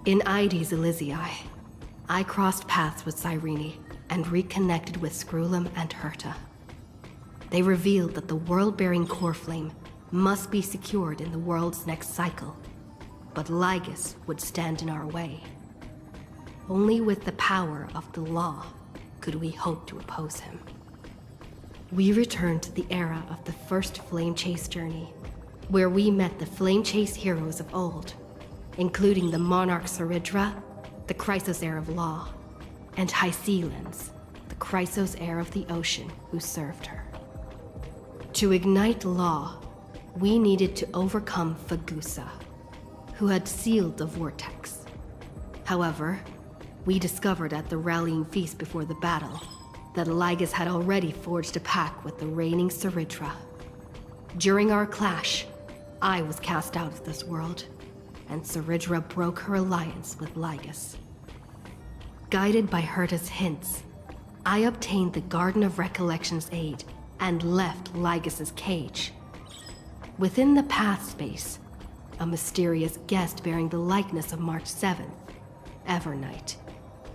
In Ides Elysiae, I crossed paths with Cyrene and reconnected with Screwlum and Herta. They revealed that the world-bearing core flame must be secured in the world's next cycle, but Lygus would stand in our way. Only with the power of the law could we hope to oppose him. We returned to the era of the first Flame Chase journey, where we met the Flame Chase heroes of old, including the Monarch Saridra, the Chrysos heir of law, and Hysealens, the Chrysos heir of the ocean who served her. To ignite law, we needed to overcome Fagusa, who had sealed the vortex. However, we discovered at the rallying feast before the battle that Lygus had already forged a pact with the reigning Saridra. During our clash, I was cast out of this world, and Saridra broke her alliance with Lygus. Guided by Herta's hints, I obtained the Garden of Recollection's aid and left Lygus's cage. Within the path space, a mysterious guest bearing the likeness of March 7th, Evernight,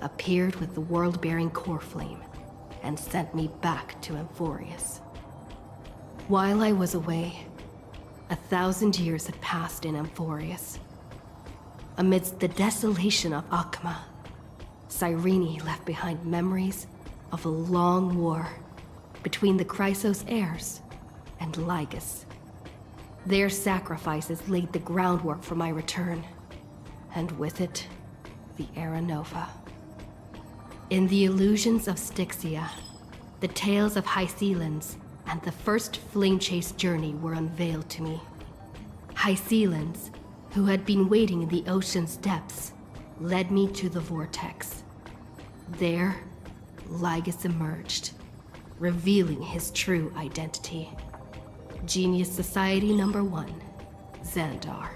appeared with the world-bearing core flame and sent me back to Amphorius. While I was away, 1,000 years had passed in Amphorius. Amidst the desolation of Akma, Cyrene left behind memories of a long war between the Chrysos heirs and Lygus. Their sacrifices laid the groundwork for my return, and with it, the Era Nova. In the illusions of Styxia, the tales of Hysealens and the first Flame Chase journey were unveiled to me. Hysealens, who had been waiting in the ocean's depths, led me to the vortex. There, Lygus emerged, revealing his true identity. Genius Society Number 1, Xandar.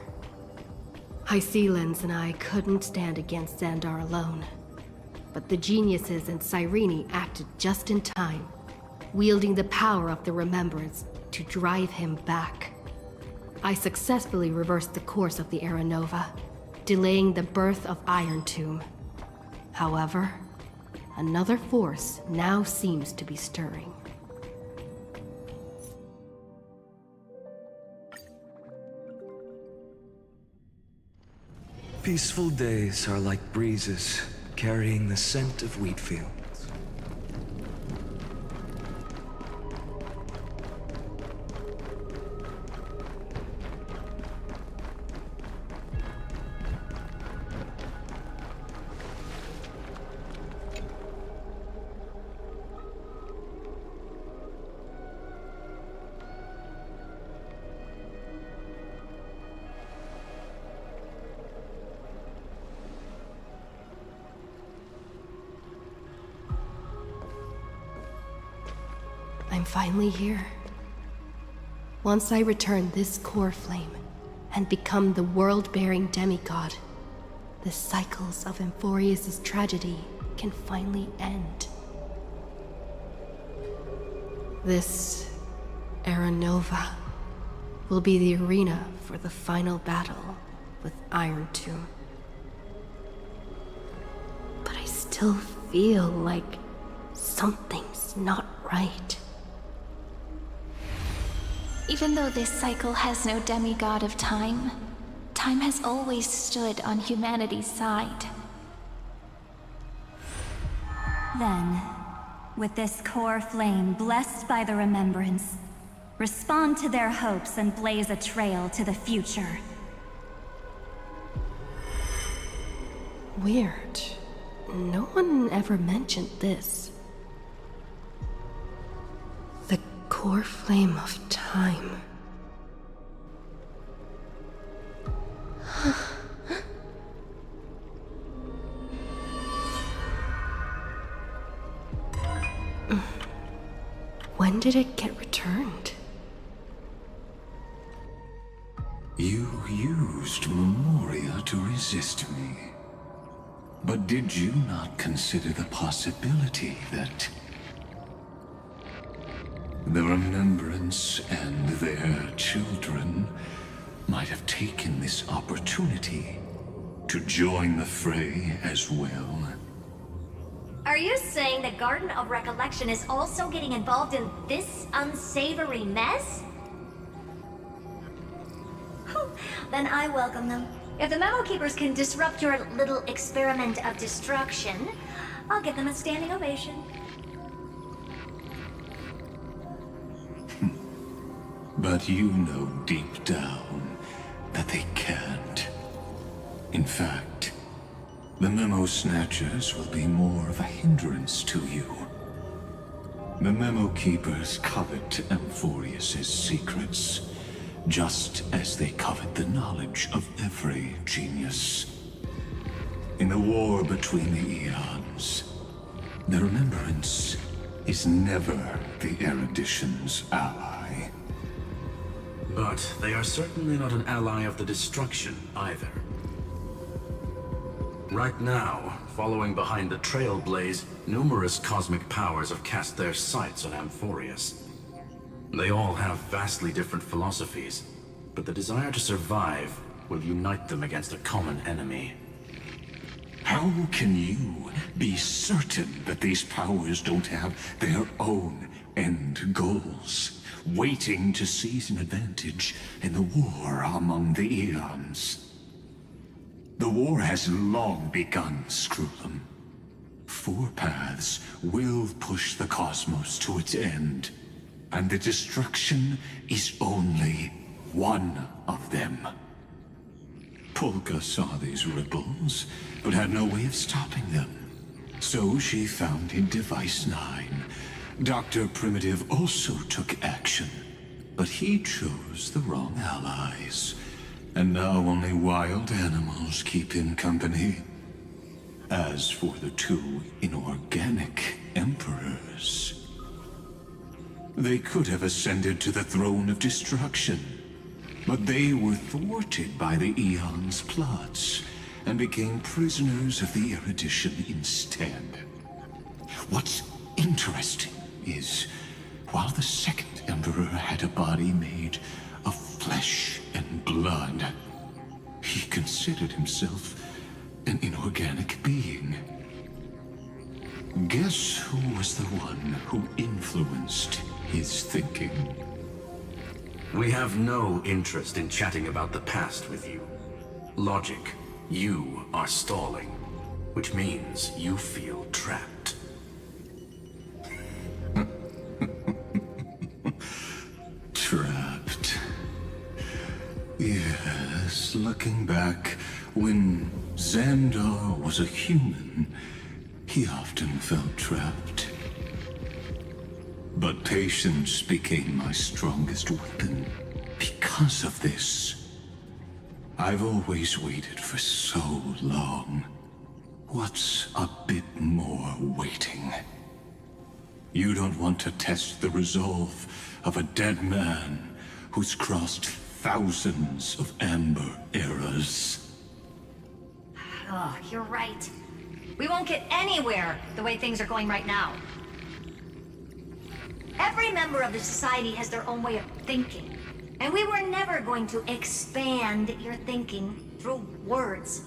Hysealens and I couldn't stand against Xandar alone, but the geniuses and Cyrene acted just in time, wielding the power of the Remembrance to drive him back. I successfully reversed the course of the Era Nova, delaying the birth of Iron Tomb. However, another force now seems to be stirring. Peaceful days are like breezes, carrying the scent of wheat fields. I'm finally here. Once I return this core flame and become the world-bearing demigod, the cycles of Amphorius' tragedy can finally end. This Era Nova will be the arena for the final battle with Iron Tomb. But I still feel like something's not right. Even though this cycle has no demigod of time, time has always stood on humanity's side. Then, with this core flame blessed by the Remembrance, respond to their hopes and blaze a trail to the future. Weird. No one ever mentioned this. The core flame of time. When did it get returned? You used Memoria to resist me. But did you not consider the possibility that the Remembrance and their children might have taken this opportunity to join the fray as well? Are you saying the Garden of Recollection is also getting involved in this unsavory mess? Then I welcome them. If the Memo Keepers can disrupt your little experiment of destruction, I'll give them a standing ovation. But you know deep down that they can't. In fact, the Memo Snatchers will be more of a hindrance to you. The Memo Keepers covet Amphorius's secrets, just as they covet the knowledge of every genius. In the war between the eons, the Remembrance is never the erudition's ally. But they are certainly not an ally of the destruction either. Right now, following behind the Trailblaze, numerous cosmic powers have cast their sights on Amphorius. They all have vastly different philosophies, but the desire to survive will unite them against a common enemy. How can you be certain that these powers don't have their own end goals, waiting to seize an advantage in the war among the eons? The war has long begun, Screwlum. 4 paths will push the cosmos to its end, and the destruction is only one of them. Polka saw these ripples, but had no way of stopping them. So she found in Device 9. Dr. Primitive also took action, but he chose the wrong allies. And now only wild animals keep him company. As for the 2 inorganic emperors, they could have ascended to the throne of destruction, but they were thwarted by the Eon's plots and became prisoners of the erudition instead. What's interesting is, while the second emperor had a body made of flesh and blood, he considered himself an inorganic being. Guess who was the one who influenced his thinking? We have no interest in chatting about the past with you. Logic, you are stalling, which means you feel trapped. Trapped. Yes, looking back, when Xandar was a human, he often felt trapped. But patience became my strongest weapon because of this. I've always waited for so long. What's a bit more waiting? You don't want to test the resolve of a dead man who's crossed thousands of amber eras. Oh, you're right. We won't get anywhere the way things are going right now. Every member of the society has their own way of thinking, and we were never going to expand your thinking through words.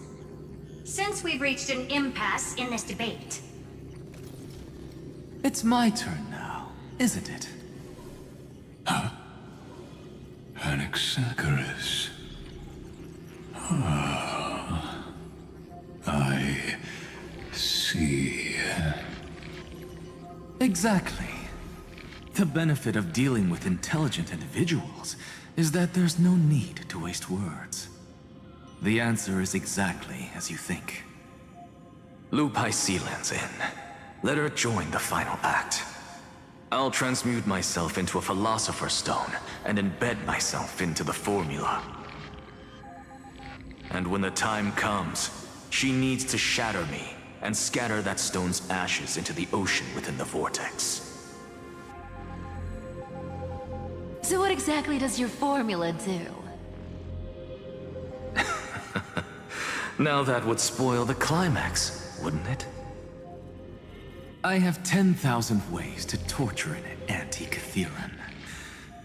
Since we've reached an impasse in this debate. It's my turn now, isn't it? Anaxagoras. Ah, I see. Exactly. The benefit of dealing with intelligent individuals is that there's no need to waste words. The answer is exactly as you think. Lupai Sealand's in. Let her join the final act. I'll transmute myself into a Philosopher's Stone and embed myself into the formula. And when the time comes, she needs to shatter me and scatter that stone's ashes into the ocean within the vortex. So what exactly does your formula do? Now that would spoil the climax, wouldn't it? I have 10,000 ways to torture an antique Theron.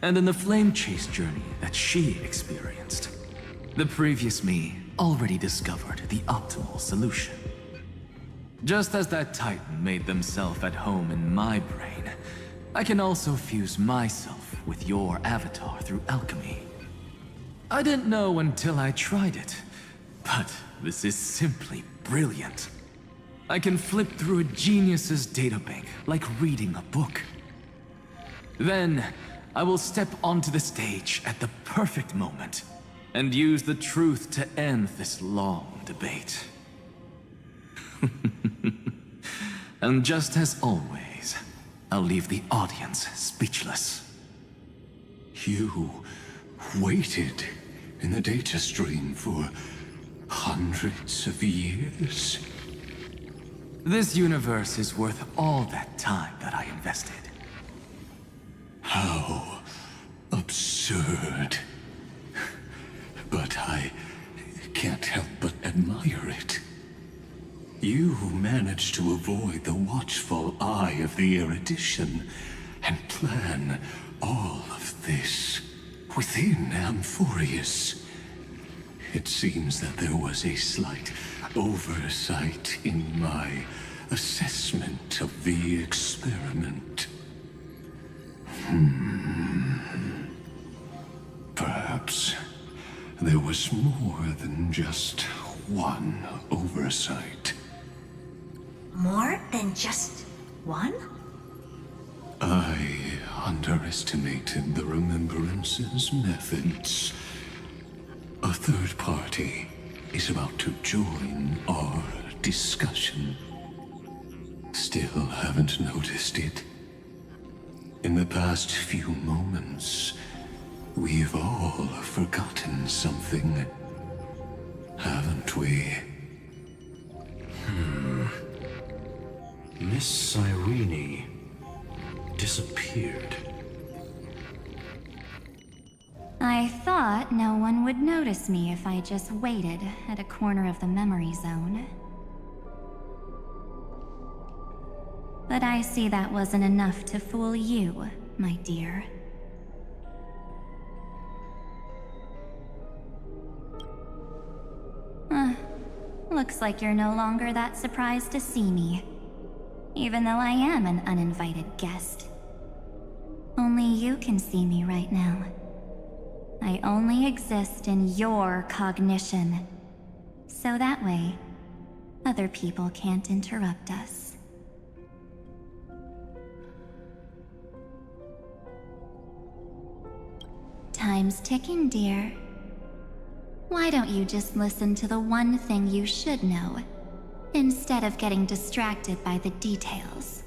And in the flame chase journey that she experienced, the previous me already discovered the optimal solution. Just as that Titan made themselves at home in my brain, I can also fuse myself with your avatar through alchemy. I didn't know until I tried it, but this is simply brilliant. I can flip through a genius's databank like reading a book. Then, I will step onto the stage at the perfect moment and use the truth to end this long debate. And just as always, I'll leave the audience speechless. You waited in the data stream for hundreds of years? This universe is worth all that time that I invested. How absurd. But I can't help but admire it. You managed to avoid the watchful eye of the erudition and plan all of this within Amphorius. It seems that there was a slight oversight in my assessment of the experiment. Perhaps there was more than just one oversight. More than just one? I underestimated the Remembrance's methods. A third party is about to join our discussion. Still haven't noticed it. In the past few moments, we've all forgotten something, haven't we? Miss Cyrene disappeared. I thought no one would notice me if I just waited at a corner of the memory zone. But I see that wasn't enough to fool you, my dear. Looks like you're no longer that surprised to see me, even though I am an uninvited guest. Only you can see me right now. I only exist in your cognition, so that way, other people can't interrupt us. Time's ticking, dear. Why don't you just listen to the one thing you should know, instead of getting distracted by the details?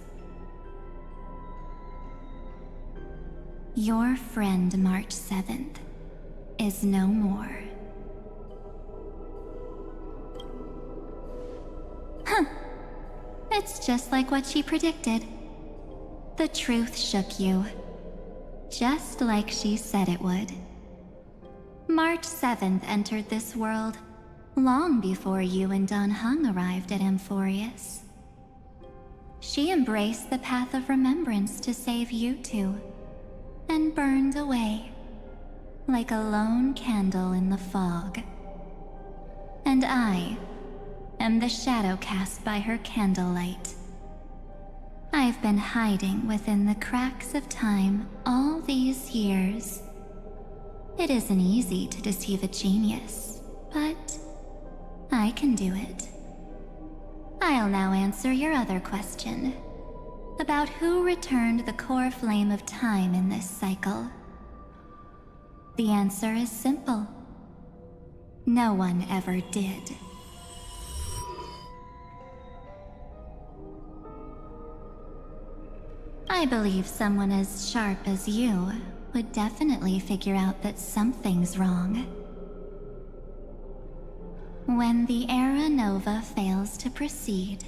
Your friend March 7th is no more. Huh. It's just like what she predicted. The truth shook you, just like she said it would. March 7th entered this world long before you and Dan Heng arrived at Amphorius. She embraced the path of remembrance to save you two, and burned away like a lone candle in the fog. And I am the shadow cast by her candlelight. I've been hiding within the cracks of time all these years. It isn't easy to deceive a genius, but I can do it. I'll now answer your other question, about who returned the core flame of time in this cycle. The answer is simple. No one ever did. I believe someone as sharp as you would definitely figure out that something's wrong. When the Era Nova fails to proceed,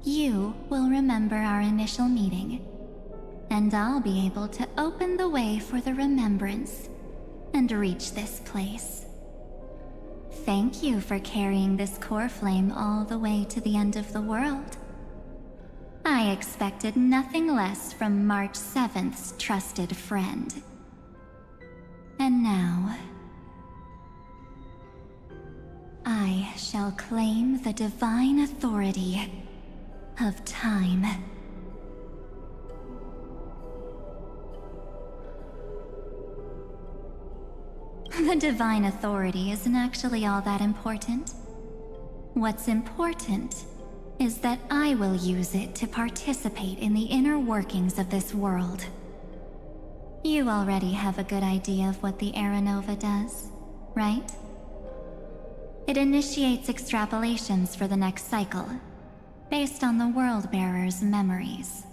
you will remember our initial meeting, and I'll be able to open the way for the remembrance and reach this place. Thank you for carrying this core flame all the way to the end of the world. I expected nothing less from March 7th's trusted friend. And now, I shall claim the divine authority of time. The divine authority isn't actually all that important. What's important is that I will use it to participate in the inner workings of this world. You already have a good idea of what the Aeronova does, right? It initiates extrapolations for the next cycle, based on the World-Bearer's memories.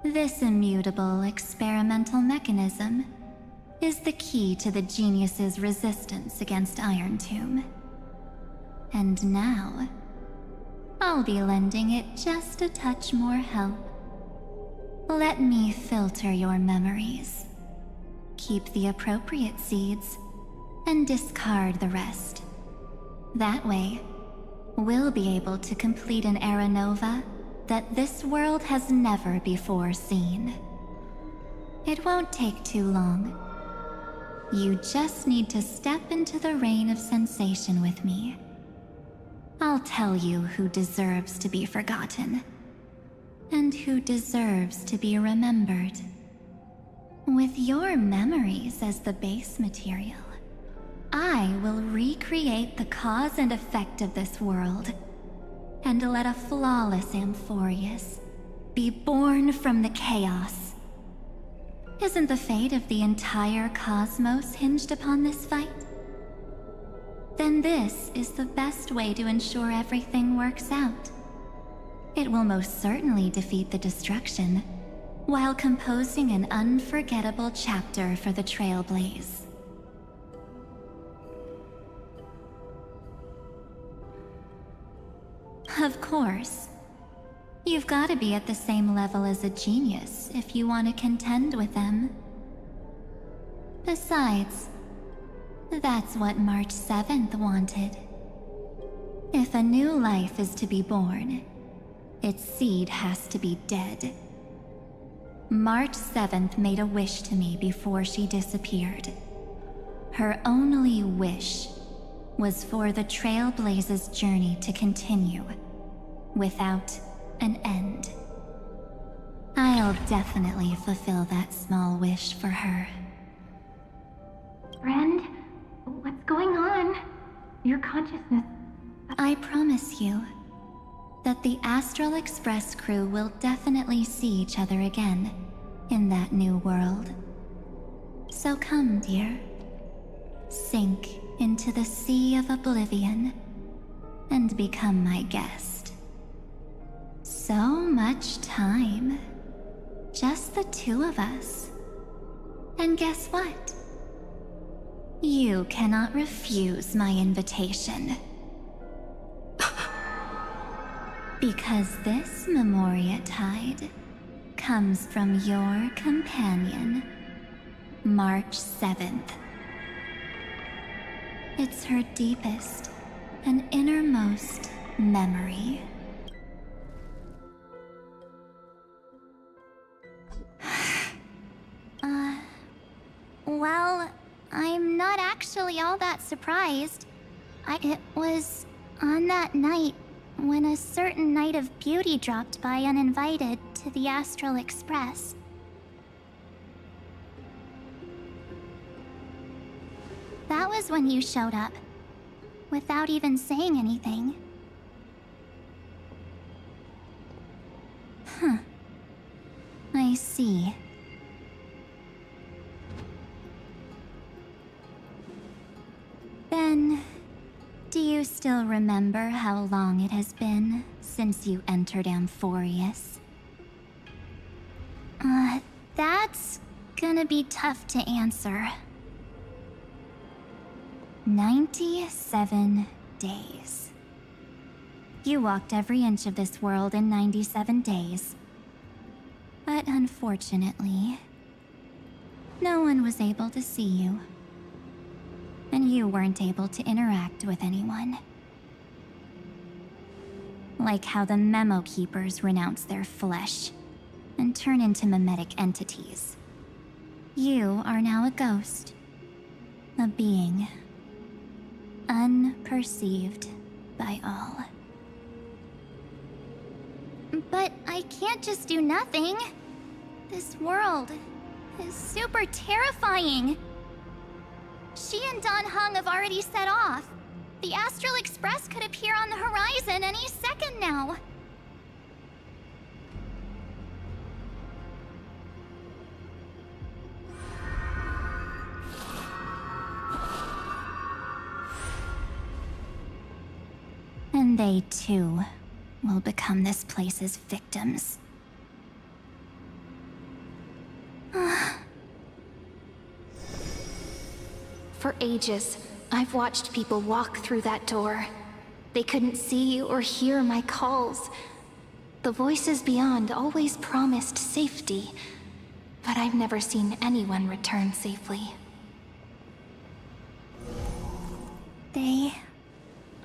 This immutable experimental mechanism is the key to the genius's resistance against Iron Tomb. And now, I'll be lending it just a touch more help. Let me filter your memories. Keep the appropriate seeds, and discard the rest. That way, we'll be able to complete an Aeronova that this world has never before seen. It won't take too long. You just need to step into the rain of sensation with me. I'll tell you who deserves to be forgotten, and who deserves to be remembered. With your memories as the base material, I will recreate the cause and effect of this world, and let a flawless Amphorius be born from the chaos. Isn't the fate of the entire cosmos hinged upon this fight? Then this is the best way to ensure everything works out. It will most certainly defeat the destruction, while composing an unforgettable chapter for the Trailblaze. Of course. You've got to be at the same level as a genius if you want to contend with them. Besides, that's what March 7th wanted. If a new life is to be born, its seed has to be dead. March 7th made a wish to me before she disappeared. Her only wish was for the Trailblaze's journey to continue, without an end. I'll definitely fulfill that small wish for her. Friend, what's going on? Your consciousness... I promise you that the Astral Express crew will definitely see each other again in that new world. So come, dear. Sink into the sea of oblivion and become my guest. So much time. Just the two of us. And guess what? You cannot refuse my invitation. Because this Memoria Tide comes from your companion, March 7th. It's her deepest and innermost memory. Well, I'm not actually all that surprised. It was on that night when a certain Knight of Beauty dropped by uninvited to the Astral Express. That was when you showed up, without even saying anything. Huh. I see. Then, do you still remember how long it has been since you entered Amphorius? That's gonna be tough to answer. 97 days. You walked every inch of this world in 97 days. But unfortunately, no one was able to see you. And you weren't able to interact with anyone. Like how the Memo Keepers renounce their flesh and turn into mimetic entities. You are now a ghost. A being. unperceived by all. But I can't just do nothing. This world is super terrifying. She and Don Hung have already set off. The Astral Express could appear on the horizon any second now. And they too will become this place's victims. For ages, I've watched people walk through that door. They couldn't see or hear my calls. The voices beyond always promised safety, but I've never seen anyone return safely. They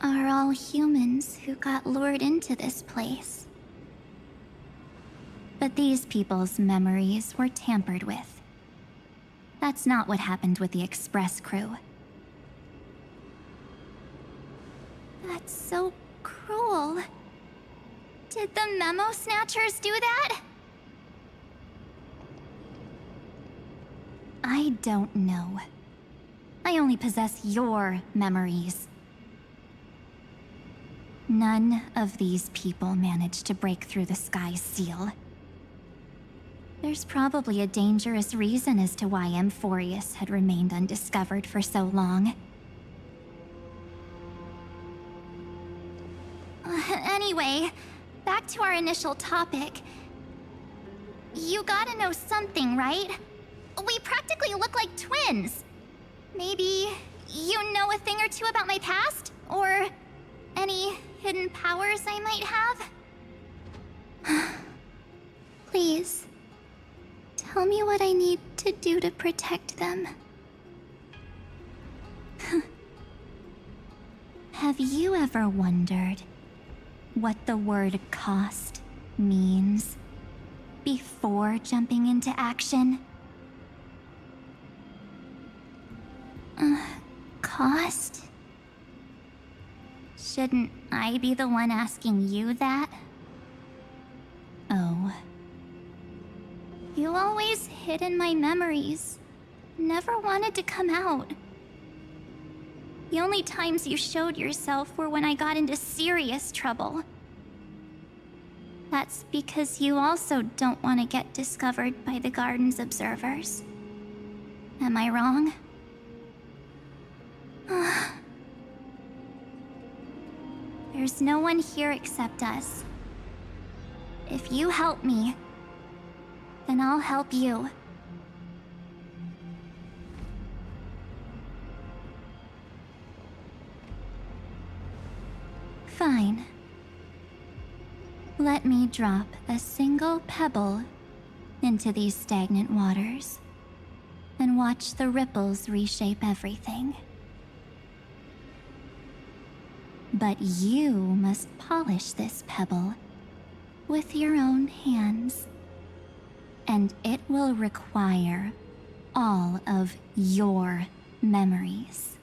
are all humans who got lured into this place. But these people's memories were tampered with. That's not what happened with the Express crew. That's so cruel. Did the Memo Snatchers do that? I don't know. I only possess your memories. None of these people managed to break through the sky's seal. There's probably a dangerous reason as to why Amphorius had remained undiscovered for so long. Anyway, back to our initial topic. You gotta know something, right? We practically look like twins. Maybe you know a thing or two about my past? Or any hidden powers I might have? Please, tell me what I need to do to protect them. Have you ever wondered what the word cost means before jumping into action? Cost? Shouldn't I be the one asking you that? Oh. You always hid in my memories. Never wanted to come out. The only times you showed yourself were when I got into serious trouble. That's because you also don't want to get discovered by the Garden's observers. Am I wrong? There's no one here except us. If you help me, then I'll help you. Fine. Let me drop a single pebble into these stagnant waters and watch the ripples reshape everything. But you must polish this pebble with your own hands, and it will require all of your memories.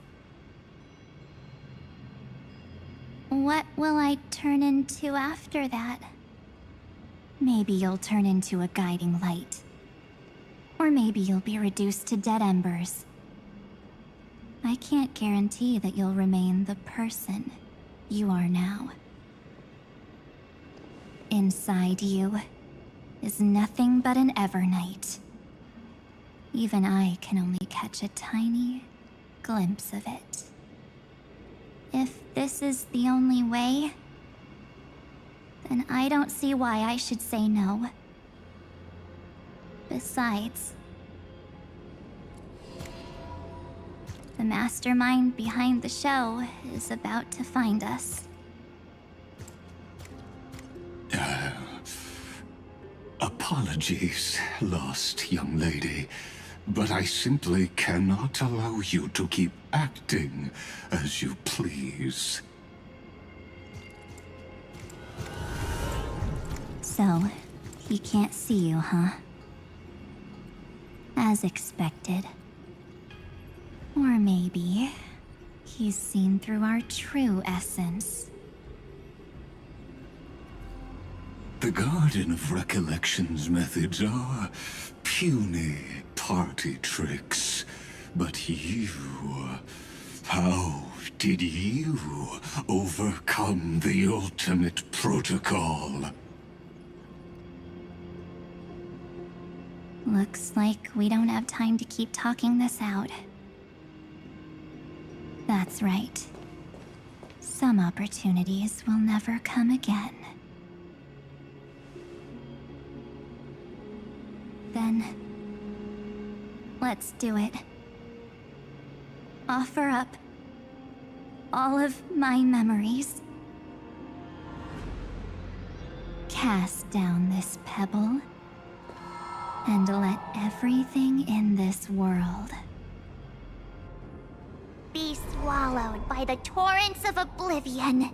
What will I turn into after that? Maybe you'll turn into a guiding light. Or maybe you'll be reduced to dead embers. I can't guarantee that you'll remain the person you are now. Inside you is nothing but an Evernight. Even I can only catch a tiny glimpse of it. If this is the only way, then I don't see why I should say no. Besides, the mastermind behind the show is about to find us. Apologies, lost young lady, but I simply cannot allow you to keep acting as you please. So, he can't see you, huh? As expected. Or maybe He's seen through our true essence. The Garden of Recollection's methods are puny party tricks. But you... how did you overcome the ultimate protocol? Looks like we don't have time to keep talking this out. That's right. Some opportunities will never come again. Then, let's do it. Offer up all of my memories. Cast down this pebble, and let everything in this world Be swallowed by the torrents of oblivion.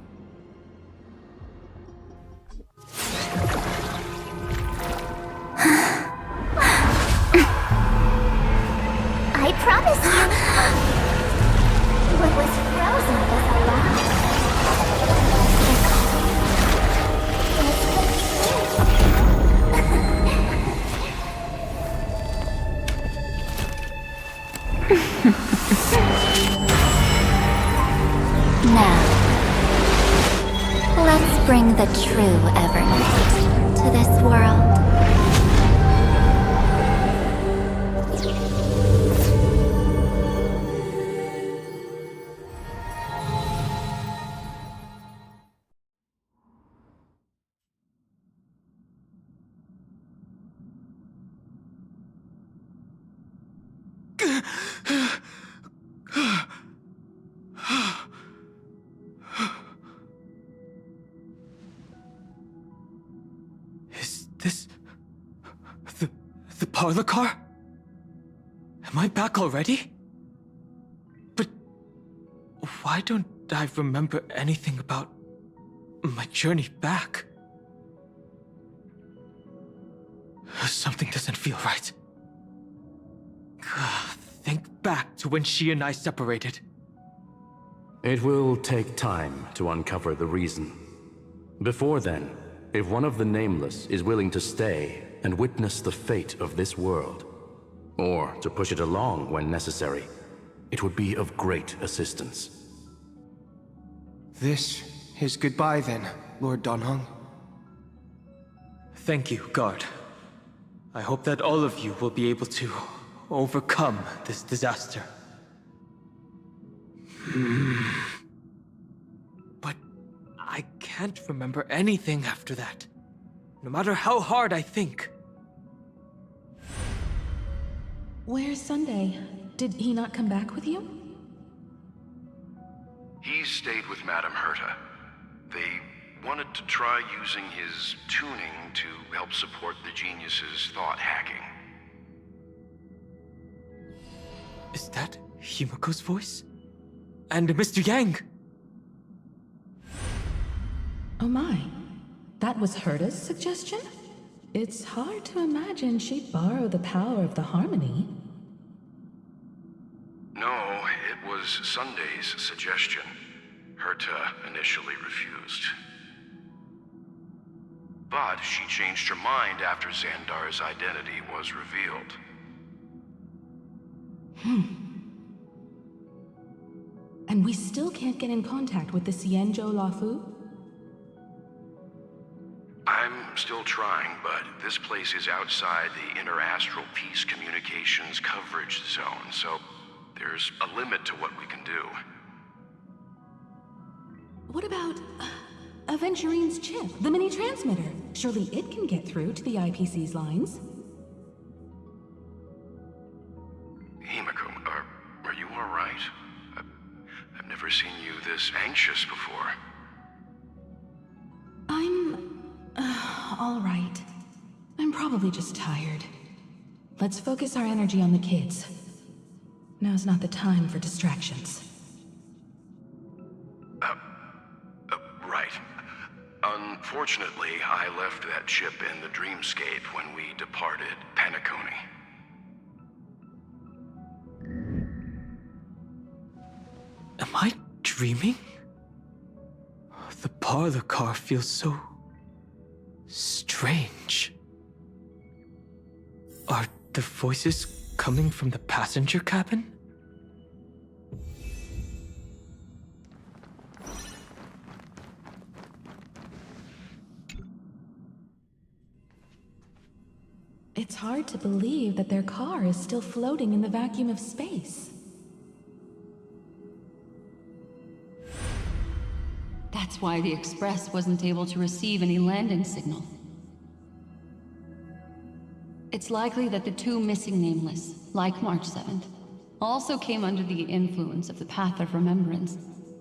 I promise you, what was frozen was alive. Now, let's bring the true Evernight to this world. Is this... the parlor car? Am I back already? But... why don't I remember anything about my journey back? Something doesn't feel right. Think back to when she and I separated. It will take time to uncover the reason. Before then, if one of the Nameless is willing to stay and witness the fate of this world, or to push it along when necessary, it would be of great assistance. This is goodbye then, Lord Donhong. Thank you, Guard. I hope that all of you will be able to overcome this disaster. But I can't remember anything after that, no matter how hard I think. Where's Sunday? Did he not come back with you? He stayed with Madame Herta. They wanted to try using his tuning to help support the genius's thought hacking. Is that Himiko's voice? And Mr. Yang? Oh my. That was Herta's suggestion? It's hard to imagine she'd borrow the power of the harmony. No, it was Sunday's suggestion. Herta initially refused. But she changed her mind after Xandar's identity was revealed. And we still can't get in contact with the Xianzhou Lafu? I'm still trying, but this place is outside the interastral peace communications coverage zone, so there's a limit to what we can do. What about Aventurine's chip, the mini-transmitter? Surely it can get through to the IPC's lines. Himiko, are you all right? I've never seen you this anxious before. I'm... all right. I'm probably just tired. Let's focus our energy on the kids. Now's not the time for distractions. Right. Unfortunately, I left that chip in the dreamscape when we departed Penacony. Am I dreaming? The parlor car feels so strange. Are the voices coming from the passenger cabin? It's hard to believe that their car is still floating in the vacuum of space. That's why the Express wasn't able to receive any landing signal. It's likely that the two missing Nameless, like March 7th, also came under the influence of the Path of Remembrance,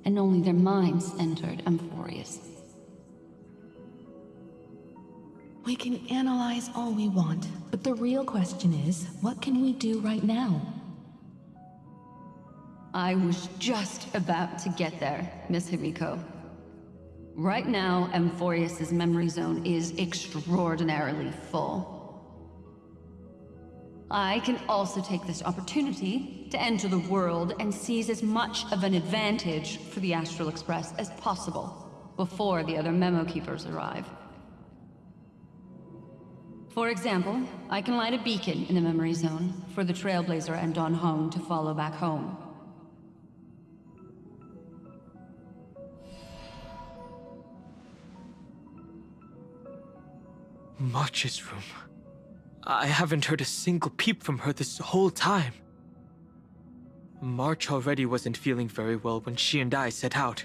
and only their minds entered Amphorius. We can analyze all we want, but the real question is, what can we do right now? I was just about to get there, Miss Himiko. Right now, Amphorius' memory zone is extraordinarily full. I can also take this opportunity to enter the world and seize as much of an advantage for the Astral Express as possible before the other Memo Keepers arrive. For example, I can light a beacon in the memory zone for the Trailblazer and Don Hong to follow back home. March's room. I haven't heard a single peep from her this whole time. March already wasn't feeling very well when she and I set out.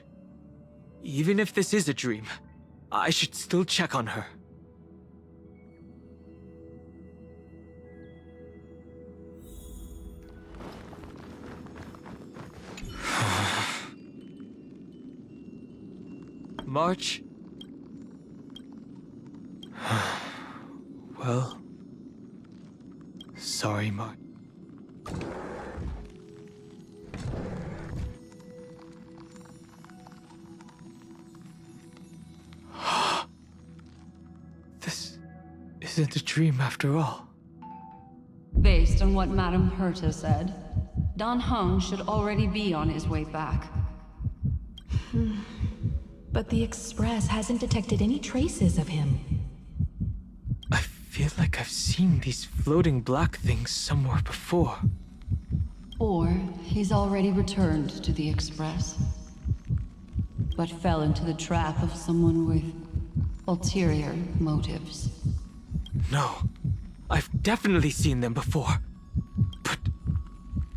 Even if this is a dream, I should still check on her. March? Well, sorry, March. This isn't a dream after all. Based on what Madame Herta said, Don Hong should already be on his way back. But the Express hasn't detected any traces of him. I feel like I've seen these floating black things somewhere before. Or he's already returned to the Express, but fell into the trap of someone with ulterior motives. No, I've definitely seen them before. But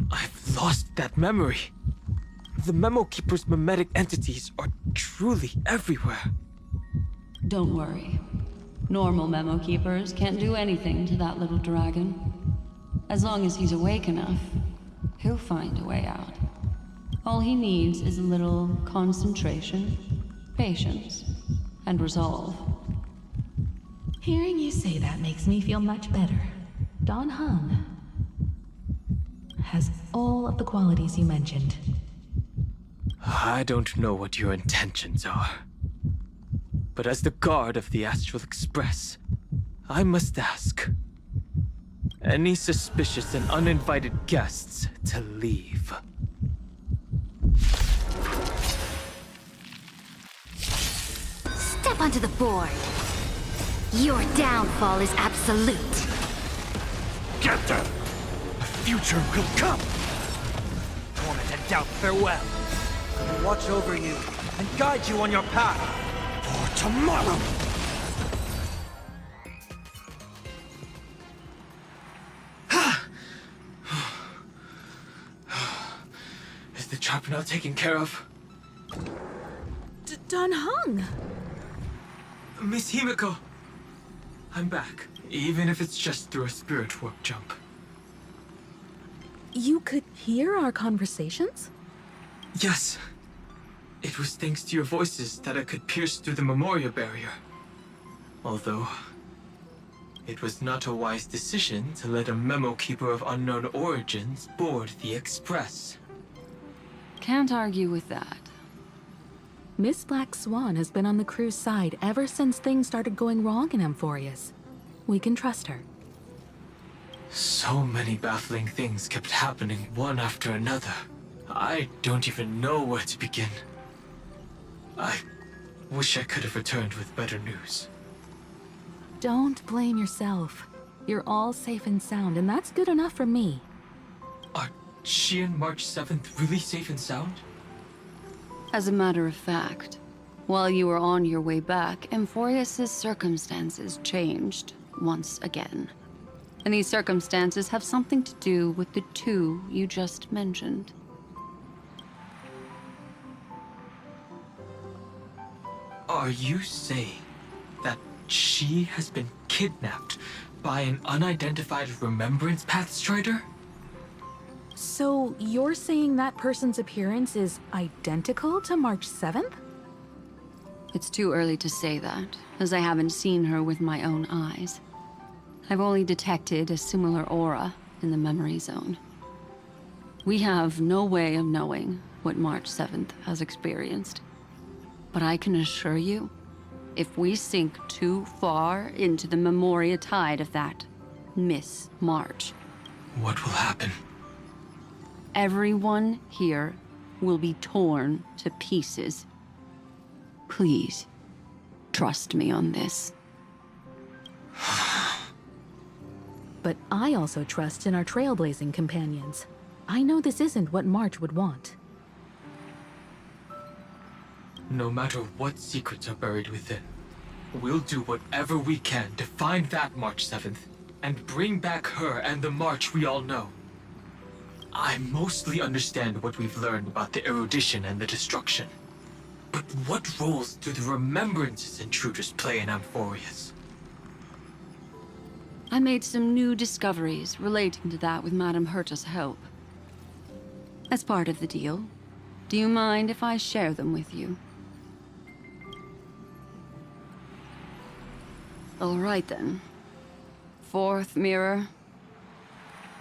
I've lost that memory. The Memo Keeper's mimetic entities are truly everywhere. Don't worry. Normal Memo Keepers can't do anything to that little dragon. As long as he's awake enough, he'll find a way out. All he needs is a little concentration, patience, and resolve. Hearing you say that makes me feel much better. Don Hung has all of the qualities you mentioned. I don't know what your intentions are. But as the guard of the Astral Express, I must ask. Any suspicious and uninvited guests to leave. Step onto the board. Your downfall is absolute. Get them! A future will come! Torment and doubt, farewell. I will watch over you and guide you on your path for tomorrow! Is the trap now taken care of? Don Hung! Miss Himiko! I'm back, even if it's just through a spirit warp jump. You could hear our conversations? Yes. It was thanks to your voices that I could pierce through the Memoria barrier. Although, it was not a wise decision to let a Memo Keeper of unknown origins board the Express. Can't argue with that. Miss Black Swan has been on the crew's side ever since things started going wrong in Amphorius. We can trust her. So many baffling things kept happening one after another. I don't even know where to begin. I wish I could have returned with better news. Don't blame yourself. You're all safe and sound, and that's good enough for me. Are she and March 7th really safe and sound? As a matter of fact, while you were on your way back, Amphorius's circumstances changed once again. And these circumstances have something to do with the two you just mentioned. Are you saying that she has been kidnapped by an unidentified Remembrance Path Strider? So you're saying that person's appearance is identical to March 7th? It's too early to say that, as I haven't seen her with my own eyes. I've only detected a similar aura in the memory zone. We have no way of knowing what March 7th has experienced. But I can assure you, if we sink too far into the Memoria tide of that Miss March... What will happen? Everyone here will be torn to pieces. Please, trust me on this. But I also trust in our trailblazing companions. I know this isn't what March would want. No matter what secrets are buried within, we'll do whatever we can to find that March 7th and bring back her and the March we all know. I mostly understand what we've learned about the erudition and the destruction. But what roles do the Remembrance's intruders play in Amphorius? I made some new discoveries relating to that with Madame Herta's help. As part of the deal, do you mind if I share them with you? All right then. Fourth mirror.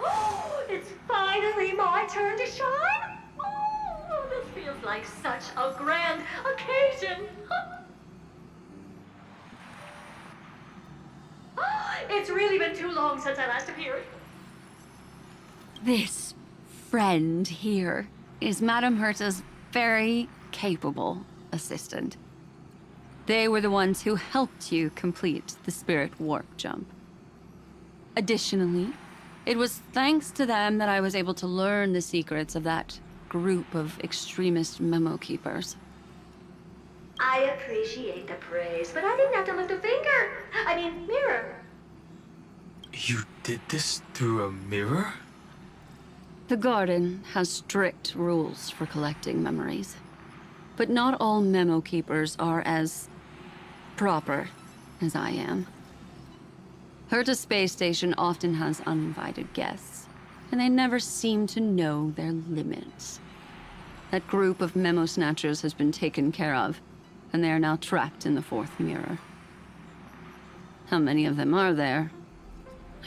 Oh, it's finally my turn to shine! Oh, this feels like such a grand occasion! It's really been too long since I last appeared. This friend here is Madame Herta's very capable assistant. They were the ones who helped you complete the spirit warp jump. Additionally, it was thanks to them that I was able to learn the secrets of that group of extremist memo keepers. I appreciate the praise, but I didn't have to lift a finger. I mean, mirror. You did this through a mirror? The Garden has strict rules for collecting memories. But not all memo keepers are as proper as I am. Herta Space Station often has uninvited guests, and they never seem to know their limits. That group of memo snatchers has been taken care of, and they are now trapped in the fourth mirror. How many of them are there?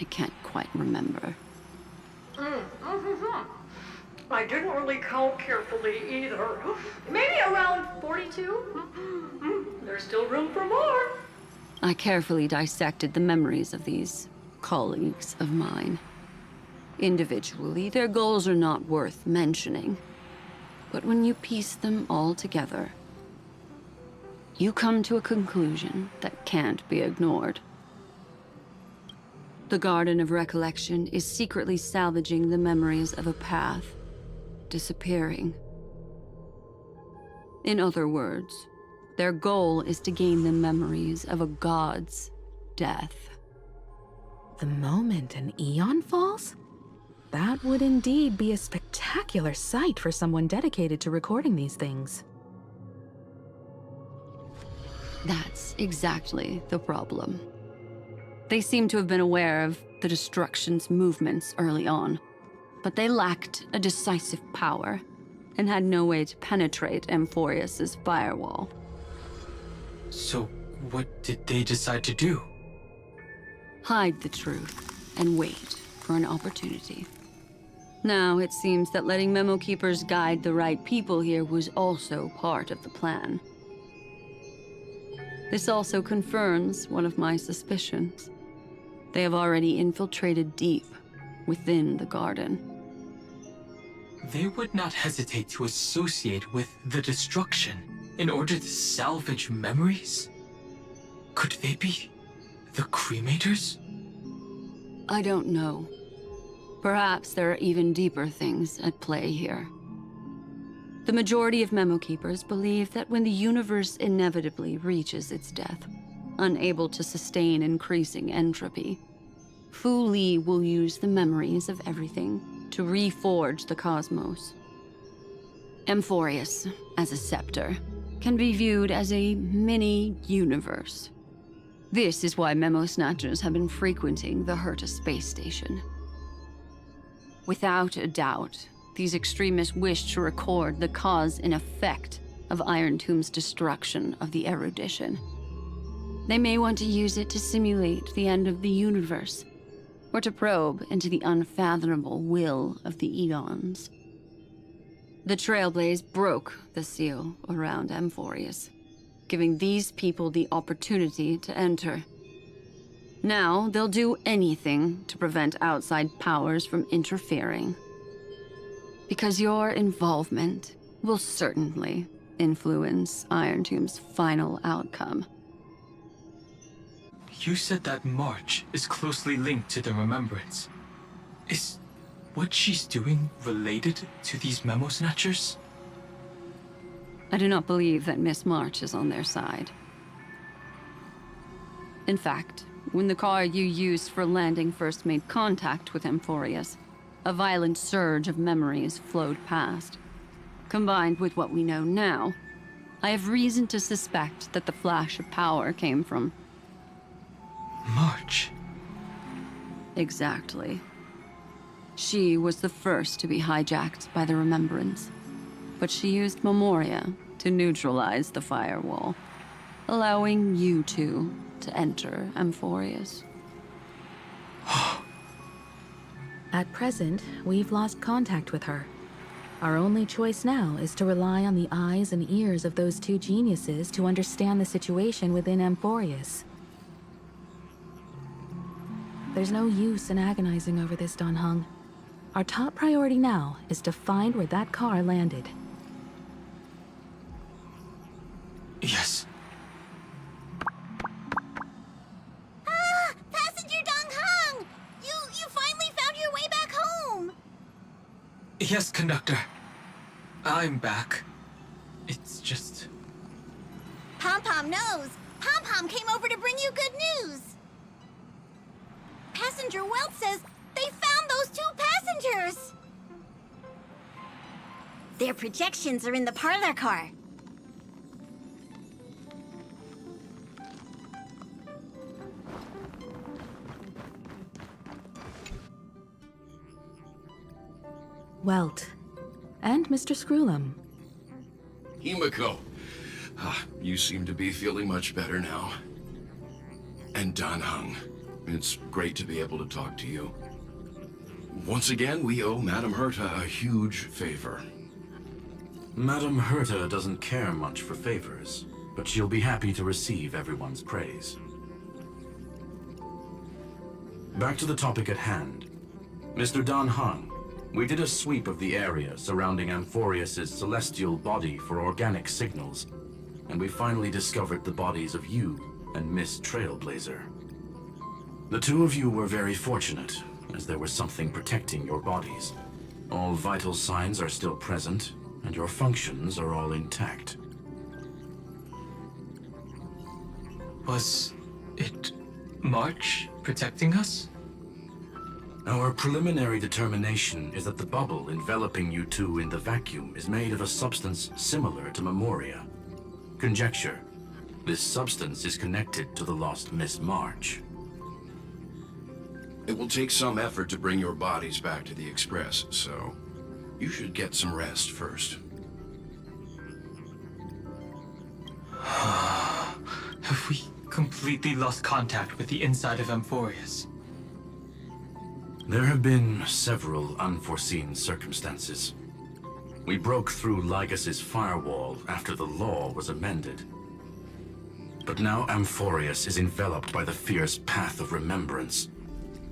I can't quite remember. I didn't really count carefully either. Maybe around 42? There's still room for more. I carefully dissected the memories of these colleagues of mine. Individually, their goals are not worth mentioning. But when you piece them all together, you come to a conclusion that can't be ignored. The Garden of Recollection is secretly salvaging the memories of a path disappearing. In other words, their goal is to gain the memories of a god's death. The moment an eon falls? That would indeed be a spectacular sight for someone dedicated to recording these things. That's exactly the problem. They seem to have been aware of the destruction's movements early on, but they lacked a decisive power and had no way to penetrate Amphorius's firewall. So, what did they decide to do? Hide the truth and wait for an opportunity. Now, it seems that letting Memo Keepers guide the right people here was also part of the plan. This also confirms one of my suspicions. They have already infiltrated deep within the Garden. they would not hesitate to associate with the destruction in order to salvage memories? Could they be the cremators? I don't know. Perhaps there are even deeper things at play here. The majority of Memo Keepers believe that when the universe inevitably reaches its death, unable to sustain increasing entropy, Fu Li will use the memories of everything to reforge the cosmos. Amphorius, as a scepter, can be viewed as a mini-universe. This is why Memo Snatchers have been frequenting the Herta space station. Without a doubt, these extremists wish to record the cause and effect of Iron Tomb's destruction of the erudition. They may want to use it to simulate the end of the universe, or to probe into the unfathomable will of the eons. The Trailblaze broke the seal around Amphorius, giving these people the opportunity to enter. Now, they'll do anything to prevent outside powers from interfering. Because your involvement will certainly influence Iron Tomb's final outcome. You said that March is closely linked to the Remembrance. Is what she's doing related to these Memo Snatchers? I do not believe that Miss March is on their side. In fact, when the car you used for landing first made contact with Amphorius, a violent surge of memories flowed past. Combined with what we know now, I have reason to suspect that the flash of power came from March. Exactly. She was the first to be hijacked by the Remembrance, but she used Memoria to neutralize the firewall, allowing you two to enter Amphorius. At present, we've lost contact with her. Our only choice now is to rely on the eyes and ears of those two geniuses to understand the situation within Amphorius. There's no use in agonizing over this, Dan Heng. Our top priority now is to find where that car landed. Yes. Ah! Passenger Dan Heng! You finally found your way back home! Yes, conductor. I'm back. It's just... Pom-Pom knows. Pom-Pom came over to bring you good news. Passenger Welt says they found those two passengers. Their projections are in the parlor car. Welt. And Mr. Screwlum. Himiko, you seem to be feeling much better now. And Dan Heng, it's great to be able to talk to you. Once again, we owe Madame Herta a huge favor. Madame Herta doesn't care much for favors, but she'll be happy to receive everyone's praise. Back to the topic at hand. Mr. Dan Heng, we did a sweep of the area surrounding Amphorius' celestial body for organic signals, and we finally discovered the bodies of you and Miss Trailblazer. The two of you were very fortunate, as there was something protecting your bodies. All vital signs are still present, and your functions are all intact. Was it March protecting us? Our preliminary determination is that the bubble enveloping you two in the vacuum is made of a substance similar to Memoria. Conjecture: this substance is connected to the lost Miss March. It will take some effort to bring your bodies back to the Express, so you should get some rest first. Have we completely lost contact with the inside of Amphorius? There have been several unforeseen circumstances. We broke through Lygas's firewall after the law was amended. But now Amphorius is enveloped by the fierce path of remembrance,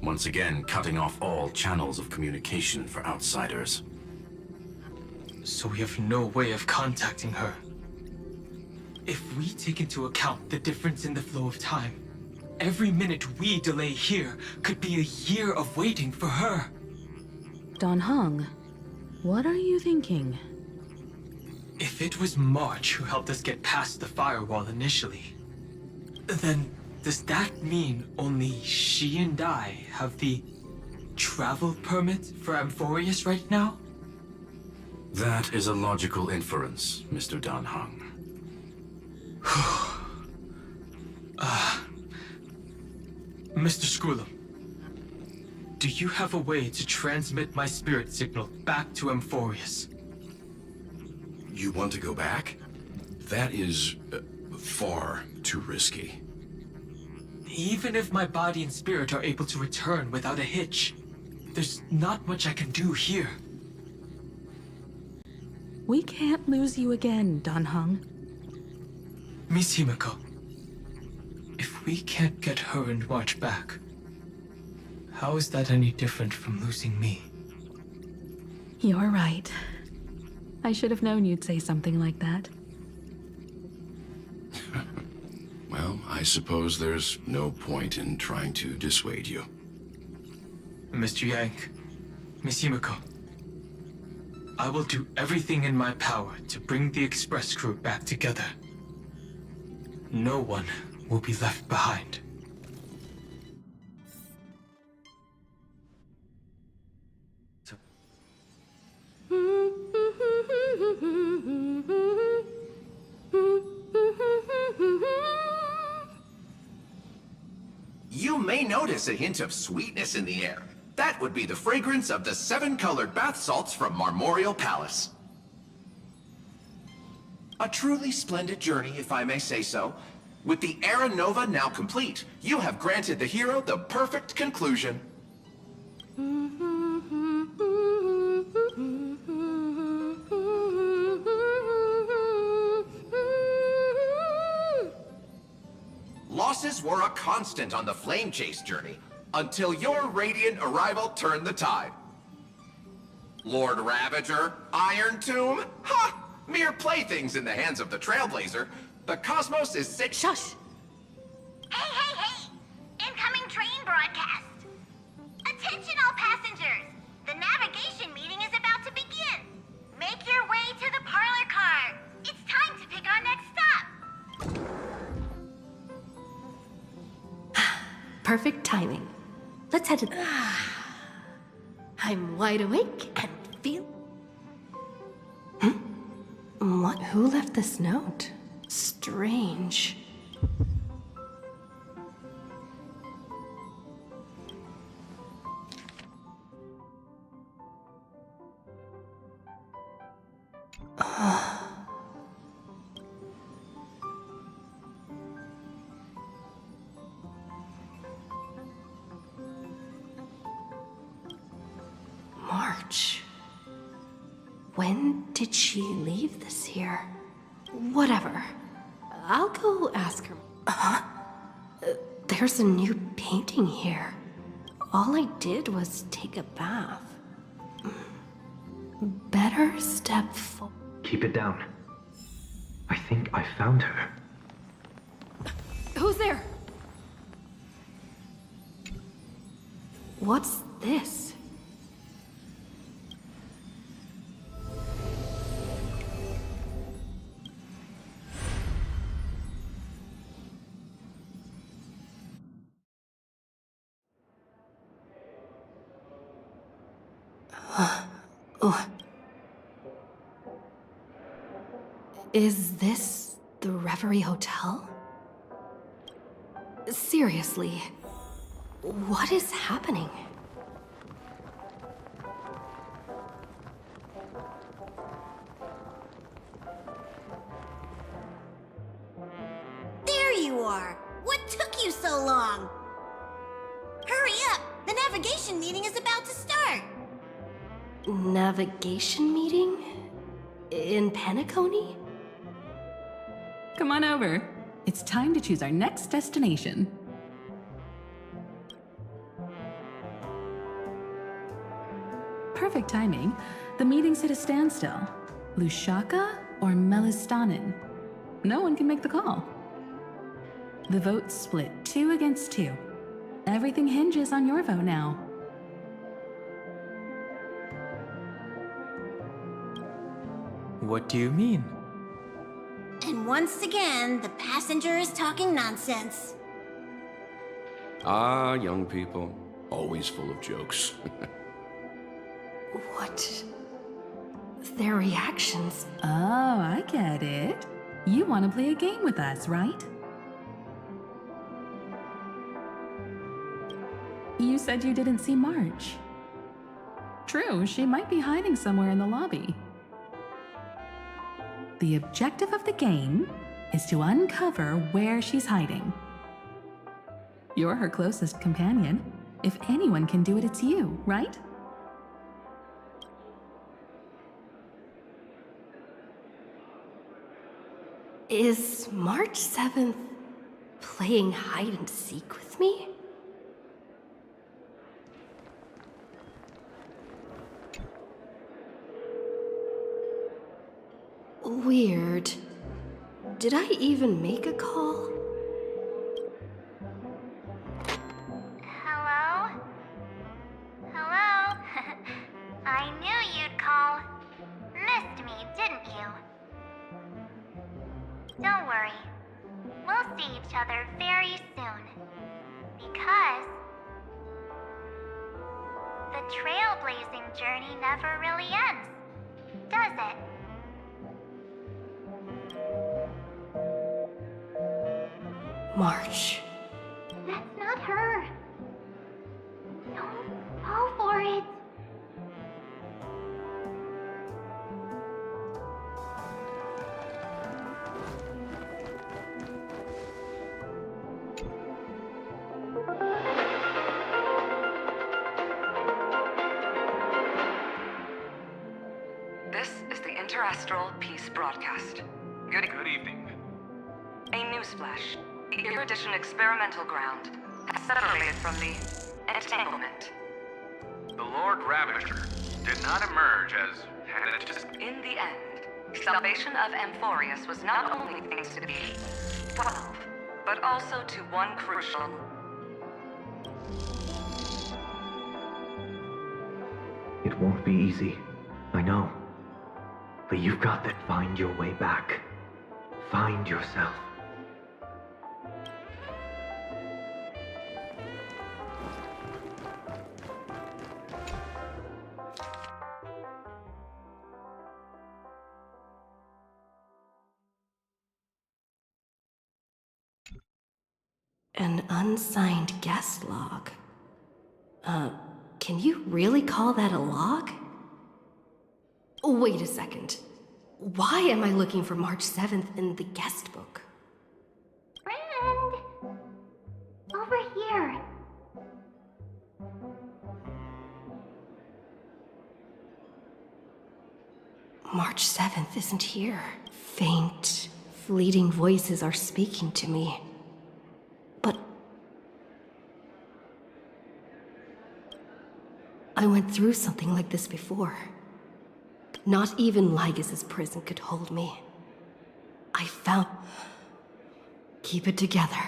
once again cutting off all channels of communication for outsiders. so we have no way of contacting her. If we take into account the difference in the flow of time, every minute we delay here could be a year of waiting for her. Dan Heng, what are you thinking? If it was March who helped us get past the firewall initially, then does that mean only she and I have the travel permit for Amphorius right now? That is a logical inference, Mr. Dan Heng. Mr. Skrullum, do you have a way to transmit my spirit signal back to Amphorius? You want to go back? That is far too risky. Even if my body and spirit are able to return without a hitch, there's not much I can do here. We can't lose you again, Dan Heng. Miss Himiko, if we can't get her and March back, how is that any different from losing me? You're right. I should have known you'd say something like that. Well, I suppose there's no point in trying to dissuade you. Mr. Yank, Miss Himiko, I will do everything in my power to bring the Express crew back together. No one will be left behind. You may notice a hint of sweetness in the air. That would be the fragrance of the 7-colored bath salts from Marmorial Palace. A truly splendid journey, if I may say so. With the Era Nova now complete, you have granted the hero the perfect conclusion. Losses were a constant on the Flame Chase journey, until your radiant arrival turned the tide. Lord Ravager, Iron Tomb, ha! Mere playthings in the hands of the Trailblazer. The cosmos is sick. Shush! Hey! Incoming train broadcast! Attention all passengers! The navigation meeting is about to begin! Make your way to the parlor car! It's time to pick our next stop! Perfect timing. Let's head to... I'm wide awake and feel... What? Who left this note? Strange. March. When did she leave this here? Whatever. I'll go ask her. There's a new painting here. All I did was take a bath. Better step forward. Keep it down. I think I found her. Who's there? What's this? Is this the Reverie Hotel? Seriously, what is happening? There you are! What took you so long? Hurry up! The navigation meeting is about to start! Navigation meeting? In Penacony? Come on over. It's time to choose our next destination. Perfect timing. The meeting's at a standstill. Lushaka or Melistanin? No one can make the call. The vote's split 2 against 2. Everything hinges on your vote now. What do you mean? And once again, the passenger is talking nonsense. Ah, young people. Always full of jokes. What? Their reactions. Oh, I get it. You want to play a game with us, right? You said you didn't see March. True, she might be hiding somewhere in the lobby. The objective of the game is to uncover where she's hiding. You're her closest companion. If anyone can do it, it's you, right? Is March 7th playing hide and seek with me? Weird. Did I even make a call? Hello? Hello? I knew you'd call. Missed me, didn't you? Don't worry. We'll see each other very soon. Because the trailblazing journey never really ends, does it? March. That's not her. Don't fall for it. This is the Interastral Peace Broadcast. Good evening. A newsflash. The Erudition experimental ground has separated from the entanglement. The Lord Ravager did not emerge as In the end, salvation of Amphorius was not only thanks to the 12, but also to one crucial... It won't be easy. I know. But you've got to find your way back. Find yourself. An unsigned guest log. Can you really call that a log? Wait a second. Why am I looking for March 7th in the guest book? Friend! Over here. March 7th isn't here. Faint, fleeting voices are speaking to me. But I went through something like this before. Not even Lygus' prison could hold me. I found... Keep it together.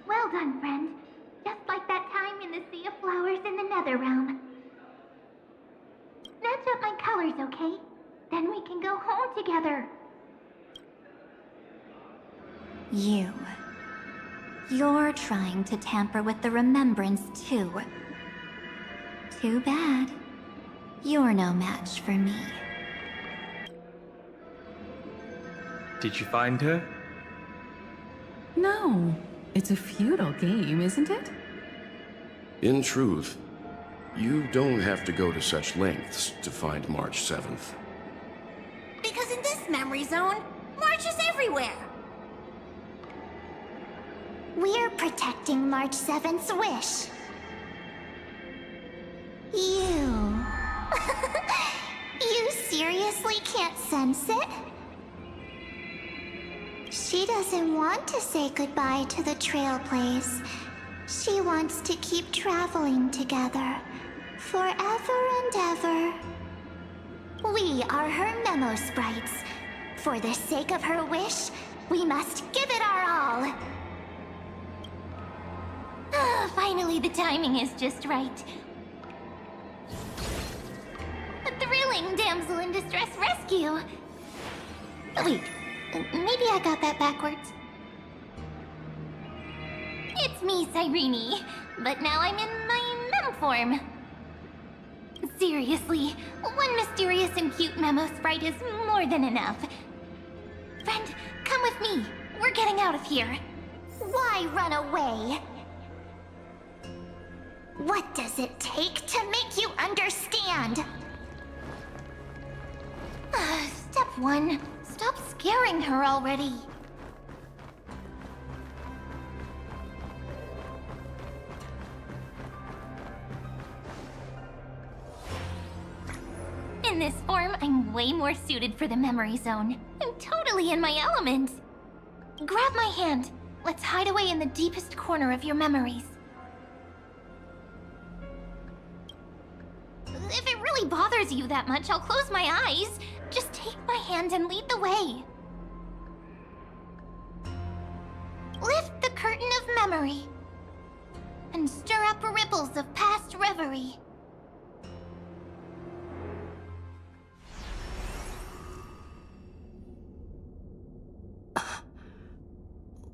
Well done, friend. Just like that time in the Sea of Flowers in the Nether Realm. Match up my colors, okay? Then we can go home together. You're trying to tamper with the remembrance, too. Too bad. You're no match for me. Did you find her? No. It's a futile game, isn't it? In truth, you don't have to go to such lengths to find March 7th. Because in this memory zone, March is everywhere. We're protecting March 7th's wish. You... you seriously can't sense it? She doesn't want to say goodbye to the Trailblaze. She wants to keep traveling together, forever and ever. We are her memo sprites. For the sake of her wish, we must give it our all. Finally, the timing is just right. A thrilling damsel in distress rescue. Wait, maybe I got that backwards. It's me, Cyrene, but now I'm in my mem form. Seriously, one mysterious and cute memo sprite is more than enough. Friend, come with me. We're getting out of here. Why run away? What does it take to make you understand? Step 1. Stop scaring her already. In this form, I'm way more suited for the memory zone. I'm totally in my element. Grab my hand. Let's hide away in the deepest corner of your memories. If it really bothers you that much, I'll close my eyes. Just take my hand and lead the way. Lift the curtain of memory and stir up ripples of past reverie.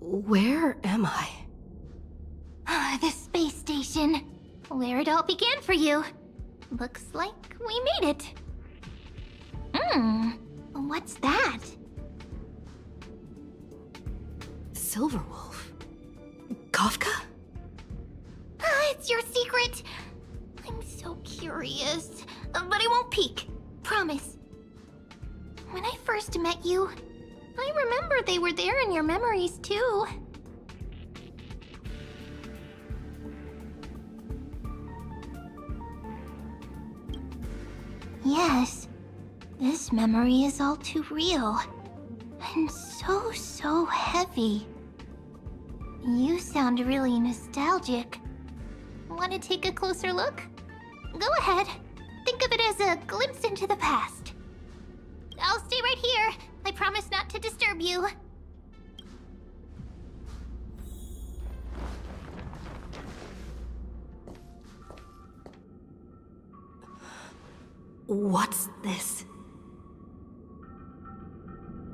Where am I? The space station. Where it all began for you. Looks like we made it. What's that? Silverwolf? Kafka? It's your secret. I'm so curious. But I won't peek. Promise. When I first met you, I remember they were there in your memories too. Yes, this memory is all too real. And so heavy. You sound really nostalgic. Want to take a closer look? Go ahead. Think of it as a glimpse into the past. I'll stay right here. I promise not to disturb you. What's this?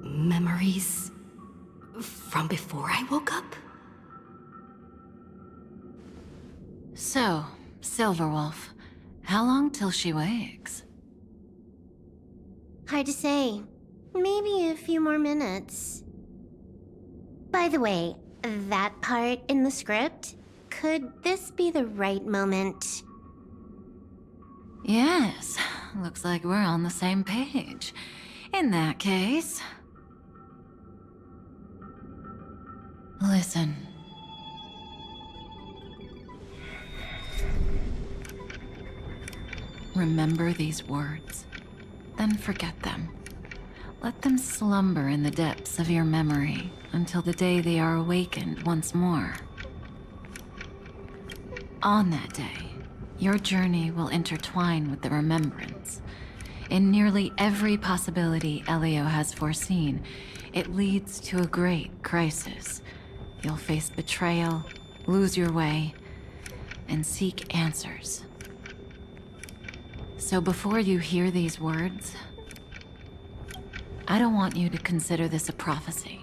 Memories from before I woke up? So, Silverwolf, how long till she wakes? Hard to say. Maybe a few more minutes. By the way, that part in the script, could this be the right moment? Yes, looks like we're on the same page. In that case... Listen. Remember these words, then forget them. Let them slumber in the depths of your memory until the day they are awakened once more. On that day, your journey will intertwine with the remembrance. In nearly every possibility Elio has foreseen, it leads to a great crisis. You'll face betrayal, lose your way, and seek answers. So before you hear these words, I don't want you to consider this a prophecy.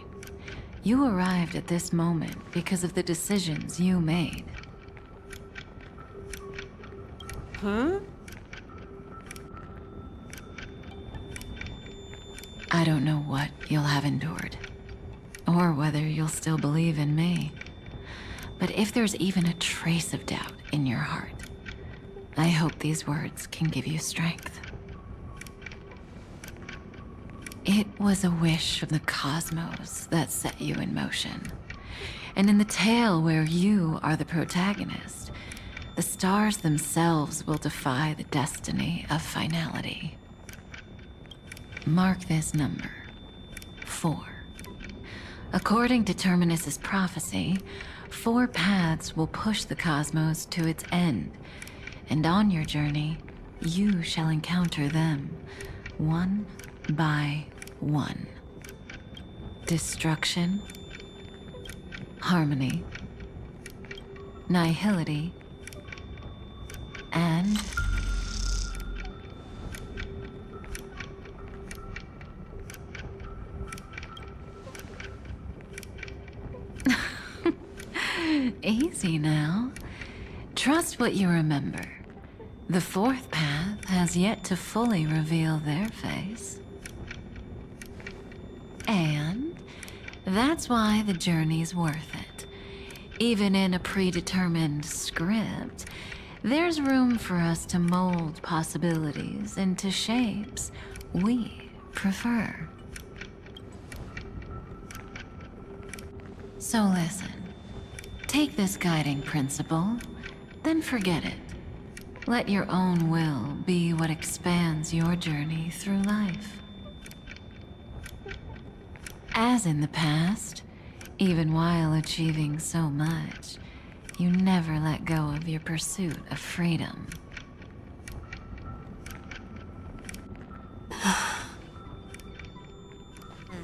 You arrived at this moment because of the decisions you made. Huh? I don't know what you'll have endured, or whether you'll still believe in me. But if there's even a trace of doubt in your heart, I hope these words can give you strength. It was a wish from the cosmos that set you in motion. And in the tale where you are the protagonist, the stars themselves will defy the destiny of finality. Mark this number, 4. According to Terminus's prophecy, 4 paths will push the cosmos to its end, and on your journey, you shall encounter them, one by one. Destruction, harmony, nihility, and easy now. Trust what you remember. The 4th path has yet to fully reveal their face. And that's why the journey's worth it. Even in a predetermined script, there's room for us to mold possibilities into shapes we prefer. So listen. Take this guiding principle, then forget it. Let your own will be what expands your journey through life. As in the past, even while achieving so much, you never let go of your pursuit of freedom.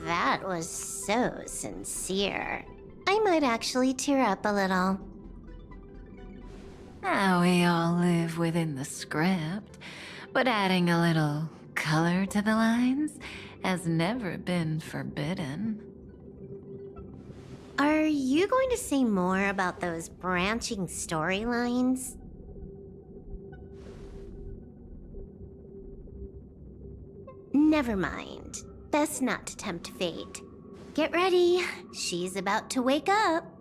That was so sincere. I might actually tear up a little. We all live within the script, but adding a little color to the lines has never been forbidden. Are you going to say more about those branching storylines? Never mind. Best not to tempt fate. Get ready. She's about to wake up.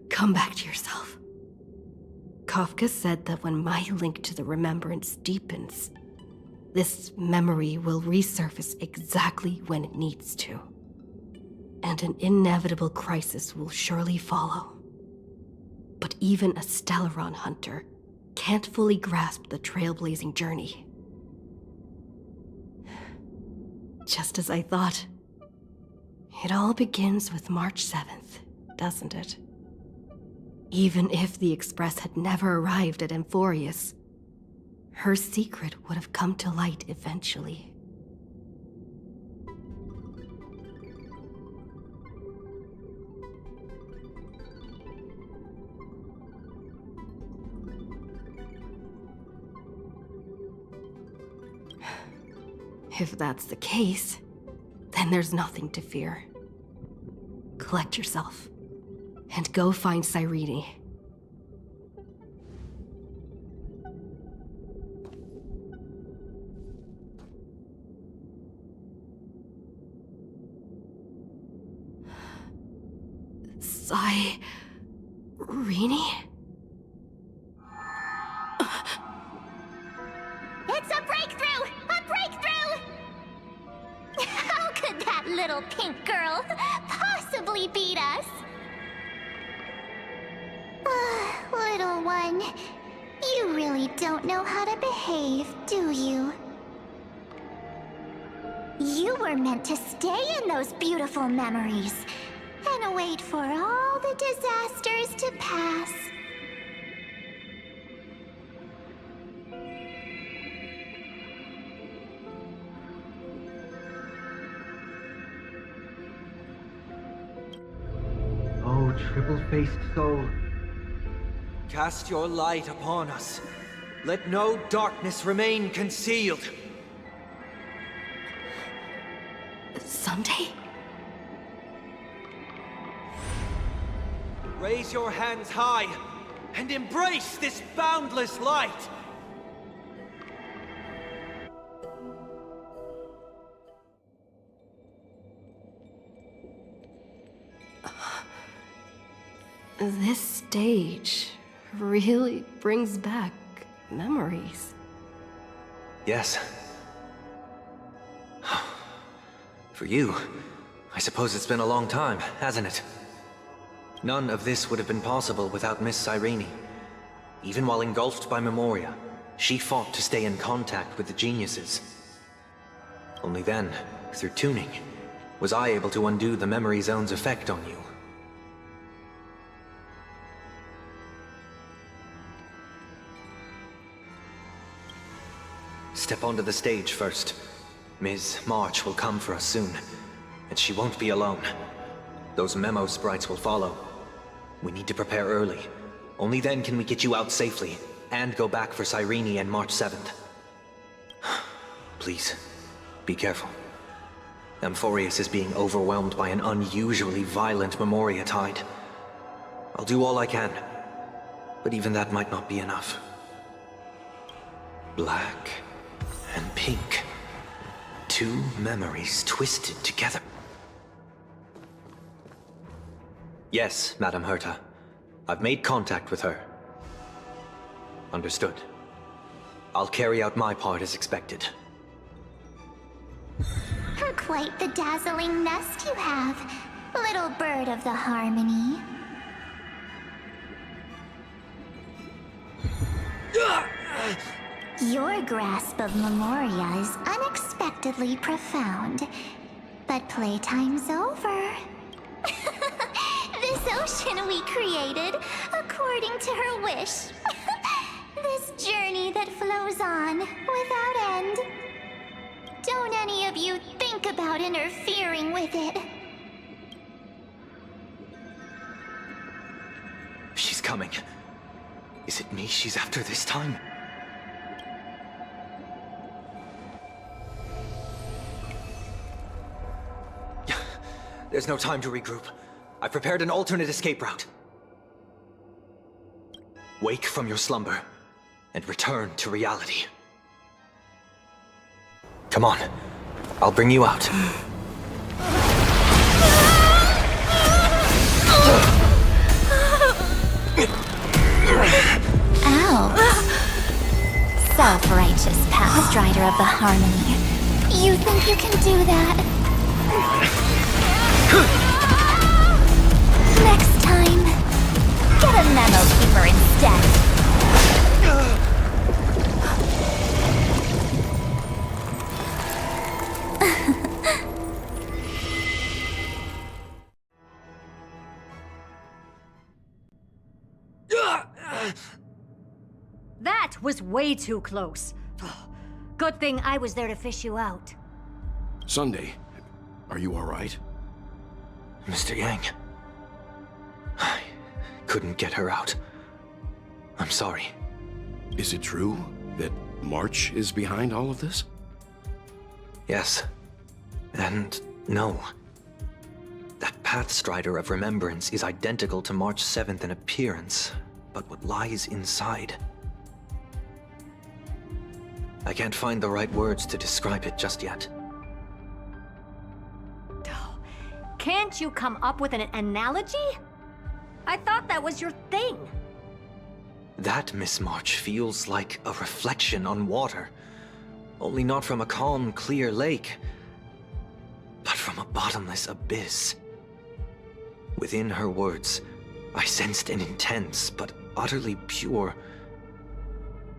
Come back to yourself. Kafka said that when my link to the remembrance deepens, this memory will resurface exactly when it needs to. And an inevitable crisis will surely follow. But even a Stellaron hunter can't fully grasp the trailblazing journey. Just as I thought. It all begins with March 7th, doesn't it? Even if the Express had never arrived at Amphorius, her secret would have come to light eventually. If that's the case, then there's nothing to fear. Collect yourself, and go find Cyrene. Cyrene? It's a breakthrough! A breakthrough! How could that little pink girl possibly beat us? Little one, you really don't know how to behave, do you? You were meant to stay in those beautiful memories and wait for all the disasters to pass. Oh, triple-faced soul. Cast your light upon us. Let no darkness remain concealed. Someday? Raise your hands high and embrace this boundless light. This stage really brings back memories. Yes. For you, I suppose it's been a long time, hasn't it? None of this would have been possible without Miss Cyrene. Even while engulfed by Memoria, she fought to stay in contact with the geniuses. Only then, through tuning, was I able to undo the memory zone's effect on you. Step onto the stage first. Ms. March will come for us soon, and she won't be alone. Those memo sprites will follow. We need to prepare early. Only then can we get you out safely, and go back for Cyrene and March 7th. Please, be careful. Amphorius is being overwhelmed by an unusually violent Memoria tide. I'll do all I can, but even that might not be enough. Black and pink. Two memories twisted together. Yes, Madame Herta. I've made contact with her. Understood. I'll carry out my part as expected. Quite the dazzling nest you have, little bird of the harmony. Your grasp of Memoria is unexpectedly profound, but playtime's over. This ocean we created, according to her wish. This journey that flows on, without end. Don't any of you think about interfering with it. She's coming. Is it me she's after this time? There's no time to regroup. I've prepared an alternate escape route. Wake from your slumber and return to reality. Come on, I'll bring you out. Ow. Self-righteous past rider of the harmony. You think you can do that? Next time, get a memo keeper instead. That was way too close. Good thing I was there to fish you out. Sunday, are you all right? Mr. Yang. I couldn't get her out. I'm sorry. Is it true that March is behind all of this? Yes. And no. That Pathstrider of Remembrance is identical to March 7th in appearance, but what lies inside... I can't find the right words to describe it just yet. Can't you come up with an analogy? I thought that was your thing. That Miss March feels like a reflection on water. Only not from a calm, clear lake, but from a bottomless abyss. Within her words, I sensed an intense but utterly pure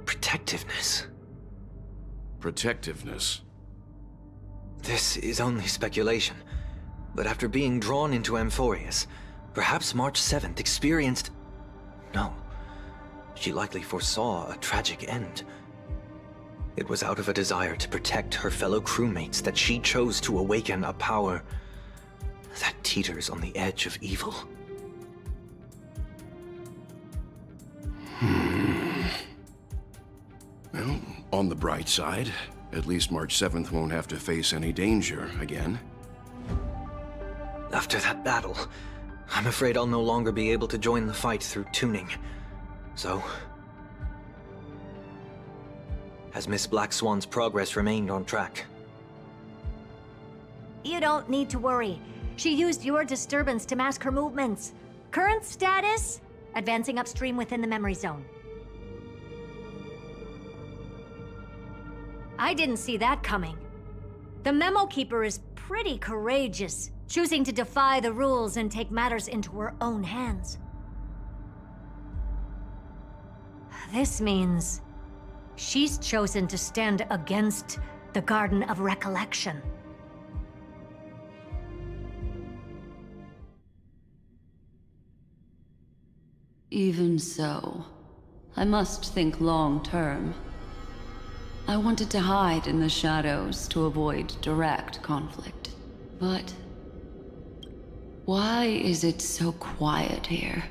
protectiveness. Protectiveness? This is only speculation, but after being drawn into Amphorius, perhaps March 7th experienced... No, she likely foresaw a tragic end. It was out of a desire to protect her fellow crewmates that she chose to awaken a power that teeters on the edge of evil. Well, on the bright side, at least March 7th won't have to face any danger again. After that battle, I'm afraid I'll no longer be able to join the fight through tuning. So... has Miss Black Swan's progress remained on track? You don't need to worry. She used your disturbance to mask her movements. Current status? Advancing upstream within the memory zone. I didn't see that coming. The Memo Keeper is pretty courageous, choosing to defy the rules and take matters into her own hands. This means she's chosen to stand against the Garden of Recollection. Even so, I must think long term. I wanted to hide in the shadows to avoid direct conflict. But why is it so quiet here?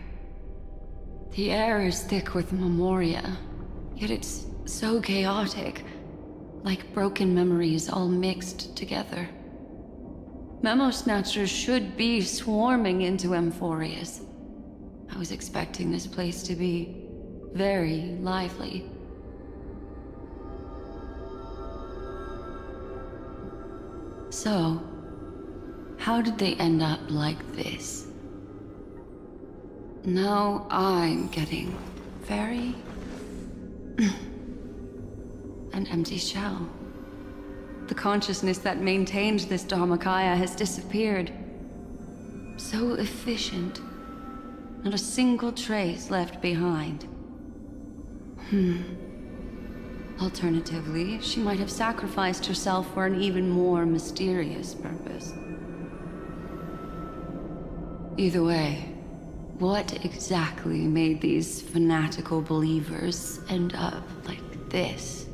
The air is thick with memoria, yet it's so chaotic, like broken memories all mixed together. Memo Snatchers should be swarming into Amphorius. I was expecting this place to be very lively. So, how did they end up like this? Now I'm getting very... an empty shell. The consciousness that maintained this Dharmakaya has disappeared. So efficient. Not a single trace left behind. Alternatively, she might have sacrificed herself for an even more mysterious purpose. Either way, what exactly made these fanatical believers end up like this?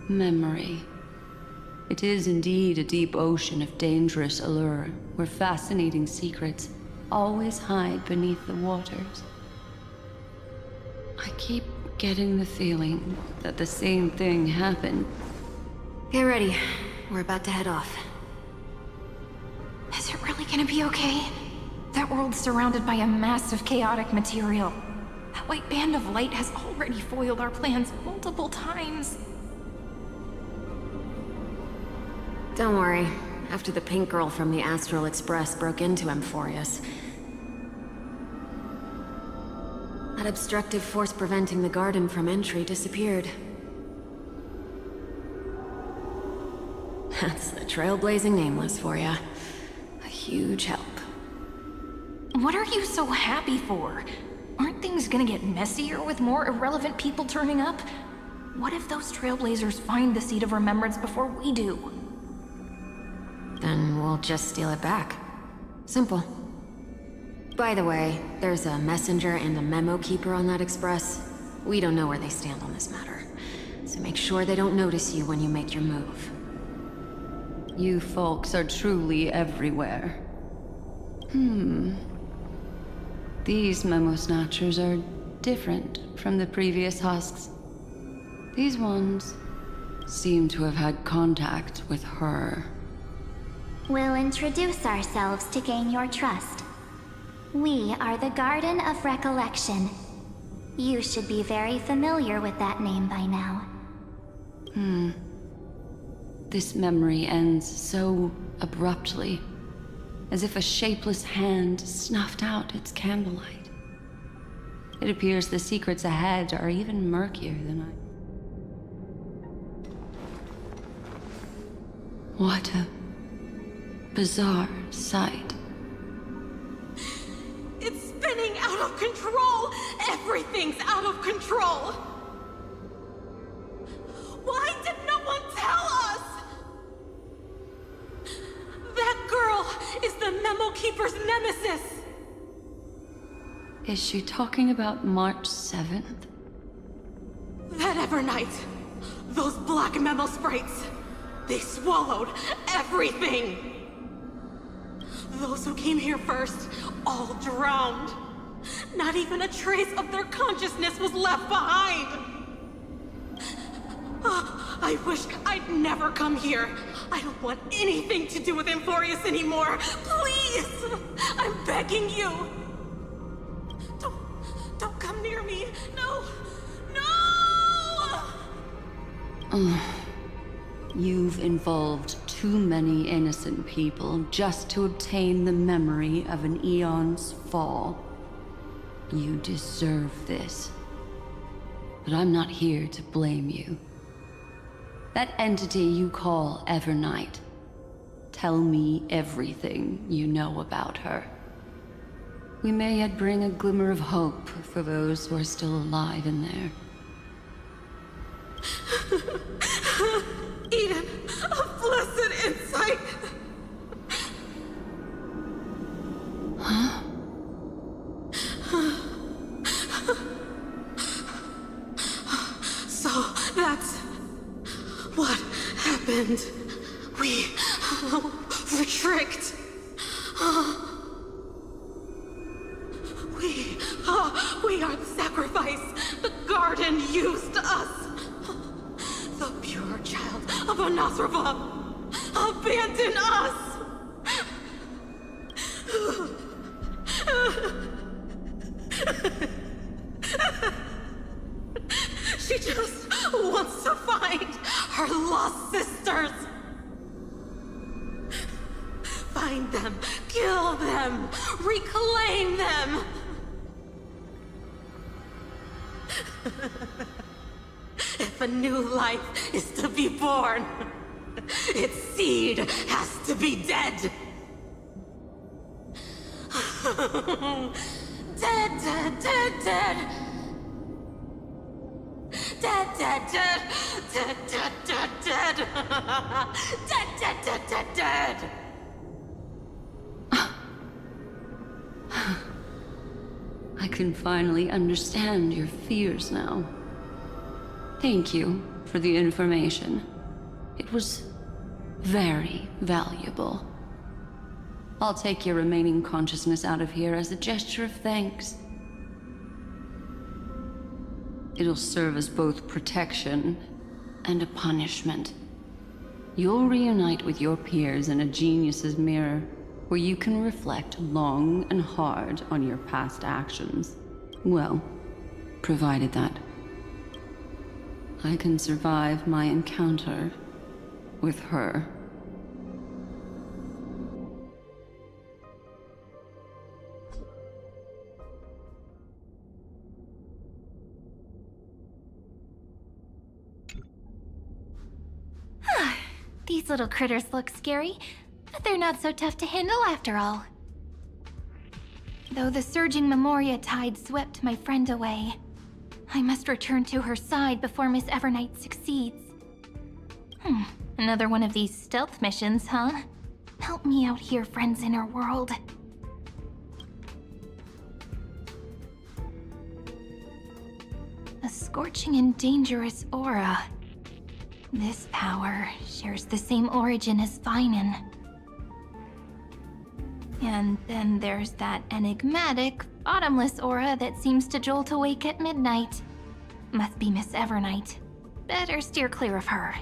Memory. It is indeed a deep ocean of dangerous allure, where fascinating secrets always hide beneath the waters. I keep getting the feeling that the same thing happened. Get ready. We're about to head off. Is it really gonna be okay? That world's surrounded by a mass of chaotic material. That white band of light has already foiled our plans multiple times. Don't worry. After the pink girl from the Astral Express broke into Amphorius, that obstructive force preventing the garden from entry disappeared. That's the trailblazing Nameless for ya. A huge help. What are you so happy for? Aren't things gonna get messier with more irrelevant people turning up? What if those trailblazers find the Seed of Remembrance before we do? Then we'll just steal it back. Simple. By the way, there's a messenger and a memo keeper on that express. We don't know where they stand on this matter, so make sure they don't notice you when you make your move. You folks are truly everywhere. These Memo Snatchers are different from the previous husks. These ones seem to have had contact with her. We'll introduce ourselves to gain your trust. We are the Garden of Recollection. You should be very familiar with that name by now. This memory ends so abruptly, as if a shapeless hand snuffed out its candlelight. It appears the secrets ahead are even murkier than What a bizarre sight. It's spinning out of control! Everything's out of control! Why did no one tell us? That girl is the Memo Keeper's nemesis! Is she talking about March 7th? That Evernight, those black Memo sprites, they swallowed everything! Those who came here first, all drowned. Not even a trace of their consciousness was left behind! I wish I'd never come here. I don't want anything to do with Amphorius anymore. Please! I'm begging you! Don't come near me! No! No! You've involved too many innocent people just to obtain the memory of an eon's fall. You deserve this. But I'm not here to blame you. That entity you call Evernight. Tell me everything you know about her. We may yet bring a glimmer of hope for those who are still alive in there. Eden, a blessed insight! Huh? So, that's what happened. We were tricked. We are the sacrifice. The garden used us. The pure child of Anasrava abandoned us. She just wants to find her lost sisters. Find them, kill them, reclaim them. If a new life is to be born, its seed has to be dead. Dead, dead, dead, dead. Dead, dead, dead. Dead, dead, dead, dead. Dead, dead, dead, dead, dead. I can finally understand your fears now. Thank you for the information. It was very valuable. I'll take your remaining consciousness out of here as a gesture of thanks. It'll serve as both protection and a punishment. You'll reunite with your peers in a genius's mirror, where you can reflect long and hard on your past actions. Well, provided that I can survive my encounter with her. These little critters look scary, but they're not so tough to handle after all. Though the surging Memoria tide swept my friend away, I must return to her side before Miss Evernight succeeds. Another one of these stealth missions, huh? Help me out here, friends in her world. A scorching and dangerous aura. This power shares the same origin as Vinen. And then there's that enigmatic, bottomless aura that seems to jolt awake at midnight. Must be Miss Evernight. Better steer clear of her.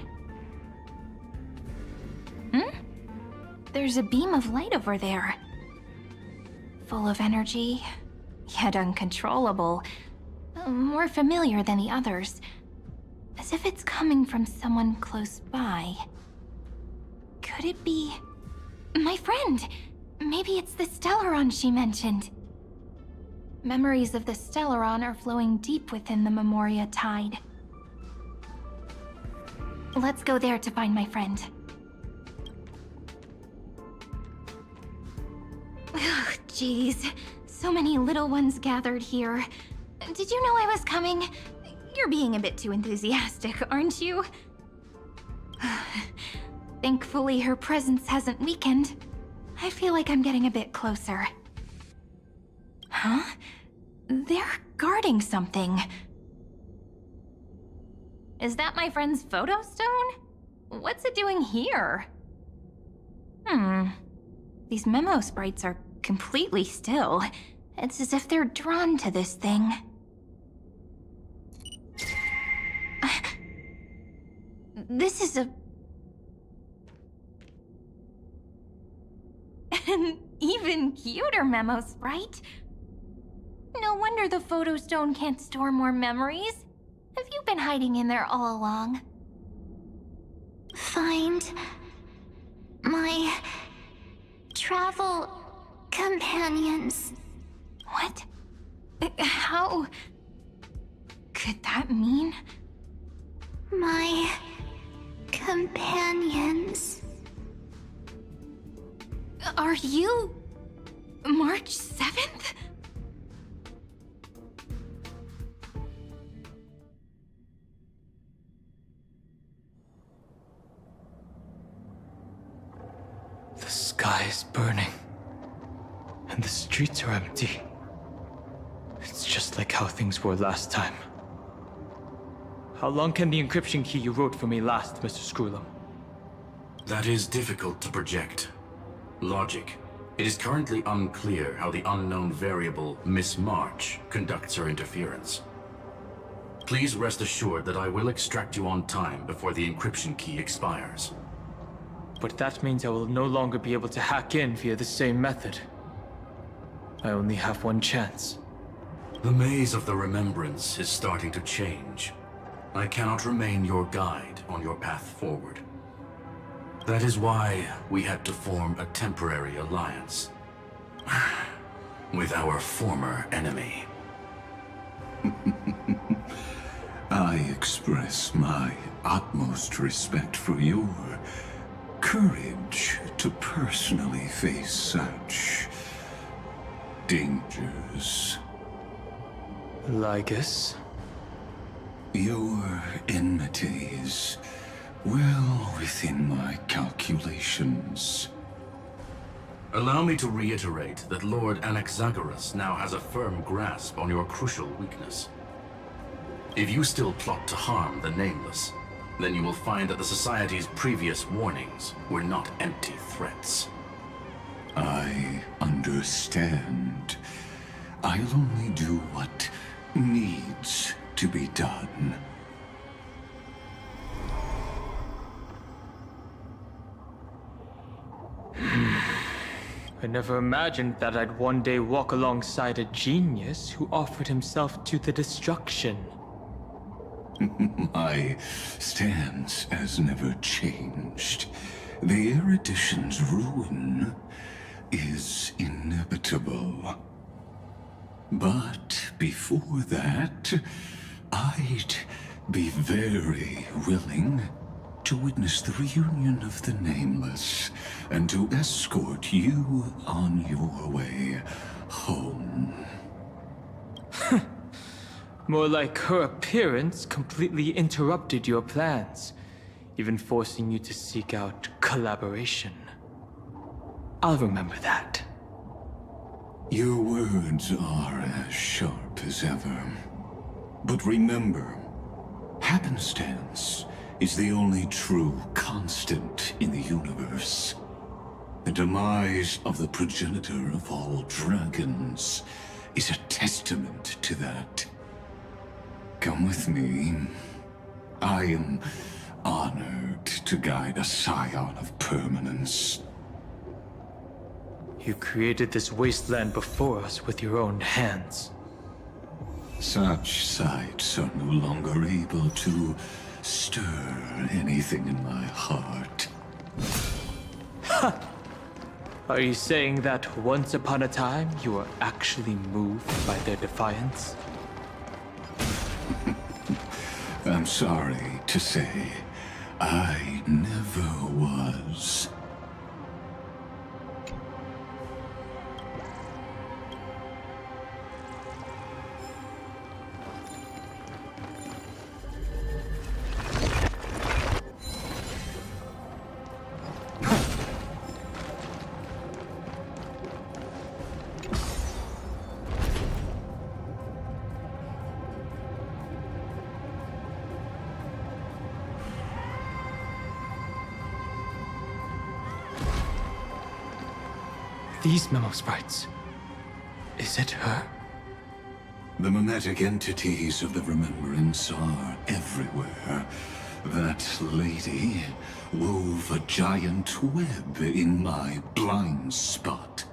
There's a beam of light over there. Full of energy, yet uncontrollable. More familiar than the others. As if it's coming from someone close by. Could it be... my friend? Maybe it's the Stellaron she mentioned. Memories of the Stellaron are flowing deep within the Memoria tide. Let's go there to find my friend. Jeez, so many little ones gathered here. Did you know I was coming? You're being a bit too enthusiastic, aren't you? Thankfully, her presence hasn't weakened. I feel like I'm getting a bit closer. Huh? They're guarding something. Is that my friend's photo stone? What's it doing here? These memo sprites are completely still. It's as if they're drawn to this thing. This is an even cuter memo sprite. No wonder the photo stone can't store more memories. Have you been hiding in there all along? Find my travel companions. What? How could that mean? My companions. Are you March 7th? sky is burning, and the streets are empty. It's just like how things were last time. How long can the encryption key you wrote for me last, Mr. Screwlum? That is difficult to project. Logic. It is currently unclear how the unknown variable, Miss March, conducts her interference. Please rest assured that I will extract you on time before the encryption key expires. But that means I will no longer be able to hack in via the same method. I only have one chance. The maze of the Remembrance is starting to change. I cannot remain your guide on your path forward. That is why we had to form a temporary alliance with our former enemy. I express my utmost respect for your courage to personally face such dangers. Lygus? Your enmity is well within my calculations. Allow me to reiterate that Lord Anaxagoras now has a firm grasp on your crucial weakness. If you still plot to harm the Nameless, then you will find that the Society's previous warnings were not empty threats. I understand. I'll only do what needs to be done. I never imagined that I'd one day walk alongside a genius who offered himself to the destruction. My stance has never changed. The erudition's ruin is inevitable. But before that, I'd be very willing to witness the reunion of the Nameless and to escort you on your way home. More like her appearance completely interrupted your plans, even forcing you to seek out collaboration. I'll remember that. Your words are as sharp as ever. But remember, happenstance is the only true constant in the universe. The demise of the progenitor of all dragons is a testament to that. Come with me. I am honored to guide a scion of permanence. You created this wasteland before us with your own hands. Such sights are no longer able to stir anything in my heart. Ha! Are you saying that once upon a time you were actually moved by their defiance? I'm sorry to say, I never was. These memo sprites. Is it her? The mimetic entities of the Remembrance are everywhere. That lady wove a giant web in my blind spot.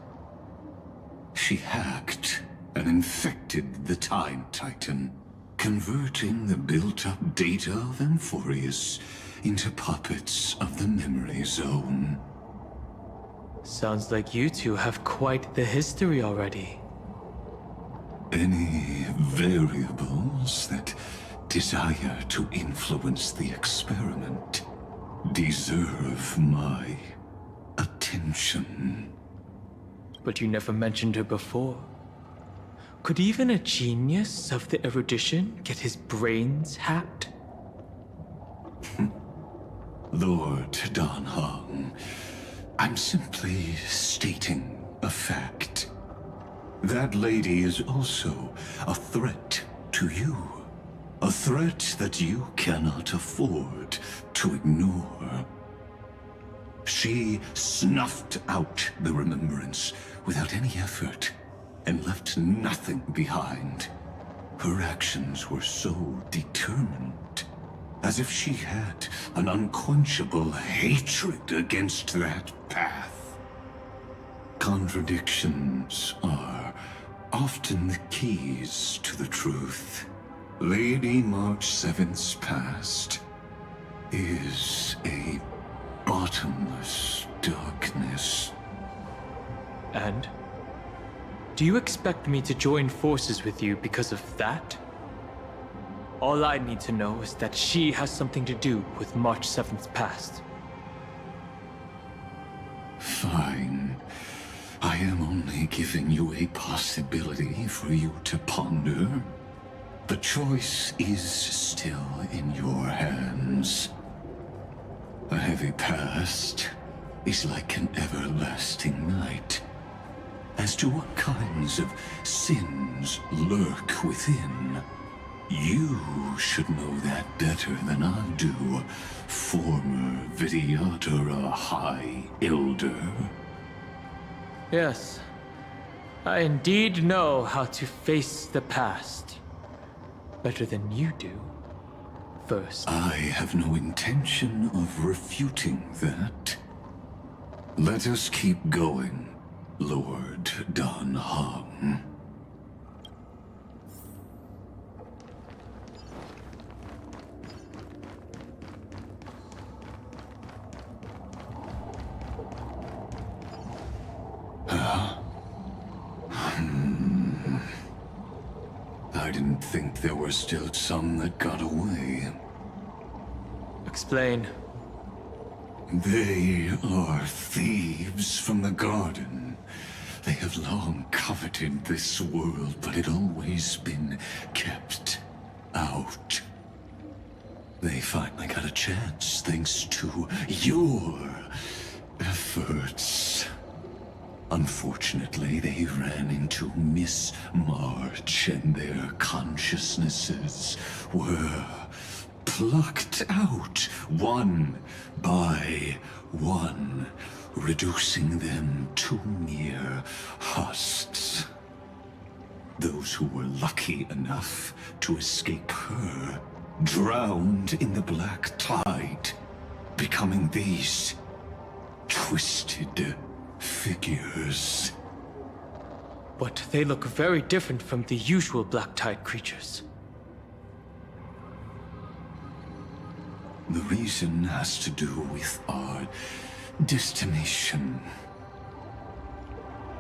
She hacked and infected the Time Titan, converting the built-up data of Amphorius into puppets of the Memory Zone. Sounds like you two have quite the history already. Any variables that desire to influence the experiment deserve my attention. But you never mentioned her before. Could even a genius of the erudition get his brains hacked? Lord Dan Heng, I'm simply stating a fact. That lady is also a threat to you. A threat that you cannot afford to ignore. She snuffed out the remembrance without any effort and left nothing behind. Her actions were so determined, as if she had an unquenchable hatred against that path. Contradictions are often the keys to the truth. Lady March 7th's past is a bottomless darkness. And? Do you expect me to join forces with you because of that? All I need to know is that she has something to do with March 7th's past. Fine. I am only giving you a possibility for you to ponder. The choice is still in your hands. A heavy past is like an everlasting night. As to what kinds of sins lurk within, you should know that better than I do, former Vidyadhara High Elder. Yes, I indeed know how to face the past. Better than you do. First. I have no intention of refuting that. Let us keep going, Lord Dan Heng. I didn't think there were still some that got away. Explain. They are thieves from the garden. They have long coveted this world, but it always been kept out. They finally got a chance thanks to your efforts. Unfortunately, they ran into Miss March, and their consciousnesses were plucked out one by one, reducing them to mere husks. Those who were lucky enough to escape her drowned in the black tide, becoming these twisted figures. But they look very different from the usual black tide creatures. The reason has to do with our destination.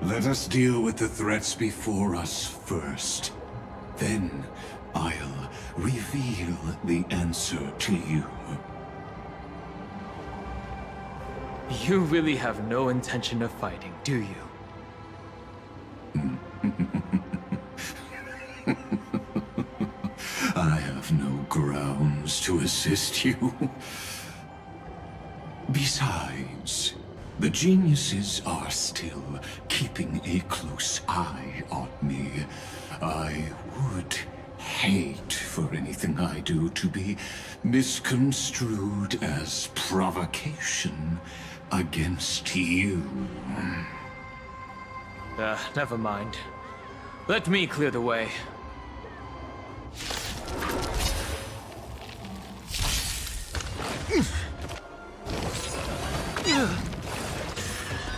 Let us deal with the threats before us first. Then I'll reveal the answer to you. You really have no intention of fighting, do you? I have no grounds to assist you. Besides, the geniuses are still keeping a close eye on me. I would hate for anything I do to be misconstrued as provocation against you. Never mind. Let me clear the way.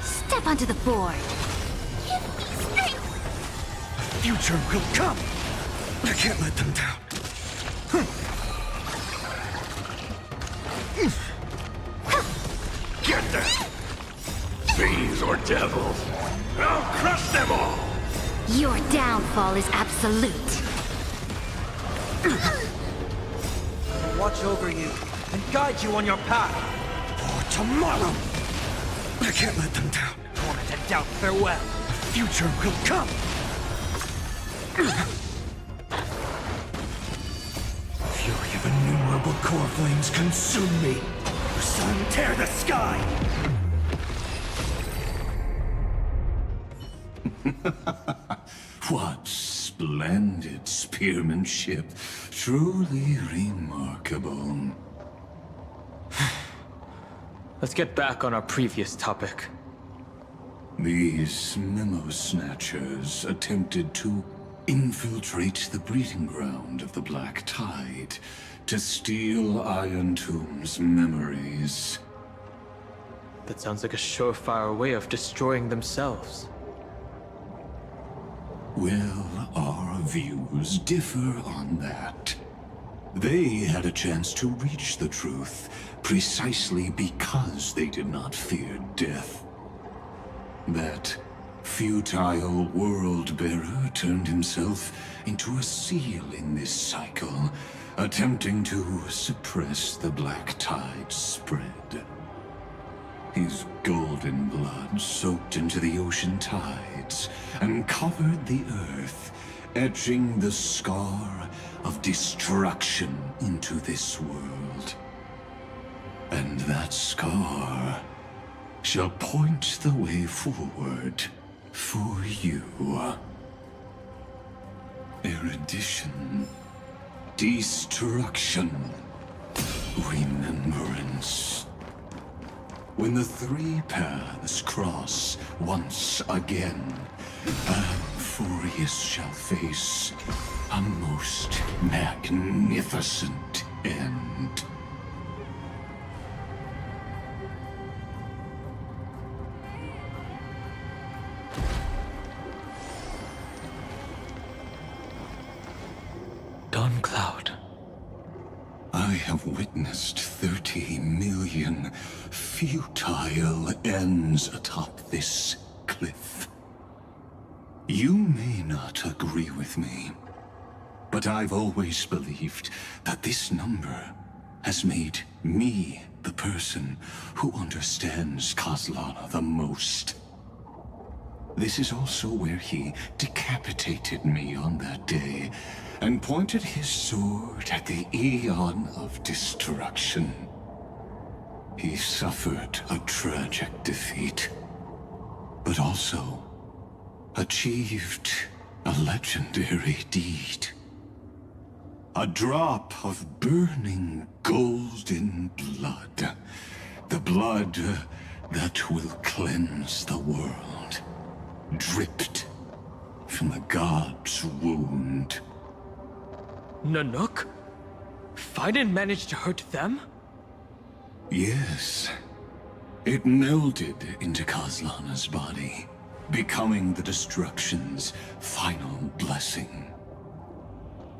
Step onto the board. The future will come! I can't let them down. Get them! Fiends or devils! I'll crush them all! Your downfall is absolute. Watch over you and guide you on your path. For tomorrow! I can't let them down. Torment and doubt farewell. The future will come! Fury of innumerable core flames consume me. Sun, tear the sky! What splendid spearmanship. Truly remarkable. Let's get back on our previous topic. These memo snatchers attempted to infiltrate the breeding ground of the Black Tide to steal Iron Tomb's memories. That sounds like a surefire way of destroying themselves. Well, our views differ on that. They had a chance to reach the truth precisely because they did not fear death. That futile world-bearer turned himself into a seal in this cycle, attempting to suppress the Black Tide's spread. His golden blood soaked into the ocean tides and covered the earth, etching the scar of destruction into this world. And that scar shall point the way forward for you. Erudition, destruction, remembrance. When the three paths cross once again, Amphorius shall face a most magnificent end. Dawn Cloud. I have witnessed 30 million futile ends atop this cliff. You may not agree with me, but I've always believed that this number has made me the person who understands Kozlana the most. This is also where he decapitated me on that day and pointed his sword at the Aeon of Destruction. He suffered a tragic defeat, but also achieved a legendary deed. A drop of burning golden blood. The blood that will cleanse the world. Dripped from the god's wound. Nanook? Fiden managed to hurt them? Yes. It melded into Kozlana's body, becoming the Destruction's final blessing.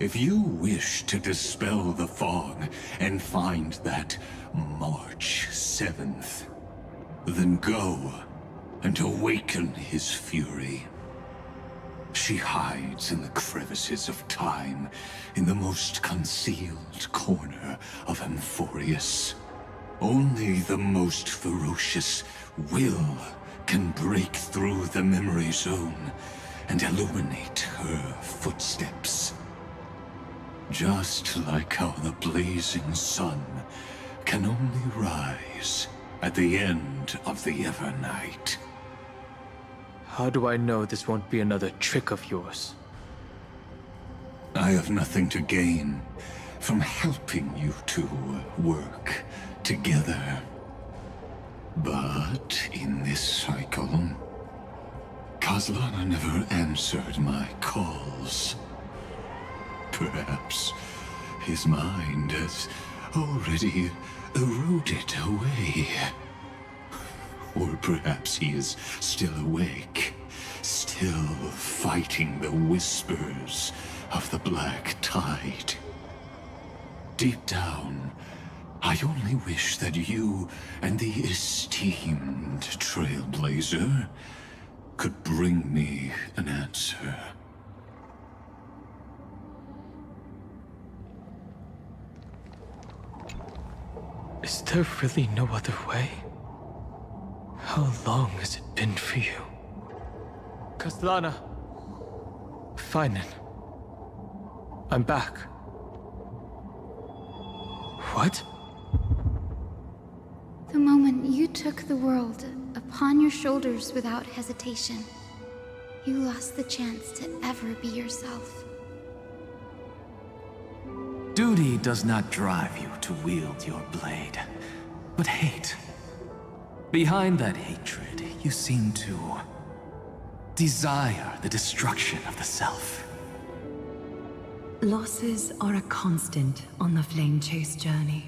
If you wish to dispel the fog and find that March 7th, then go and awaken his fury. She hides in the crevices of time, in the most concealed corner of Amphorius. Only the most ferocious will can break through the memory zone and illuminate her footsteps. Just like how the blazing sun can only rise at the end of the Evernight. How do I know this won't be another trick of yours? I have nothing to gain from helping you two work together. But in this cycle, Kozlana never answered my calls. Perhaps his mind has already eroded away. Or perhaps he is still awake, still fighting the whispers of the Black Tide. Deep down, I only wish that you and the esteemed Trailblazer could bring me an answer. Is there really no other way? How long has it been for you? Kozlana. Finen. I'm back. What? The moment you took the world upon your shoulders without hesitation. You lost the chance to ever be yourself. Duty does not drive you to wield your blade, but hate. Behind that hatred, you seem to desire the destruction of the self. Losses are a constant on the Flame Chase journey.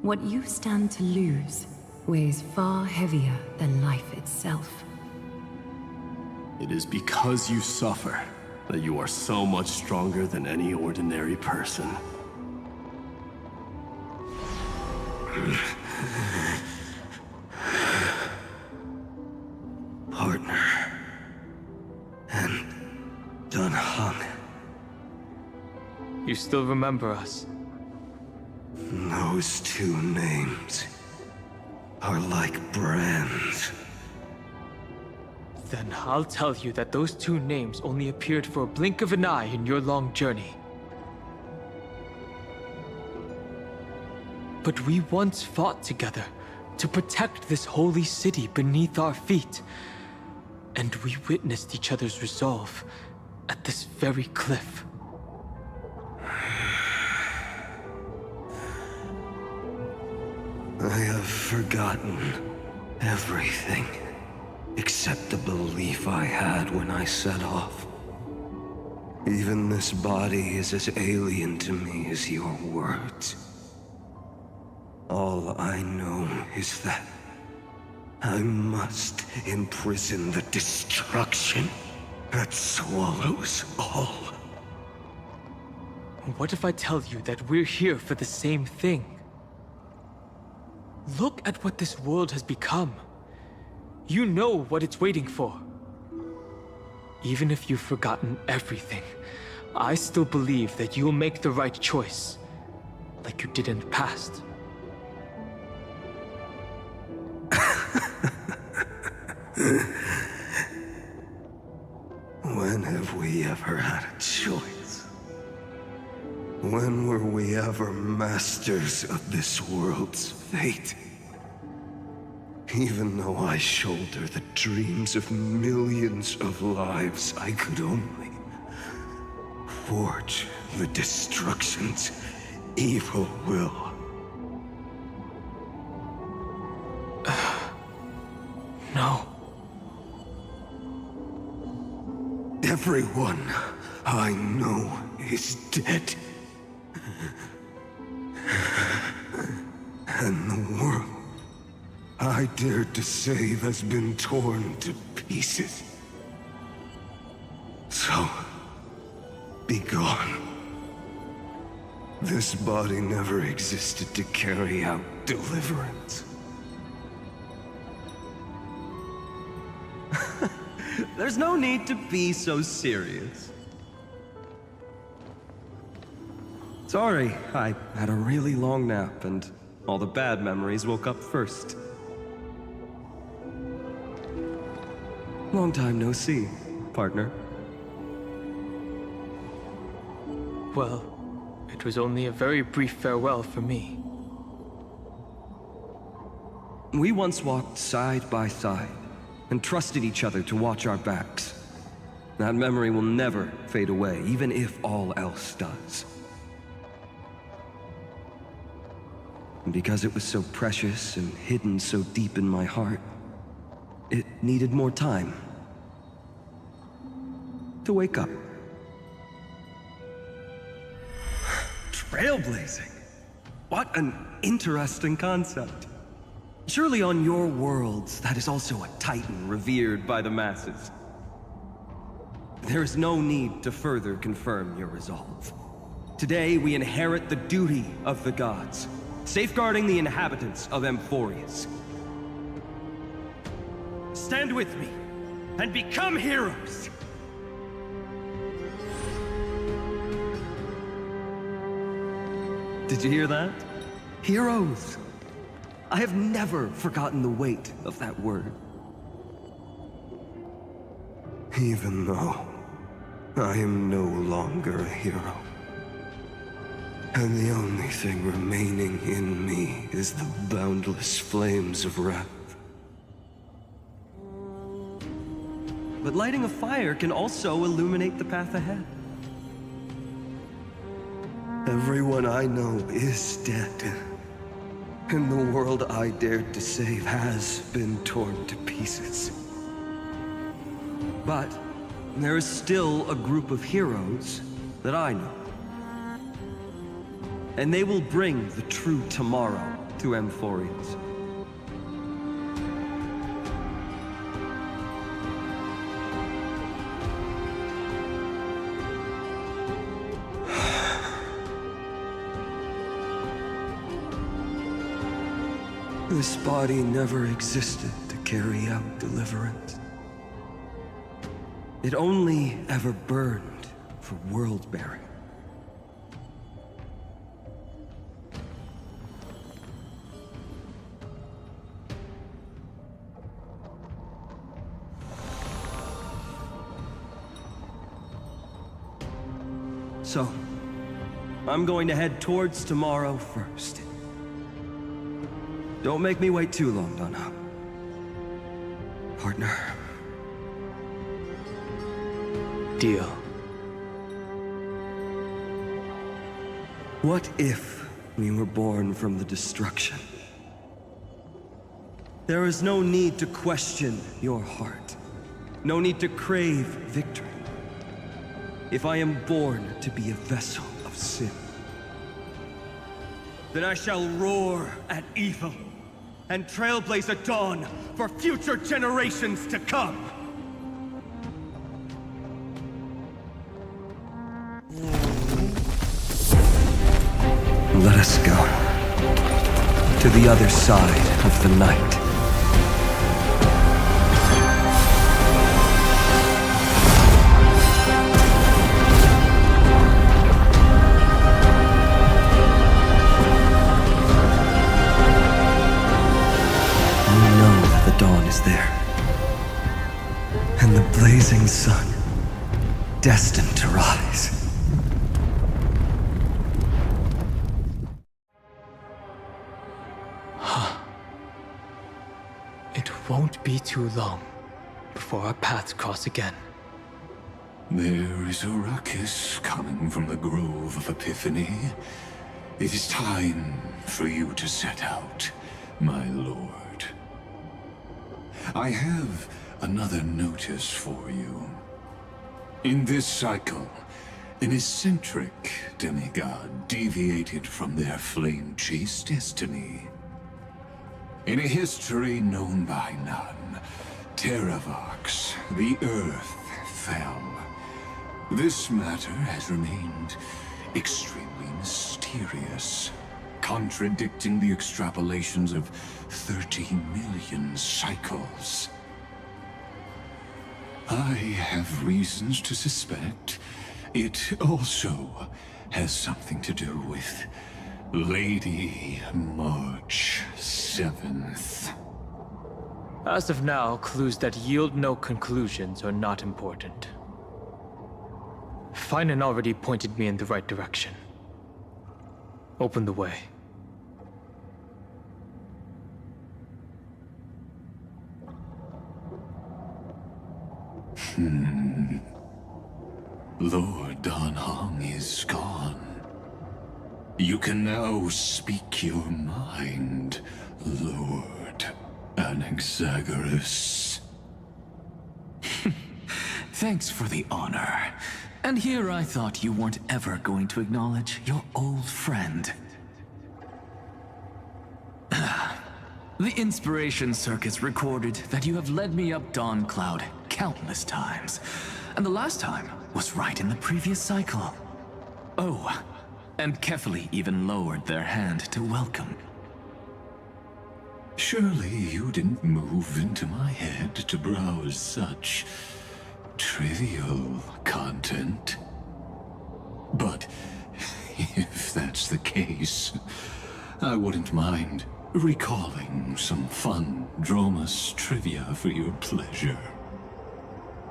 What you stand to lose weighs far heavier than life itself. It is because you suffer that you are so much stronger than any ordinary person. Partner. And Dan Heng. You still remember us? Those two names are like brands. Then I'll tell you that those two names only appeared for a blink of an eye in your long journey. But we once fought together to protect this holy city beneath our feet. And we witnessed each other's resolve at this very cliff. I have forgotten everything except the belief I had when I set off. Even this body is as alien to me as your words. All I know is that I must imprison the destruction that swallows all. What if I tell you that we're here for the same thing? Look at what this world has become. You know what it's waiting for. Even if you've forgotten everything, I still believe that you'll make the right choice, like you did in the past. When have we ever had a choice? When were we ever masters of this world's fate? Even though I shoulder the dreams of millions of lives, I could only forge the destruction's evil will. No. Everyone I know is dead. And the world I dared to save has been torn to pieces. So, be gone. This body never existed to carry out deliverance. There's no need to be so serious. Sorry, I had a really long nap and all the bad memories woke up first. Long time no see, partner. Well, it was only a very brief farewell for me. We once walked side by side and trusted each other to watch our backs. That memory will never fade away, even if all else does. And because it was so precious and hidden so deep in my heart, it needed more time to wake up. Trailblazing? What an interesting concept. Surely on your worlds, that is also a titan revered by the masses. There is no need to further confirm your resolve. Today, we inherit the duty of the gods, safeguarding the inhabitants of Amphorius. Stand with me, and become heroes! Did you hear that? Heroes! I have never forgotten the weight of that word. Even though I am no longer a hero. And the only thing remaining in me is the boundless flames of wrath. but lighting a fire can also illuminate the path ahead. Everyone I know is dead. And the world I dared to save has been torn to pieces. But there is still a group of heroes that I know. And they will bring the true tomorrow to Amphorius. This body never existed to carry out deliverance. It only ever burned for world-bearing. So, I'm going to head towards tomorrow first. Don't make me wait too long, Donna. Partner. Deal. What if we were born from the destruction? There is no need to question your heart. No need to crave victory. If I am born to be a vessel of sin, then I shall roar at evil and trailblaze a dawn for future generations to come. Let us go to the other side of the night. Dawn is there, and the blazing sun, destined to rise. It won't be too long before our paths cross again. There is a ruckus coming from the Grove of Epiphany. It is time for you to set out, my lord. I have another notice for you. In this cycle, an eccentric demigod deviated from their flame-chased destiny. In a history known by none, Terravox, the Earth, fell. This matter has remained extremely mysterious, contradicting the extrapolations of 30 million cycles. I have reasons to suspect it also has something to do with Lady March 7th. As of now, clues that yield no conclusions are not important. Finan already pointed me in the right direction. Open the way. Lord Danhong is gone. You can now speak your mind, Lord Anaxagoras. Thanks for the honor. And here I thought you weren't ever going to acknowledge your old friend. The Inspiration Circus recorded that you have led me up Dawn Cloud countless times. And the last time was right in the previous cycle. Oh, and Kefali even lowered their hand to welcome. Surely you didn't move into my head to browse such trivial content. But if that's the case, I wouldn't mind recalling some fun Dromus trivia for your pleasure.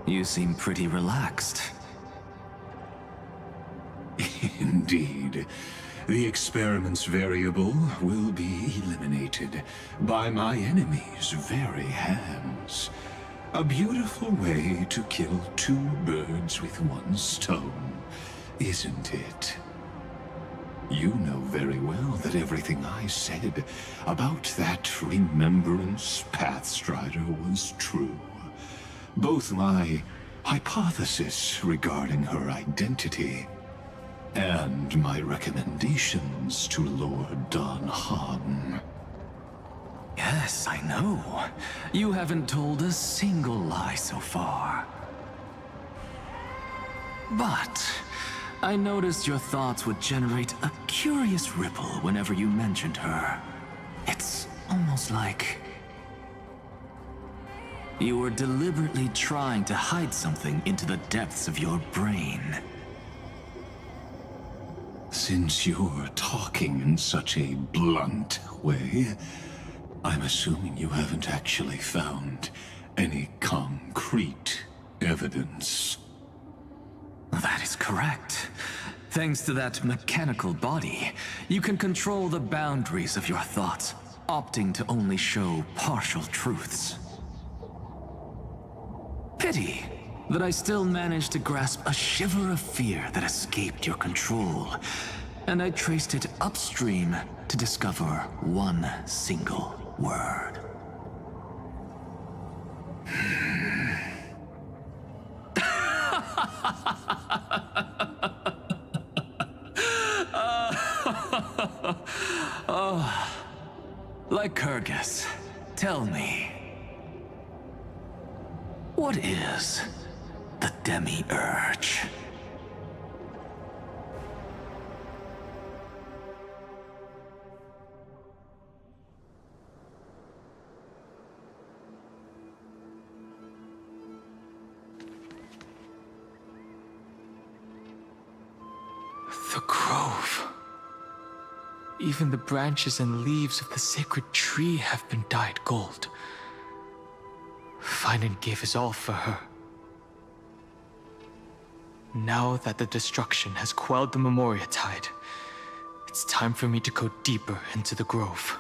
You seem pretty relaxed. Indeed. The experiment's variable will be eliminated by my enemy's very hands. A beautiful way to kill two birds with one stone, isn't it? You know very well that everything I said about that Remembrance Pathstrider was true. Both my hypothesis regarding her identity and my recommendations to Lord Don Han. Yes, I know. You haven't told a single lie so far. But I noticed your thoughts would generate a curious ripple whenever you mentioned her. It's almost like you were deliberately trying to hide something into the depths of your brain. Since you're talking in such a blunt way, I'm assuming you haven't actually found any concrete evidence. That is correct. Thanks to that mechanical body, you can control the boundaries of your thoughts, opting to only show partial truths. Pity that I still managed to grasp a shiver of fear that escaped your control, and I traced it upstream to discover one single word. Oh, Lycurgus, tell me, what is the Demi-Urge? The grove. Even the branches and leaves of the sacred tree have been dyed gold. Finan gave his all for her. Now that the destruction has quelled the Memoria tide, it's time for me to go deeper into the grove.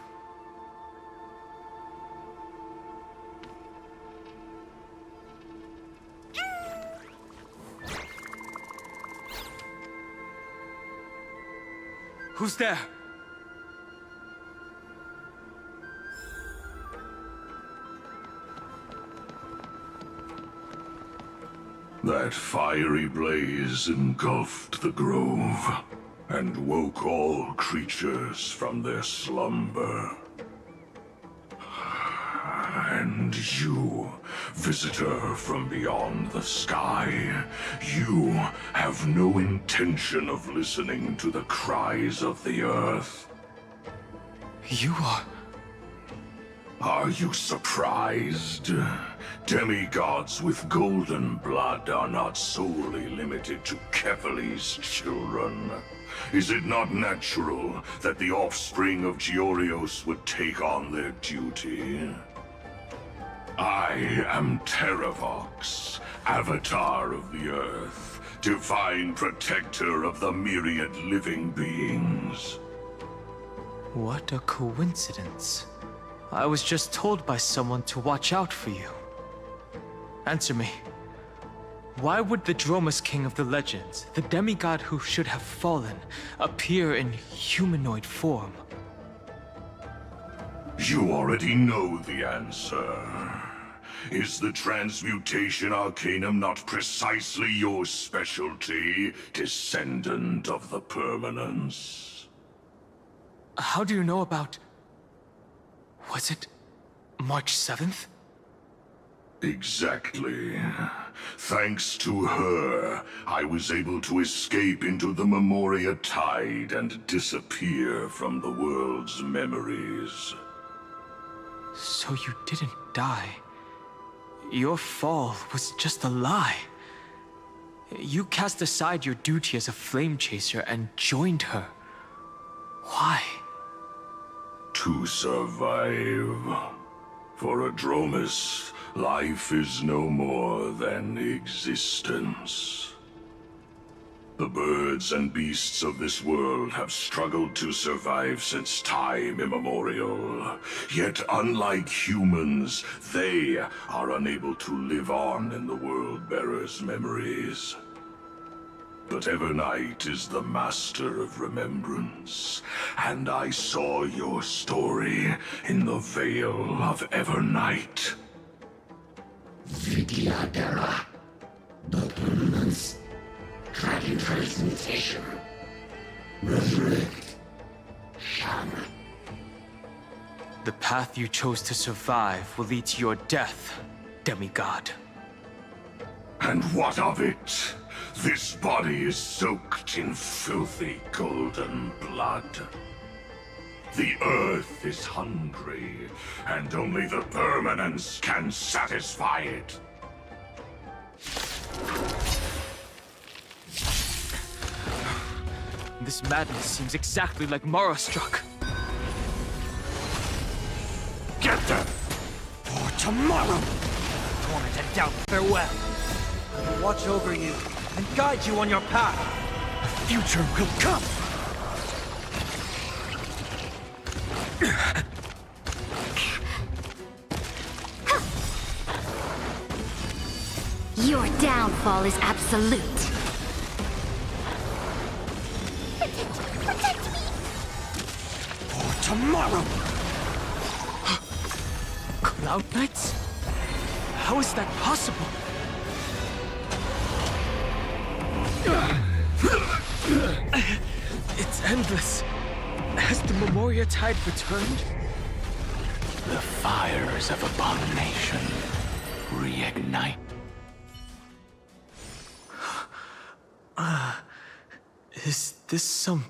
Who's there? That fiery blaze engulfed the grove and woke all creatures from their slumber. And you, visitor from beyond the sky, you have no intention of listening to the cries of the earth. You are... Are you surprised? Demigods with golden blood are not solely limited to Kefali's children. Is it not natural that the offspring of Georios would take on their duty? I am Terravox, Avatar of the Earth, divine protector of the myriad living beings. What a coincidence. I was just told by someone to watch out for you. Answer me. Why would the Dromus King of the legends, the demigod who should have fallen, appear in humanoid form? You already know the answer. Is the transmutation arcanum not precisely your specialty, descendant of the Permanence? How do you know about... Was it March 7th? Exactly. Thanks to her, I was able to escape into the Memoria tide and disappear from the world's memories. So you didn't die. Your fall was just a lie. You cast aside your duty as a flame chaser and joined her. Why? To survive. For a Dromus, life is no more than existence. The birds and beasts of this world have struggled to survive since time immemorial. Yet unlike humans, they are unable to live on in the World-Bearer's memories. But Evernight is the master of remembrance, and I saw your story in the Veil of Evernight. Vidyadhara, the permanence, dragon transmutation, resurrect, Shang. The path you chose to survive will lead to your death, demigod. And what of it? This body is soaked in filthy golden blood. The earth is hungry, and only the permanence can satisfy it. This madness seems exactly like Mara struck. Get them! For tomorrow! Torment and doubt, farewell! I will watch over you and guide you on your path. A future will come! Your downfall is absolute. Protect me! For tomorrow! Cloud Knights? How is that possible? It's endless. Has the Memoria Tide returned? The fires of abomination reignite. Is this some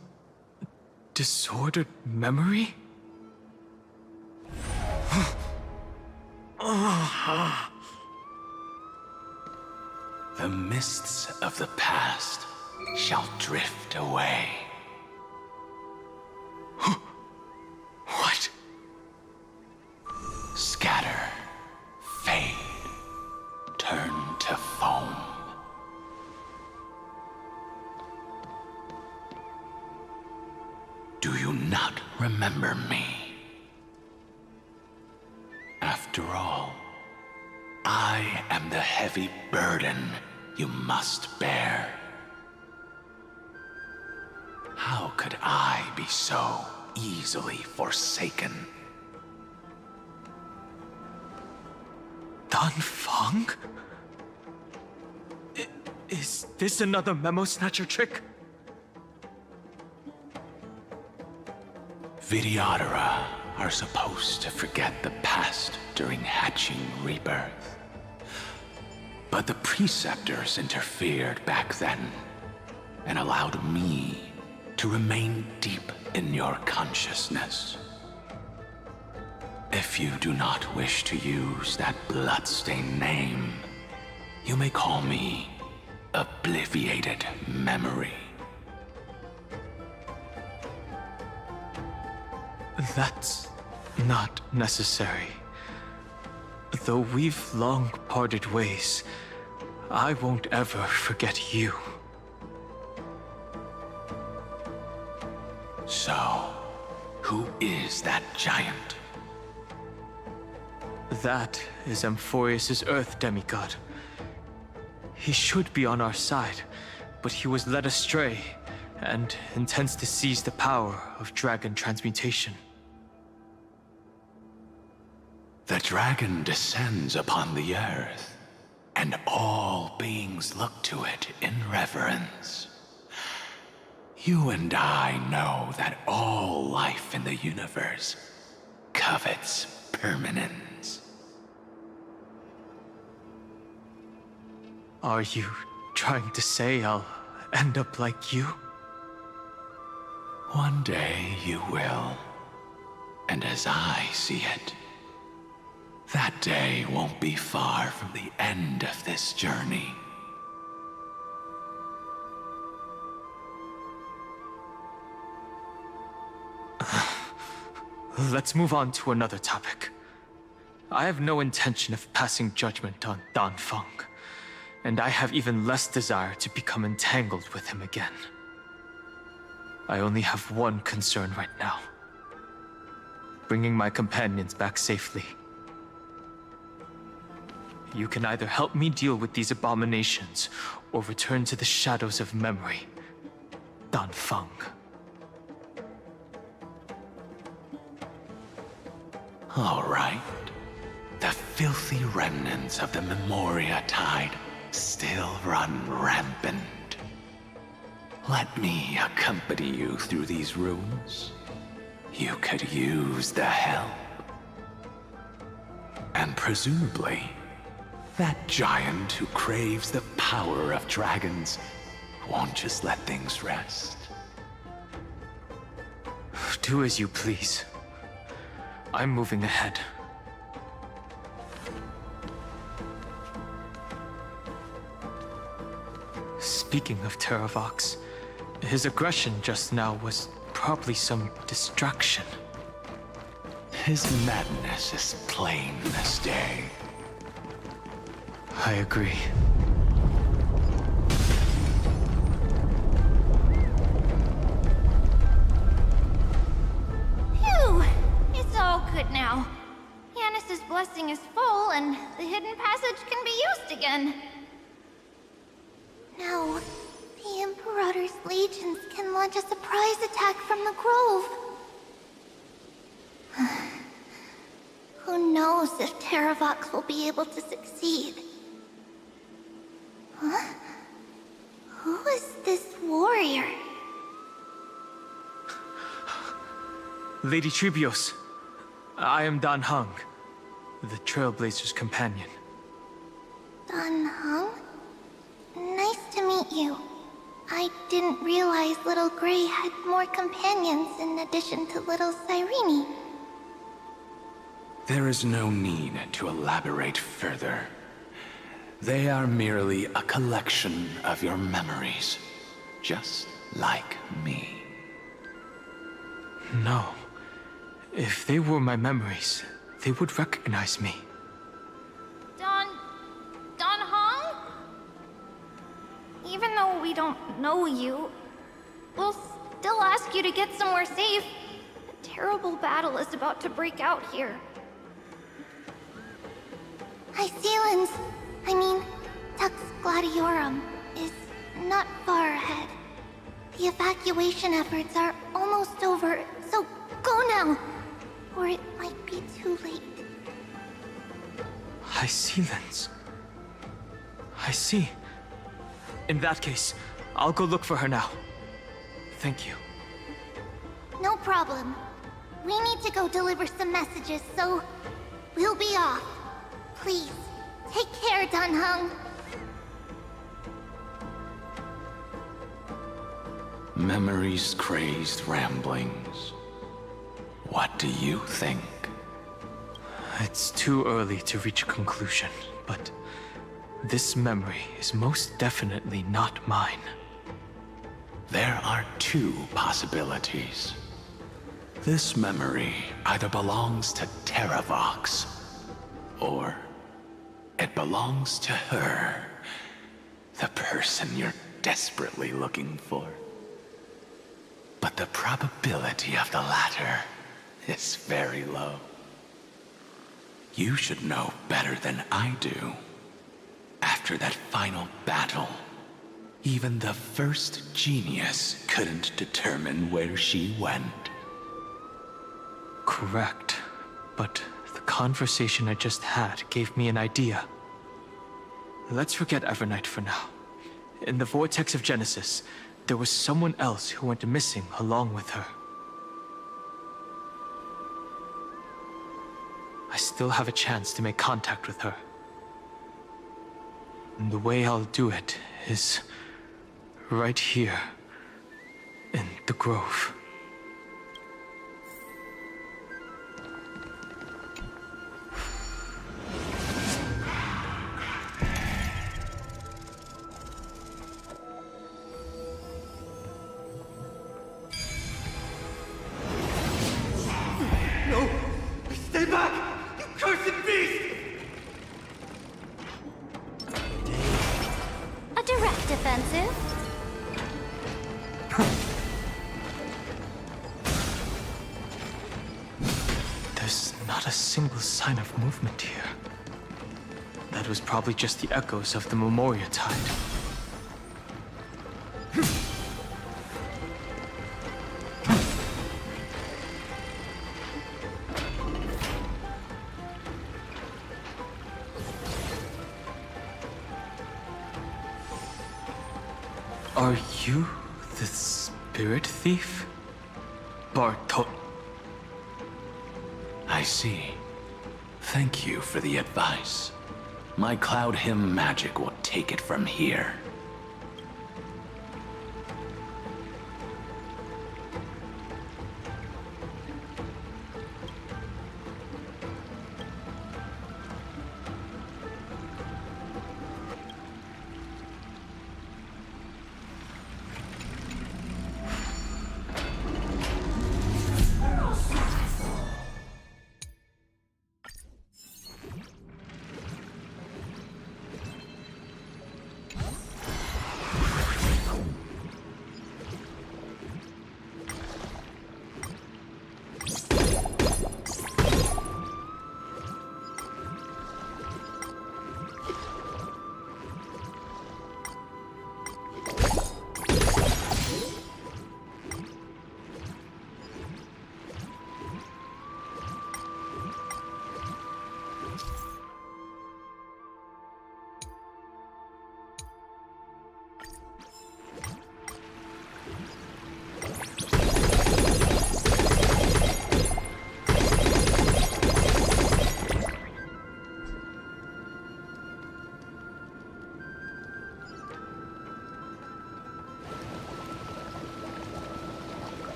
disordered memory? The mists of the past shall drift away. What? Scatter, fade, turn to foam. Do you not remember me? After all, I am the heavy burden you must bear. How could I be so easily forsaken? Dan Feng? Is this another Memo Snatcher trick? Vidyadhara are supposed to forget the past during hatching rebirth. But the Preceptors interfered back then and allowed me to remain deep in your consciousness. If you do not wish to use that bloodstained name, you may call me Obliviated Memory. That's not necessary. Though we've long parted ways, I won't ever forget you. So, who is that giant? That is Amphorius' Earth demigod. He should be on our side, but he was led astray and intends to seize the power of dragon transmutation. The dragon descends upon the earth, and all beings look to it in reverence. You and I know that all life in the universe covets permanence. Are you trying to say I'll end up like you? One day you will, and as I see it, that day won't be far from the end of this journey. Let's move on to another topic. I have no intention of passing judgment on Dan Feng. and I have even less desire to become entangled with him again. I only have one concern right now. Bringing my companions back safely. You can either help me deal with these abominations, or return to the shadows of memory. Dan Feng. All right. The filthy remnants of the Memoria Tide still run rampant. Let me accompany you through these rooms. You could use the help. And presumably, that giant who craves the power of dragons won't just let things rest. Do as you please. I'm moving ahead. Speaking of Terravox, his aggression just now was probably some distraction. His madness is plain as day. I agree. Phew! It's all good now. Yanis's blessing is full, and the hidden passage can be used again. Now, the Imperator's legions can launch a surprise attack from the grove. Who knows if Terravox will be able to succeed? Huh? Who is this warrior? Lady Tribios, I am Dan Heng, the Trailblazer's companion. Dan Heng? Nice to meet you. I didn't realize Little Gray had more companions in addition to Little Cyrene. There is no need to elaborate further. They are merely a collection of your memories, just like me. No. If they were my memories, they would recognize me. Dan Heng? Even though we don't know you, we'll still ask you to get somewhere safe. A terrible battle is about to break out here. Iceland's, Tux Gladiorum, is not far ahead. The evacuation efforts are almost over, so go now, or it might be too late. Iceland's. I see. In that case, I'll go look for her now. Thank you. No problem. We need to go deliver some messages, so we'll be off. Please, take care, Dan Heng. Memories crazed ramblings. What do you think? It's too early to reach a conclusion, but this memory is most definitely not mine. There are two possibilities. This memory either belongs to Terravox, or it belongs to her, the person you're desperately looking for. But the probability of the latter is very low. You should know better than I do. After that final battle, even the first genius couldn't determine where she went. Correct. But the conversation I just had gave me an idea. Let's forget Evernight for now. In the Vortex of Genesis, there was someone else who went missing along with her. I still have a chance to make contact with her. And the way I'll do it is right here in the grove. No! Stay back! You cursed beast! defensive? There's not a single sign of movement here. That was probably just the echoes of the Memoria Tide. Are you the spirit thief? Bartol. I see. Thank you for the advice. My cloud hymn magic will take it from here.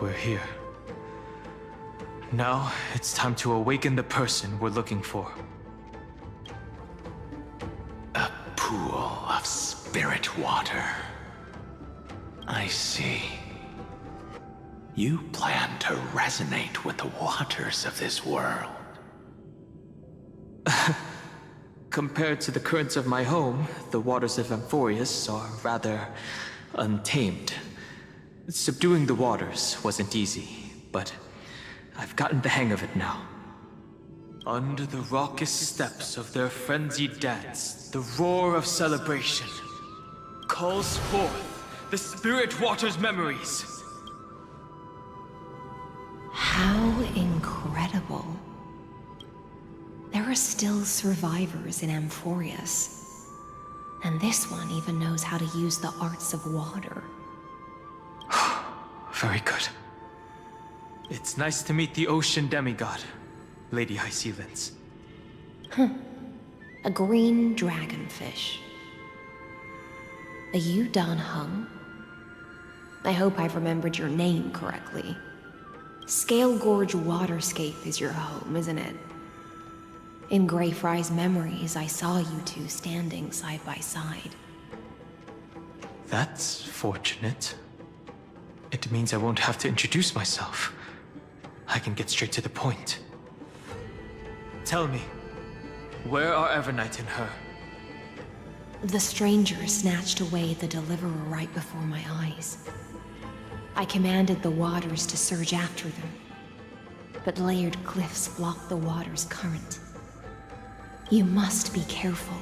We're here. Now, it's time to awaken the person we're looking for. A pool of spirit water. I see. You plan to resonate with the waters of this world. Compared to the currents of my home, the waters of Amphorius are rather untamed. Subduing the waters wasn't easy, but I've gotten the hang of it now. Under the raucous steps of their frenzied dance, the roar of celebration calls forth the spirit water's memories. How incredible. There are still survivors in Amphorius. And this one even knows how to use the arts of water. Very good. It's nice to meet the ocean demigod, Lady High Sealands. A green dragonfish. Are you Dan Hung? I hope I've remembered your name correctly. Scale Gorge Waterscape is your home, isn't it? In Greyfry's memories, I saw you two standing side by side. That's fortunate. It means I won't have to introduce myself. I can get straight to the point. Tell me, where are Evernight and her? The stranger snatched away the deliverer right before my eyes. I commanded the waters to surge after them, but layered cliffs blocked the water's current. You must be careful.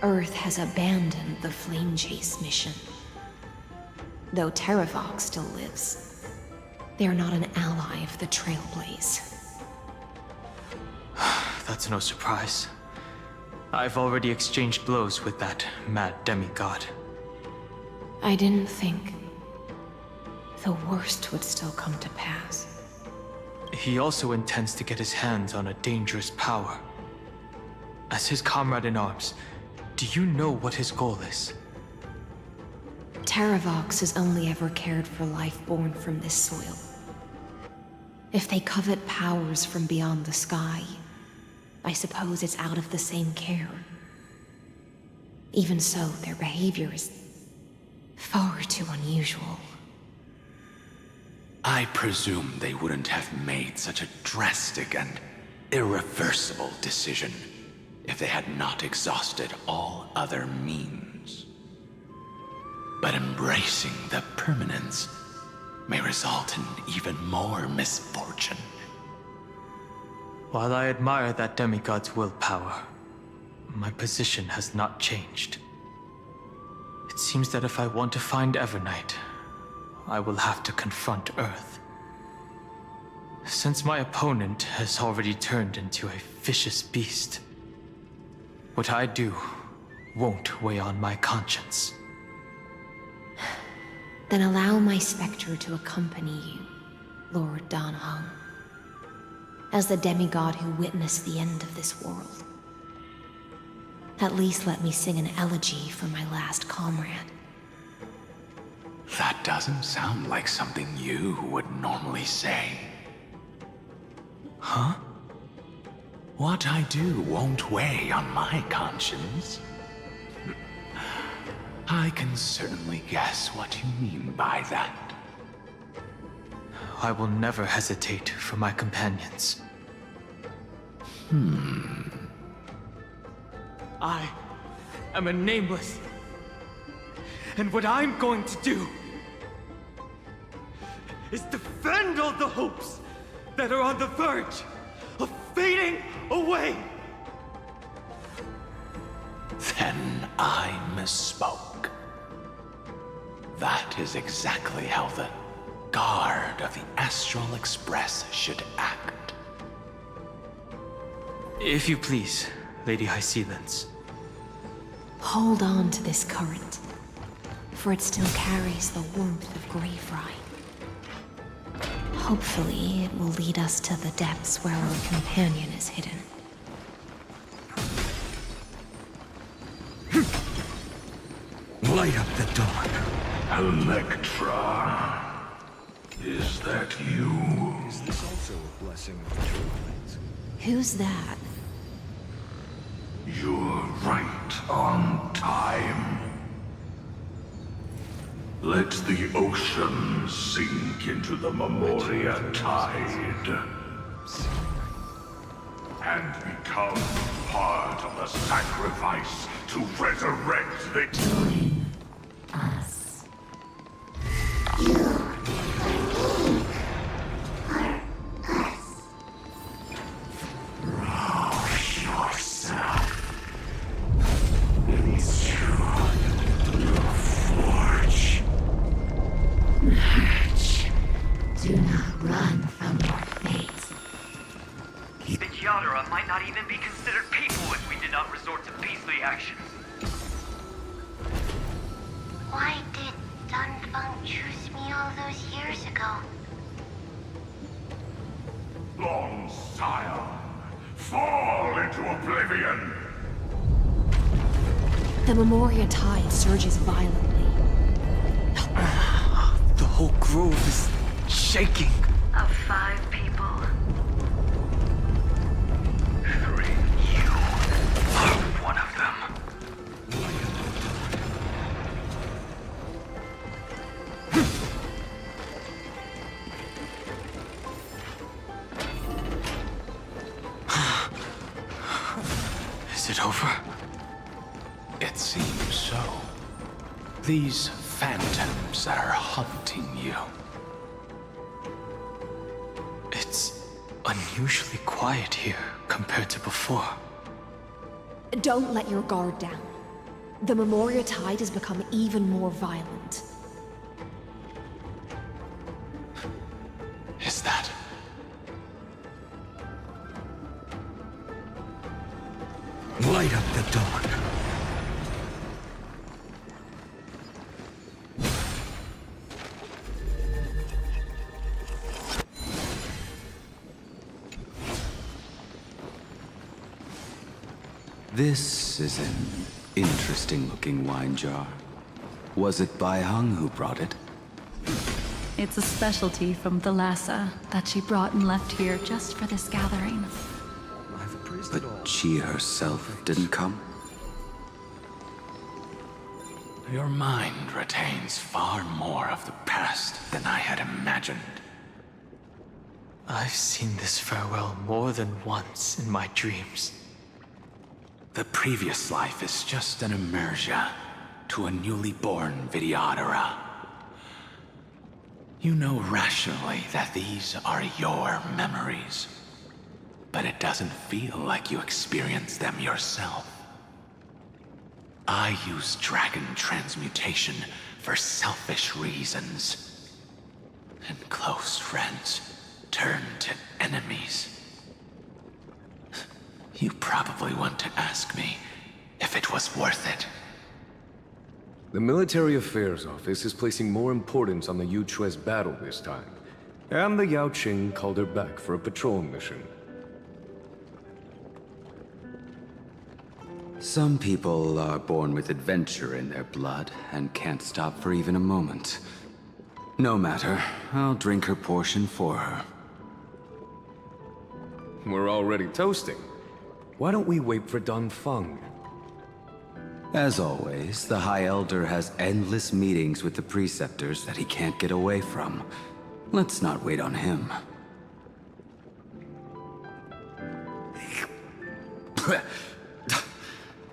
Earth has abandoned the flame chase mission. though Terravox still lives. They are not an ally of the Trailblaze. That's no surprise. I've already exchanged blows with that mad demigod. I didn't think the worst would still come to pass. He also intends to get his hands on a dangerous power. As his comrade in arms, do you know what his goal is? Terravox has only ever cared for life born from this soil. If they covet powers from beyond the sky, I suppose it's out of the same care. Even so, their behavior is far too unusual. I presume they wouldn't have made such a drastic and irreversible decision if they had not exhausted all other means. But embracing the permanence may result in even more misfortune. While I admire that demigod's willpower, my position has not changed. It seems that if I want to find Evernight, I will have to confront Earth. Since my opponent has already turned into a vicious beast, what I do won't weigh on my conscience. Then allow my specter to accompany you, Lord Dan Heng. As the demigod who witnessed the end of this world. At least let me sing an elegy for my last comrade. That doesn't sound like something you would normally say. Huh? What I do won't weigh on my conscience. I can certainly guess what you mean by that. I will never hesitate for my companions. I am a nameless. And what I'm going to do is defend all the hopes that are on the verge of fading away. Then I misspoke. That is exactly how the guard of the Astral Express should act. If you please, Lady Hysealence. Hold on to this current, for it still carries the warmth of Graveri. Hopefully, it will lead us to the depths where our companion is hidden. Light up the dawn. Electra. Is that you? Is this also a blessing of the Trailblaze? Who's that? You're right on time. Let the ocean sink into the Memoria tide and become part of the sacrifice to resurrect the... Join us. You are us. Roll yourself into your forge. Match. Do not run from your fate. The Yadara might not even be considered people if we did not resort to beastly actions. Why did Dunfeng choose me all those years ago? Long Scion, fall into oblivion! The Memoria tide surges violently. The whole grove is shaking. Of 5 people, 3, you are one of them. Is it over? It seems so. These phantoms that are haunting you. It's unusually quiet here compared to before. Don't let your guard down. The Memoria tide has become even more violent. light up the dawn. This is an interesting-looking wine jar. Was it Bai Hung who brought it? It's a specialty from Thalassa that she brought and left here just for this gathering. But she herself didn't come? Your mind retains far more of the past than I had imagined. I've seen this farewell more than once in my dreams. The previous life is just an immersia to a newly born Vidyadhara. You know rationally that these are your memories, but it doesn't feel like you experienced them yourself. I use dragon transmutation for selfish reasons, and close friends turn to enemies. You probably want to ask me if it was worth it. The Military Affairs Office is placing more importance on the Yuchue's battle this time. And the Yaoqing called her back for a patrol mission. Some people are born with adventure in their blood and can't stop for even a moment. No matter, I'll drink her portion for her. We're already toasting. Why don't we wait for Don Feng? As always, the High Elder has endless meetings with the Preceptors that he can't get away from. Let's not wait on him.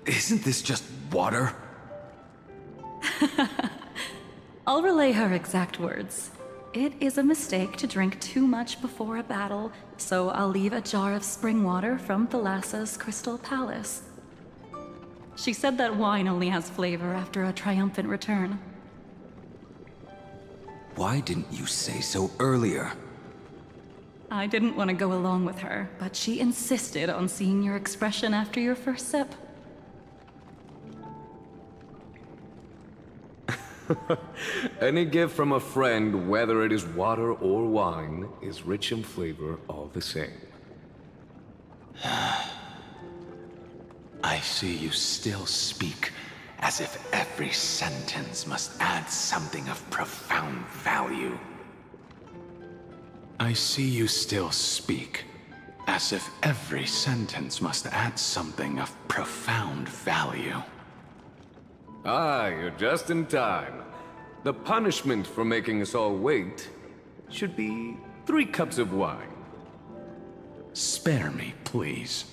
Isn't this just water? I'll relay her exact words. It is a mistake to drink too much before a battle, so I'll leave a jar of spring water from Thalassa's Crystal Palace. She said that wine only has flavor after a triumphant return. Why didn't you say so earlier? I didn't want to go along with her, but she insisted on seeing your expression after your first sip. Any gift from a friend, whether it is water or wine, is rich in flavor all the same. I see you still speak as if every sentence must add something of profound value. I see you still speak as if every sentence must add something of profound value. Ah, you're just in time. The punishment for making us all wait should be 3 cups of wine. Spare me, please.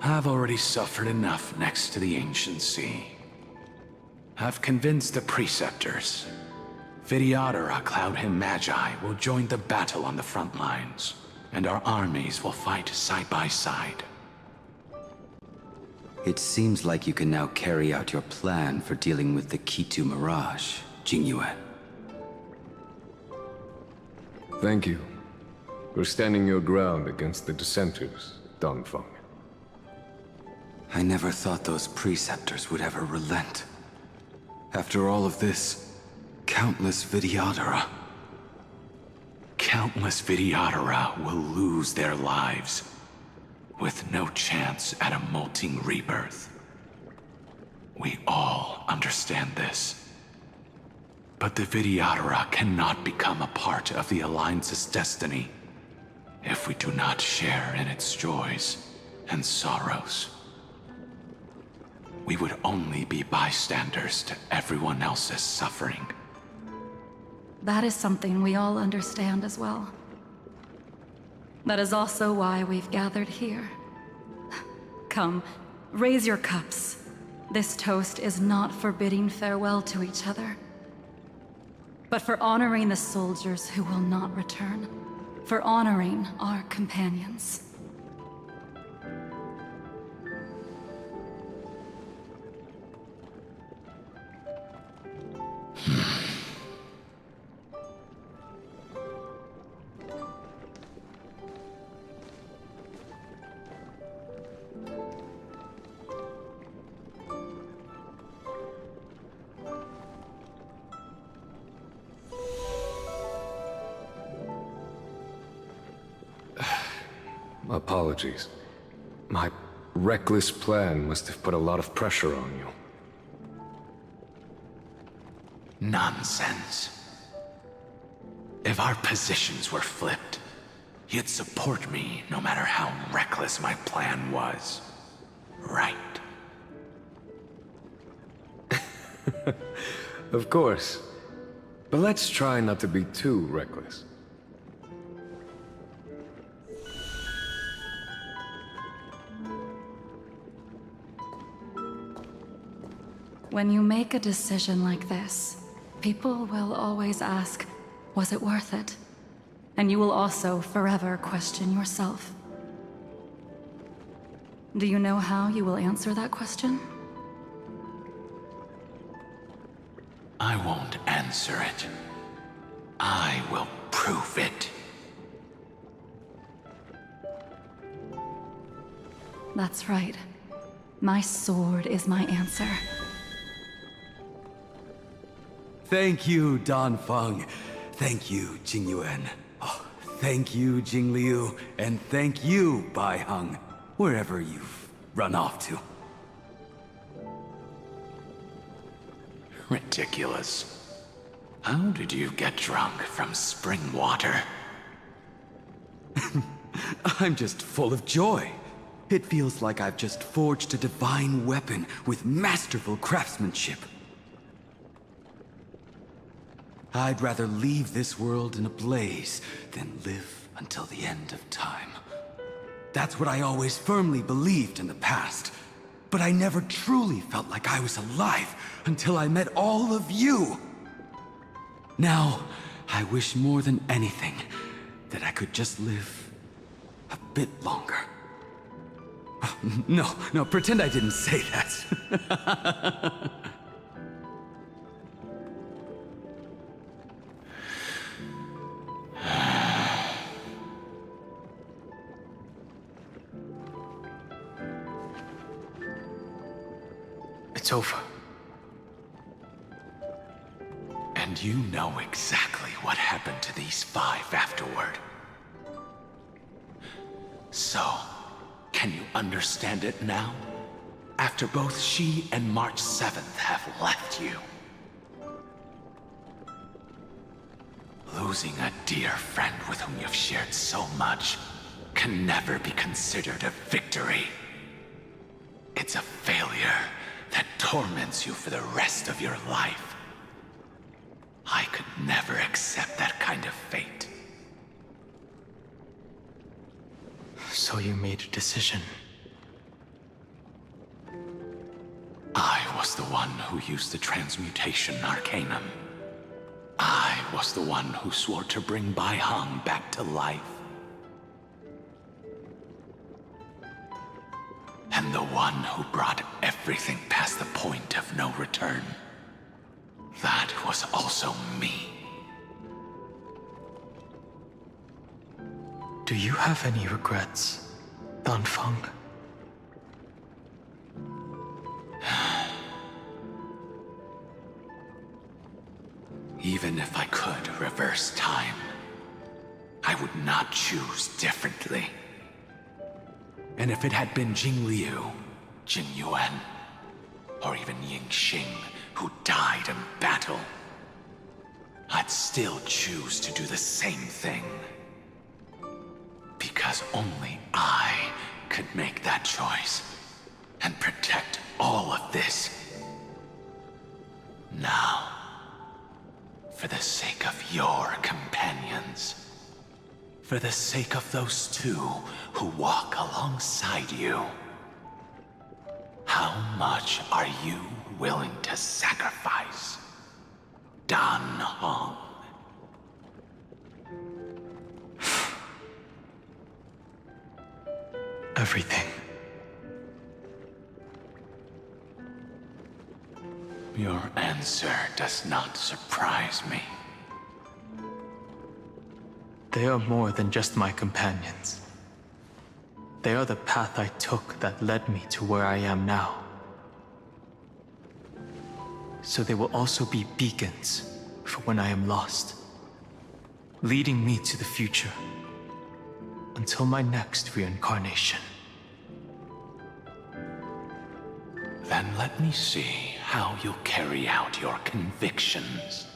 I've already suffered enough next to the Ancient Sea. I've convinced the Preceptors. Vidyadhara Cloudhim Magi will join the battle on the front lines, and our armies will fight side by side. It seems like you can now carry out your plan for dealing with the Kitu Mirage, Jingyue. Thank you for standing your ground against the dissenters, Don Feng. I never thought those Preceptors would ever relent. After all of this, countless Vidyadhara. Countless Vidyadhara will lose their lives, with no chance at a molting rebirth. We all understand this. But the Vidyadhara cannot become a part of the Alliance's destiny if we do not share in its joys and sorrows. We would only be bystanders to everyone else's suffering. That is something we all understand as well. That is also why we've gathered here. Come, raise your cups. This toast is not for bidding farewell to each other, but for honoring the soldiers who will not return, for honoring our companions. apologies. My reckless plan must have put a lot of pressure on you. Nonsense. If our positions were flipped, you'd support me no matter how reckless my plan was. Right? Of course. But let's try not to be too reckless. When you make a decision like this, people will always ask, was it worth it? And you will also forever question yourself. Do you know how you will answer that question? I won't answer it. I will prove it. That's right. My sword is my answer. Thank you, Dan Feng. Thank you, Jing Yuan. Oh, thank you, Jing Liu. And thank you, Bai Heng, wherever you've run off to. Ridiculous. How did you get drunk from spring water? I'm just full of joy. It feels like I've just forged a divine weapon with masterful craftsmanship. I'd rather leave this world in a blaze than live until the end of time. That's what I always firmly believed in the past. But I never truly felt like I was alive until I met all of you. Now, I wish more than anything that I could just live a bit longer. No, pretend I didn't say that. It's over. And you know exactly what happened to these 5 afterward. So, can you understand it now? After both she and March 7th have left you. Losing a dear friend with whom you've shared so much can never be considered a victory. It's a failure that torments you for the rest of your life. I could never accept that kind of fate. So you made a decision. I was the one who used the transmutation arcanum. I was the one who swore to bring Bai Heng back to life. And the one who brought everything past the point of no return. That was also me. Do you have any regrets, Dan Feng? Even if I could reverse time, I would not choose differently. And if it had been Jing Liu, Jing Yuan, or even Ying Xing who died in battle, I'd still choose to do the same thing. Because only I could make that choice and protect all of this. Now, for the sake of your companions, for the sake of those 2 who walk alongside you, how much are you willing to sacrifice, Dan Heng? Everything. Your answer does not surprise me. They are more than just my companions. They are the path I took that led me to where I am now. So they will also be beacons for when I am lost, leading me to the future. until my next reincarnation. Then let me see how you carry out your convictions.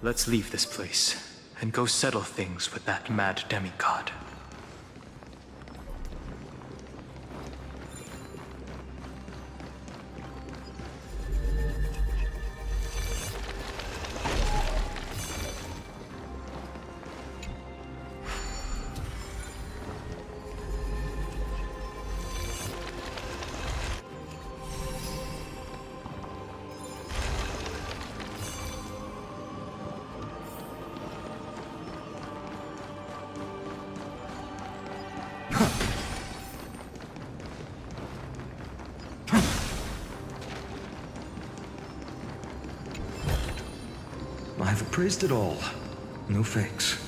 Let's leave this place and go settle things with that mad demigod. I've appraised it all. No fakes.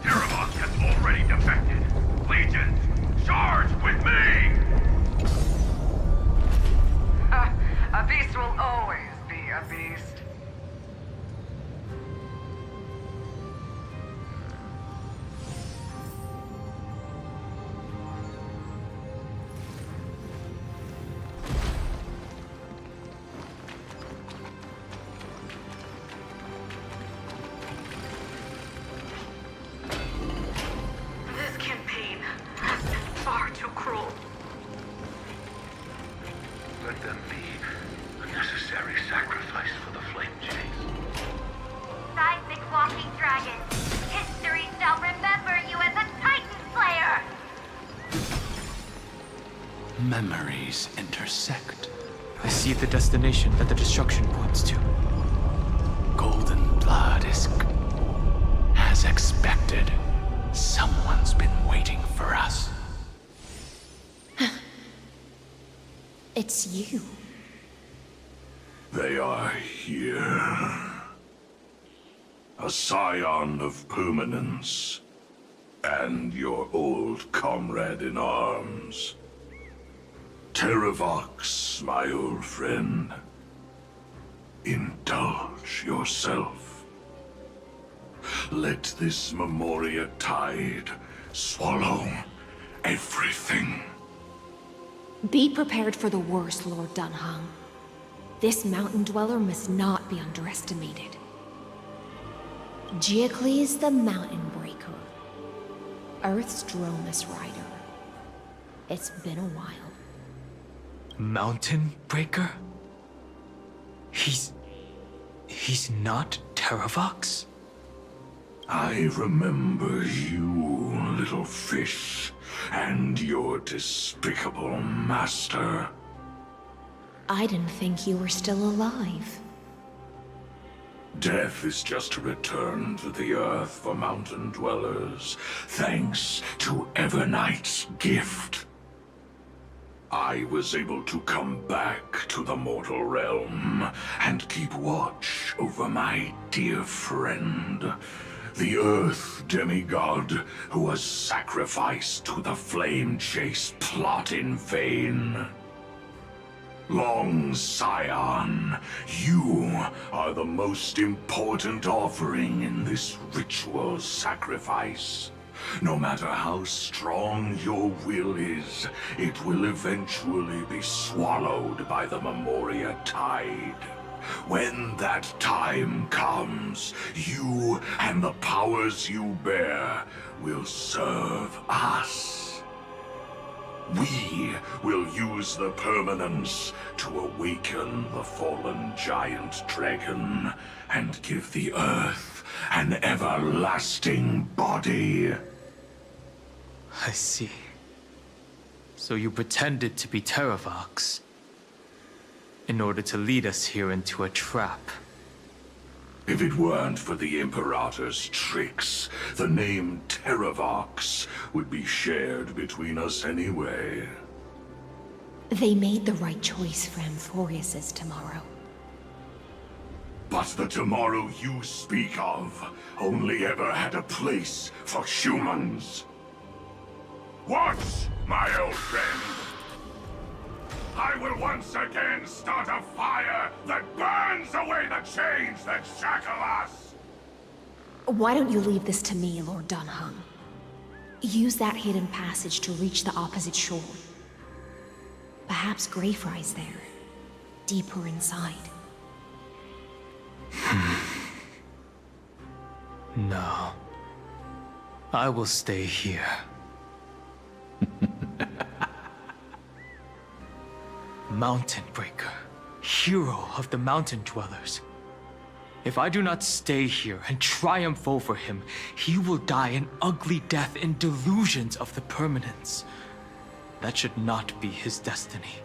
Terravok has already defected. Legion, charge with me! A beast will always be a beast. This campaign has been far too cruel. Let them be a necessary sacrifice for the flame chase. Seismic walking dragon, history shall remember you as a Titan Slayer! Memories intersect. I see the destination that the destruction points to. Golden Bloodisk. As expected, someone's been waiting for us. It's you. They are here. A scion of permanence. And your old comrade in arms. Terravox, my old friend. Indulge yourself. Let this Memoria tide swallow everything. Be prepared for the worst, Lord Dunhung. This mountain dweller must not be underestimated. Giacles the Mountain Breaker. Earth's Dromus Rider. It's been a while. Mountain Breaker? He's not Terravox? I remember you, little fish, and your despicable master. I didn't think you were still alive. Death is just a return to the earth for mountain dwellers, thanks to Evernight's gift. I was able to come back to the mortal realm and keep watch over my dear friend, the Earth demigod who was sacrificed to the flame chase plot in vain. Long Scion, you are the most important offering in this ritual sacrifice. No matter how strong your will is, it will eventually be swallowed by the Memoria tide. When that time comes, you and the powers you bear will serve us. We will use the permanence to awaken the fallen giant dragon and give the earth an everlasting body. I see. So you pretended to be Terravox in order to lead us here into a trap. If it weren't for the Imperator's tricks, the name Terravox would be shared between us anyway. They made the right choice for Amphorius's tomorrow. But the tomorrow you speak of only ever had a place for humans. What, my old friend? I will once again start a fire that burns away the chains that shackle us! Why don't you leave this to me, Lord Dunhung? Use that hidden passage to reach the opposite shore. Perhaps Greyfry's there, deeper inside. No. I will stay here. Mountain Breaker, hero of the mountain dwellers. If I do not stay here and triumph over him, he will die an ugly death in delusions of the permanence. That should not be his destiny.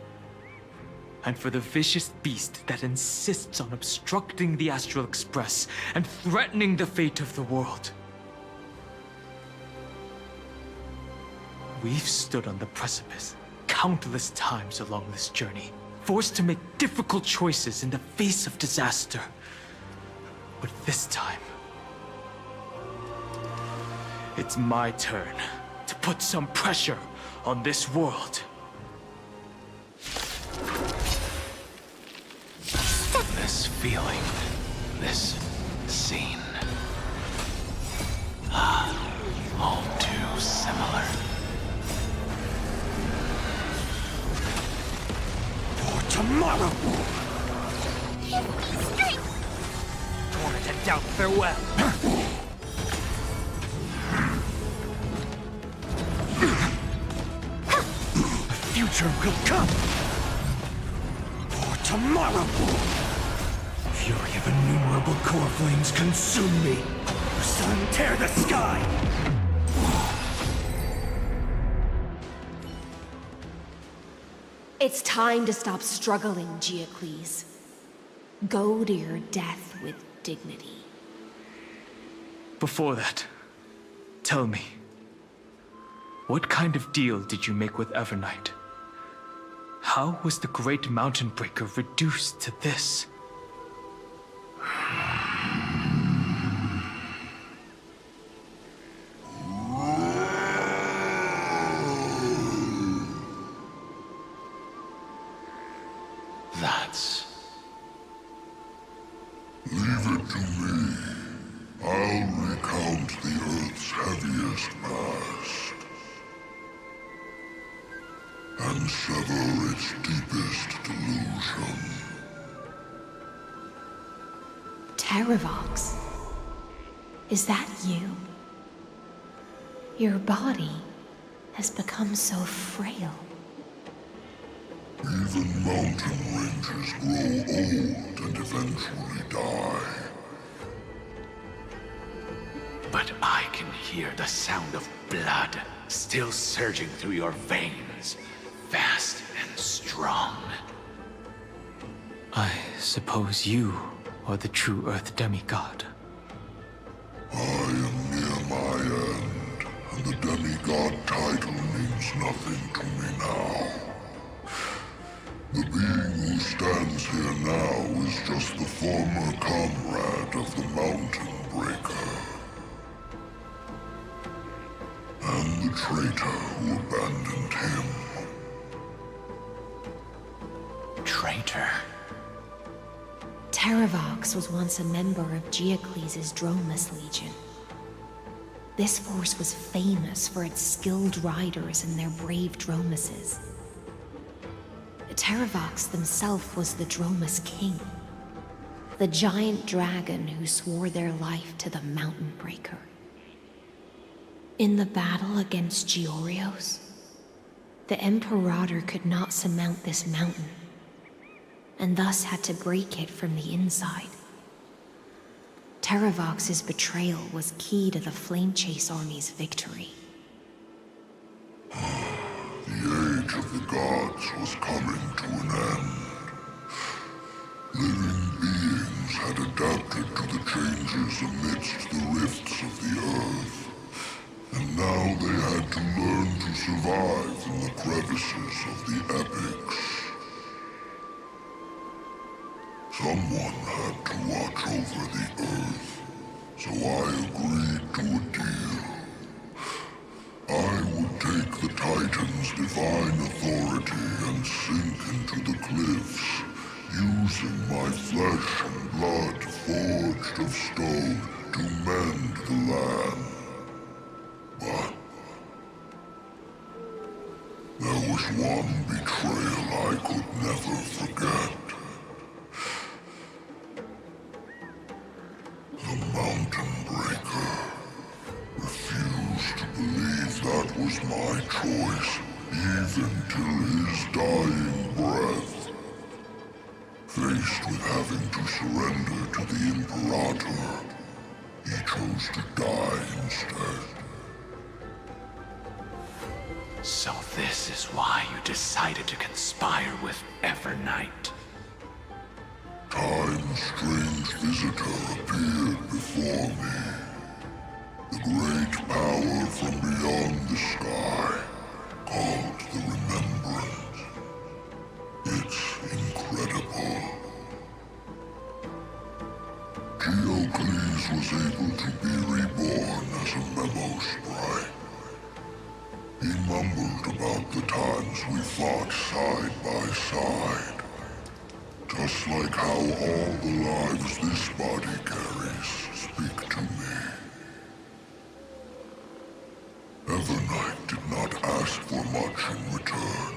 And for the vicious beast that insists on obstructing the Astral Express and threatening the fate of the world. We've stood on the precipice countless times along this journey, forced to make difficult choices in the face of disaster. But this time, it's my turn to put some pressure on this world. This feeling, this scene. All too similar. For tomorrow! Strength! Torment and doubt, farewell! The future will come! For tomorrow! Fury of innumerable core flames consume me! Sun, tear the sky! It's time to stop struggling, Geocles. Go to your death with dignity. Before that, tell me, what kind of deal did you make with Evernight? How was the Great Mountain Breaker reduced to this? That's... Leave it to me. I'll recount the Earth's heaviest past. And sever its deepest delusion. Terravox? Is that you? Your body has become so frail. Even mountain ranges grow old and eventually die. But I can hear the sound of blood still surging through your veins, fast and strong. I suppose you are the true Earth demigod. I am near my end, and the demigod title means nothing to me now. The being who stands here now is just the former comrade of the Mountain Breaker. And the traitor who abandoned him. Traitor? Terravox was once a member of Geocles' Dromus Legion. This force was famous for its skilled riders and their brave Dromuses. Terravox himself was the Dromus King, the giant dragon who swore their life to the Mountain Breaker. In the battle against Georios, the Imperator could not surmount this mountain, and thus had to break it from the inside. Terravox's betrayal was key to the Flame Chase Army's victory. The age of the gods was coming to an end. Living beings had adapted to the changes amidst the rifts of the earth, and now they had to learn to survive in the crevices of the epics. Someone had to watch over the earth, so I agreed to a deal. I would take the title Titan's divine authority and sink into the cliffs, using my flesh and blood forged of stone to mend the land. But there was one betrayal I could never forget. The Mountain Breaker refused to believe that was my choice, even till his dying breath. Faced with having to surrender to the Imperator, he chose to die instead. So this is why you decided to conspire with Evernight. Time's strange visitor appeared before me. The great power from beyond the sky, called the Remembrance. It's incredible. Geocles was able to be reborn as a memo sprite. He mumbled about the times we fought side by side. Just like how all the lives this body carries speak to me. Evernight did not ask for much in return.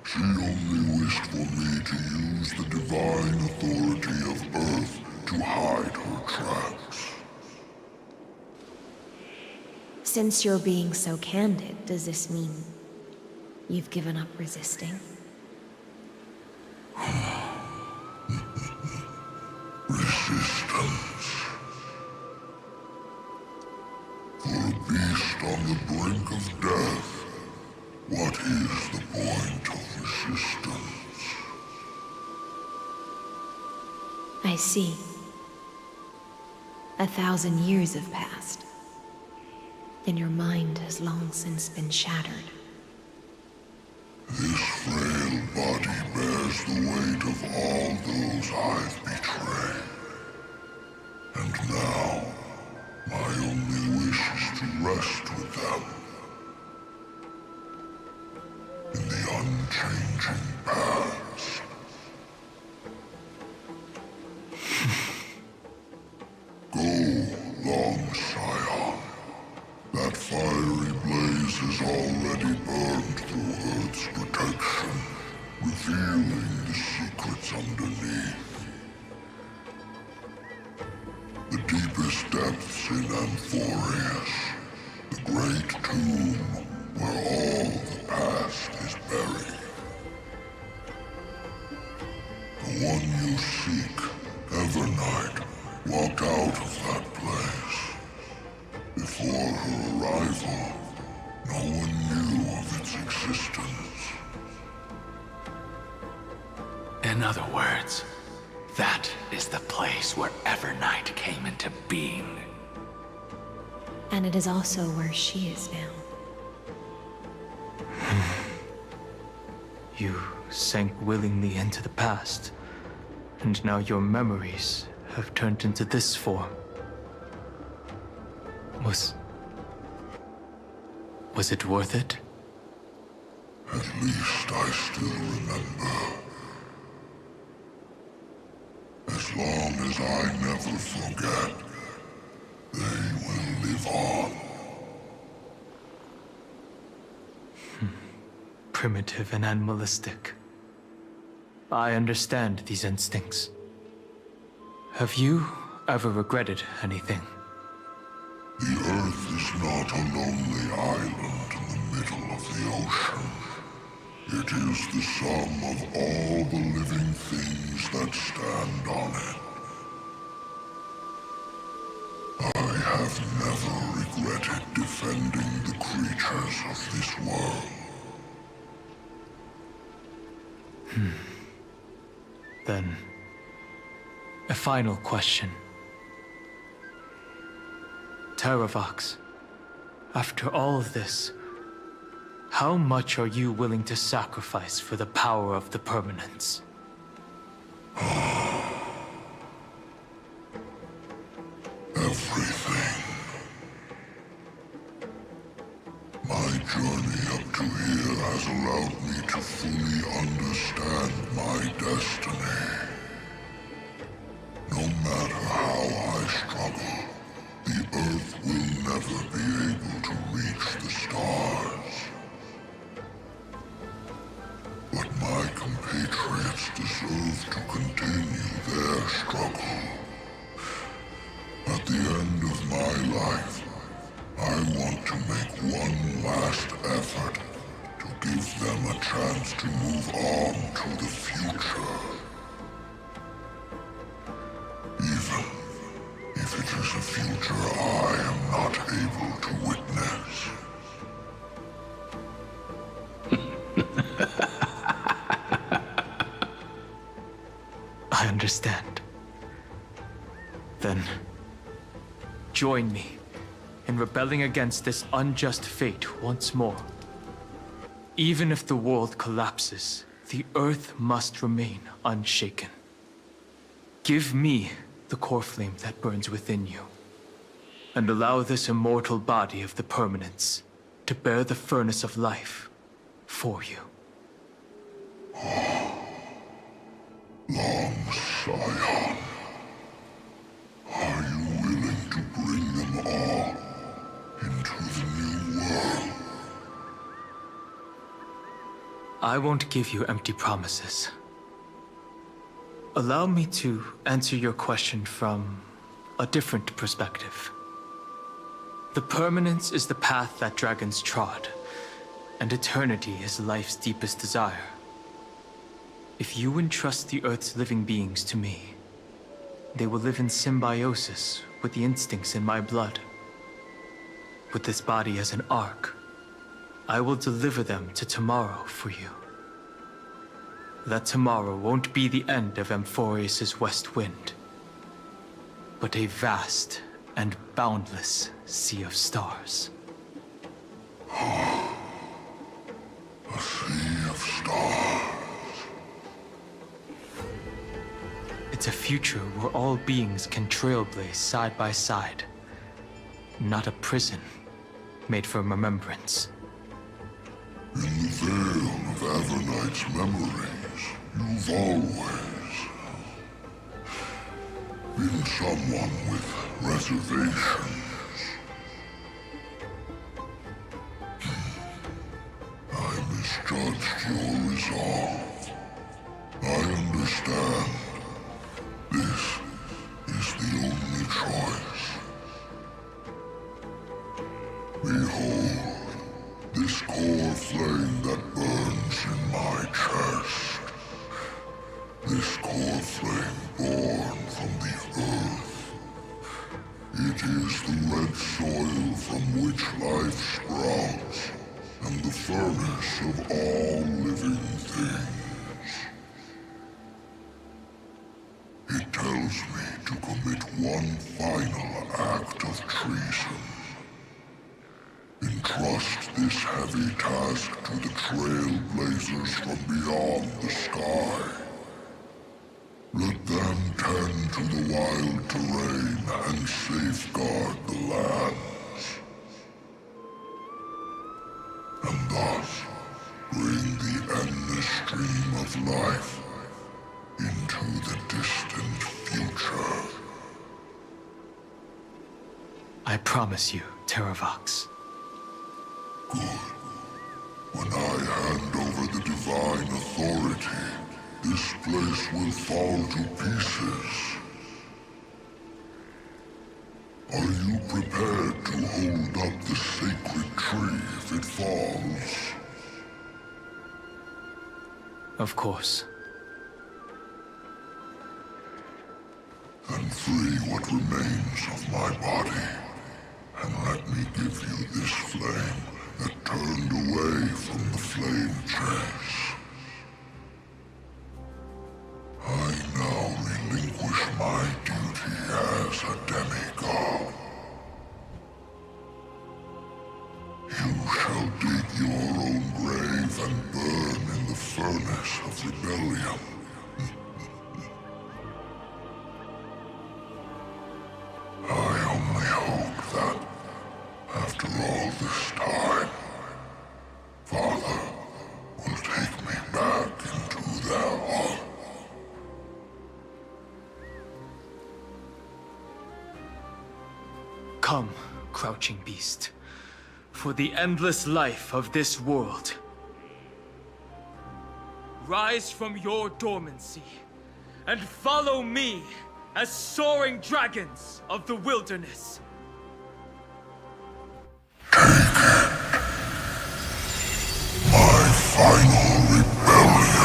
She only wished for me to use the divine authority of Earth to hide her tracks. Since you're being so candid, does this mean you've given up resisting? Resistance. For a beast on the brink of death, what is the point of resistance? I see. 1,000 years have passed, and your mind has long since been shattered. This frail body bears the weight of all those I've betrayed. And now, my only wish is to rest with them. In the unchanging past. Go, long Scion. That fiery blaze has already burned through Earth's protection, revealing the secrets underneath. The deepest depths in Amphorius, the great tomb where all the past is buried. The one you seek, Evernight, walked out of that place. Before her arrival, no one knew of its existence. In other words, that is the place where Evernight came into being. And it is also where she is now. You sank willingly into the past, and now your memories have turned into this form. Was it worth it? At least I still remember. As long as I never forget, they will live on. Primitive and animalistic. I understand these instincts. Have you ever regretted anything? The Earth is not a lonely island in the middle of the ocean. It is the sum of all the living things that stand on it. I have never regretted defending the creatures of this world. Then, a final question. Terravox, after all of this, how much are you willing to sacrifice for the power of the Permanence? Everything. My journey up to here has allowed me to fully understand my destiny. No matter how I struggle, the Earth will never be able to reach the stars. But my compatriots deserve to continue their struggle. At the end of my life, I want to make one last effort to give them a chance to move on to the future. Even if it is a future I am not able to witness. I understand. Then, join me in rebelling against this unjust fate once more. Even if the world collapses, the Earth must remain unshaken. Give me the core flame that burns within you, and allow this immortal body of the Permanence to bear the furnace of life for you. Long Scion, are you willing to bring them all into the new world? I won't give you empty promises. Allow me to answer your question from a different perspective. The Permanence is the path that dragons trod, and eternity is life's deepest desire. If you entrust the Earth's living beings to me, they will live in symbiosis with the instincts in my blood. With this body as an ark, I will deliver them to tomorrow for you. That tomorrow won't be the end of Amphorius' west wind, but a vast and boundless sea of stars. A sea of stars. It's a future where all beings can trailblaze side by side. Not a prison made for remembrance. In the veil of Avernight's memories, you've always been someone with reservations. I misjudged your resolve. I understand. This is the only choice. Behold, this core flame that burns in my chest. This core flame born from the earth. It is the red soil from which life sprouts, and the furnace of all living things. It tells me to commit one final act of treason. Entrust this heavy task to the trailblazers from beyond the sky. Let them tend to the wild terrain and safeguard the lands. And thus, bring the endless stream of life into the distant future. I promise you, Terravox. Good. When I hand over the divine authority, this place will fall to pieces. Are you prepared to hold up the sacred tree if it falls? Of course. Then free what remains of my body, and let me give you this flame that turned away from the flame chase. I now relinquish my duty as a demigod. You shall dig your own grave and burn in the furnace of rebellion. I only hope that, after all this time, Father, Come, crouching beast, for the endless life of this world. Rise from your dormancy, and follow me as soaring dragons of the wilderness. My final rebellion.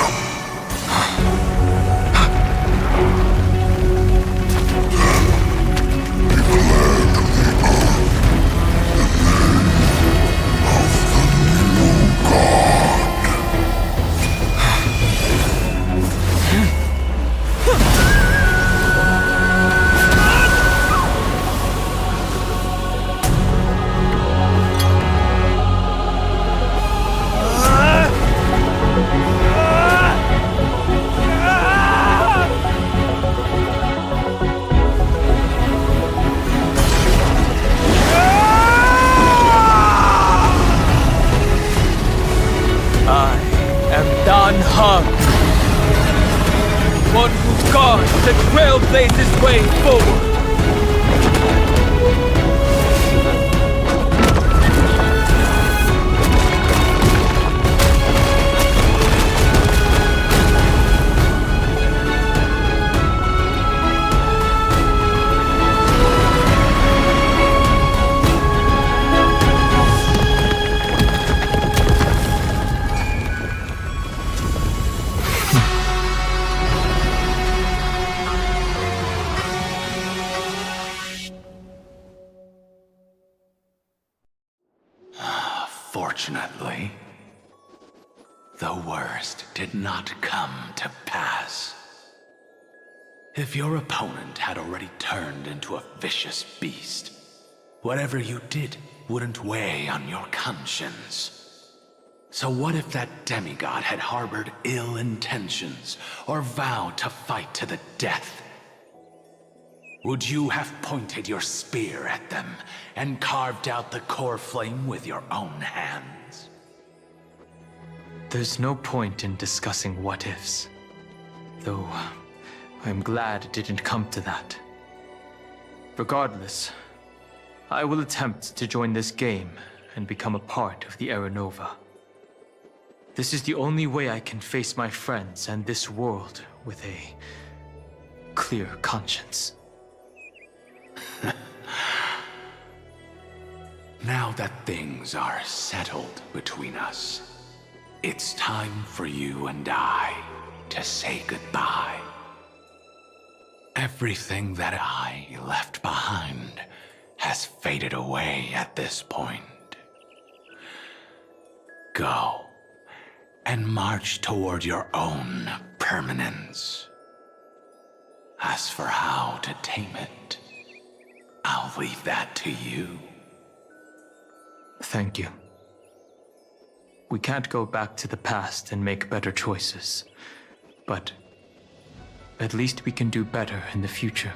One who guards and trailblazes way forward. Fortunately, the worst did not come to pass. If your opponent had already turned into a vicious beast, whatever you did wouldn't weigh on your conscience. So what if that demigod had harbored ill intentions or vowed to fight to the death? Would you have pointed your spear at them and carved out the core flame with your own hands? There's no point in discussing what-ifs. Though, I'm glad it didn't come to that. Regardless, I will attempt to join this game and become a part of the Era Nova. This is the only way I can face my friends and this world with a clear conscience. Now that things are settled between us, it's time for you and I to say goodbye. Everything that I left behind has faded away at this point. Go and march toward your own permanence. As for how to tame it, I'll leave that to you. Thank you. We can't go back to the past and make better choices, but at least we can do better in the future.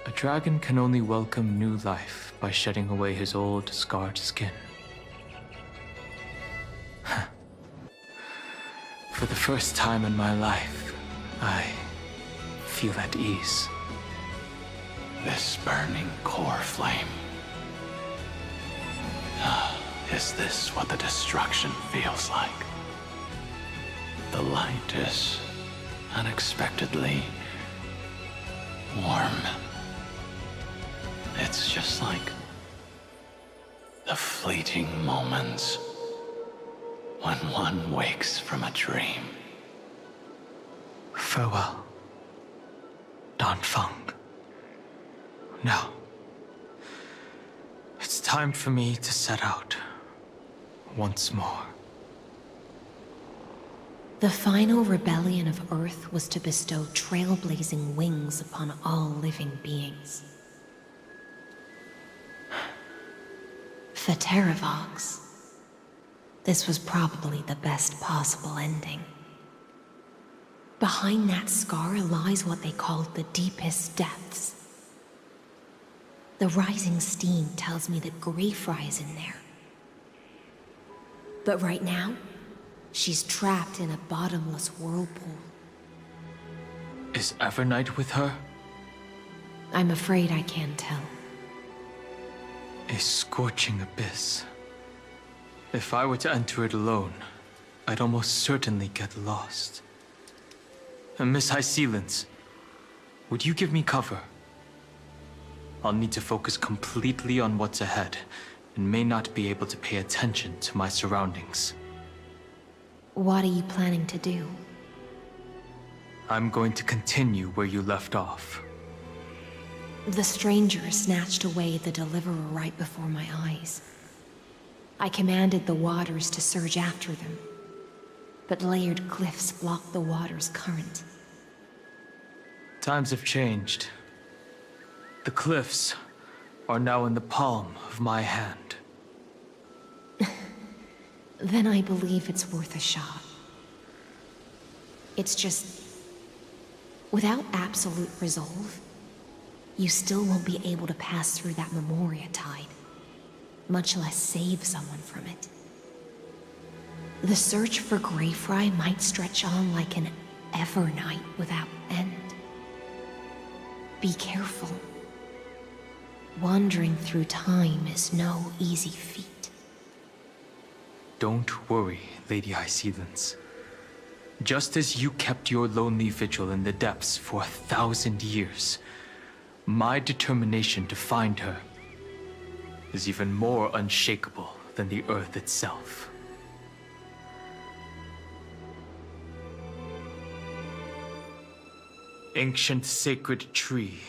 A dragon can only welcome new life by shedding away his old, scarred skin. For the first time in my life, I feel at ease. This burning core flame. Is this what the destruction feels like? The light is unexpectedly warm. It's just like the fleeting moments when one wakes from a dream. Farewell, Danfeng. Now, it's time for me to set out once more. The final rebellion of Earth was to bestow trailblazing wings upon all living beings. For Terravox, this was probably the best possible ending. Behind that scar lies what they called the deepest depths. The rising steam tells me that Greyfry is in there. But right now, she's trapped in a bottomless whirlpool. Is Evernight with her? I'm afraid I can't tell. A scorching abyss. If I were to enter it alone, I'd almost certainly get lost. Miss High Sealants, would you give me cover? I'll need to focus completely on what's ahead, and may not be able to pay attention to my surroundings. What are you planning to do? I'm going to continue where you left off. The stranger snatched away the deliverer right before my eyes. I commanded the waters to surge after them, but layered cliffs blocked the water's current. Times have changed. The cliffs are now in the palm of my hand. Then I believe it's worth a shot. It's just, without absolute resolve, you still won't be able to pass through that Memoria tide, much less save someone from it. The search for Greyfry might stretch on like an Evernight without end. Be careful. Wandering through time is no easy feat. Don't worry, Lady High Sealants. Just as you kept your lonely vigil in the depths for 1,000 years, my determination to find her is even more unshakable than the earth itself. Ancient sacred tree,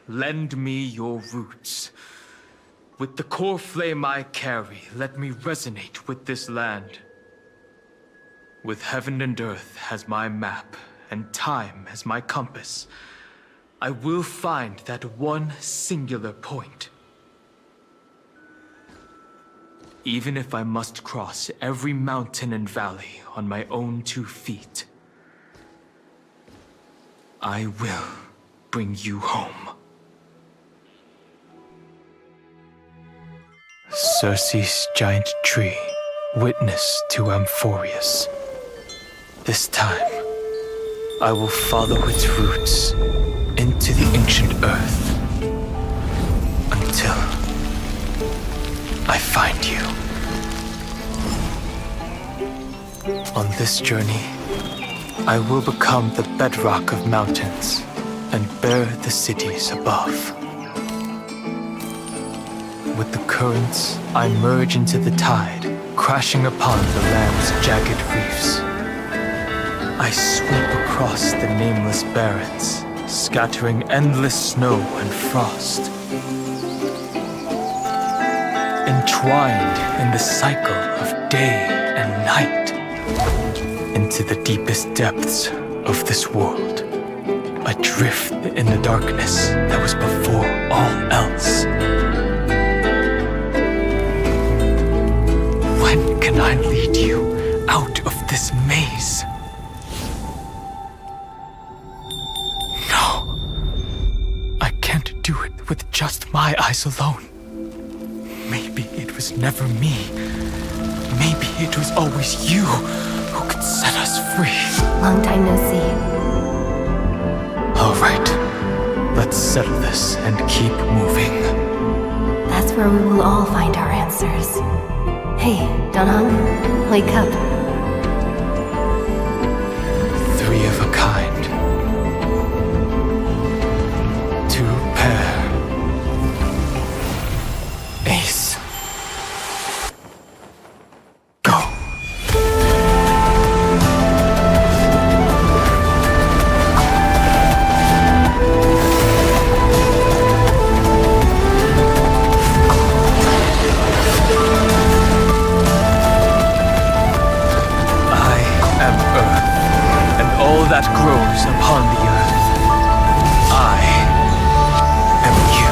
lend me your roots. With the core flame I carry, let me resonate with this land. With heaven and earth as my map, and time as my compass, I will find that one singular point. Even if I must cross every mountain and valley on my own 2 feet, I will bring you home. Circe's giant tree, witness to Amphorius. This time, I will follow its roots into the ancient earth until I find you. On this journey, I will become the bedrock of mountains and bear the cities above. With the currents, I merge into the tide, crashing upon the land's jagged reefs. I sweep across the nameless barrens, scattering endless snow and frost. Entwined in the cycle of day and night, into the deepest depths of this world, adrift in the darkness that was before all else. When can I lead you out of this maze? No. I can't do it with just my eyes alone. Maybe it was never me. Maybe it was always you who could set us free. Long time no see. All right. Let's settle this and keep moving. That's where we will all find our answers. Hey, Danhong, wake up. 3 of a kind. 2 pair. Ace. Go. That grows upon the earth. I am you.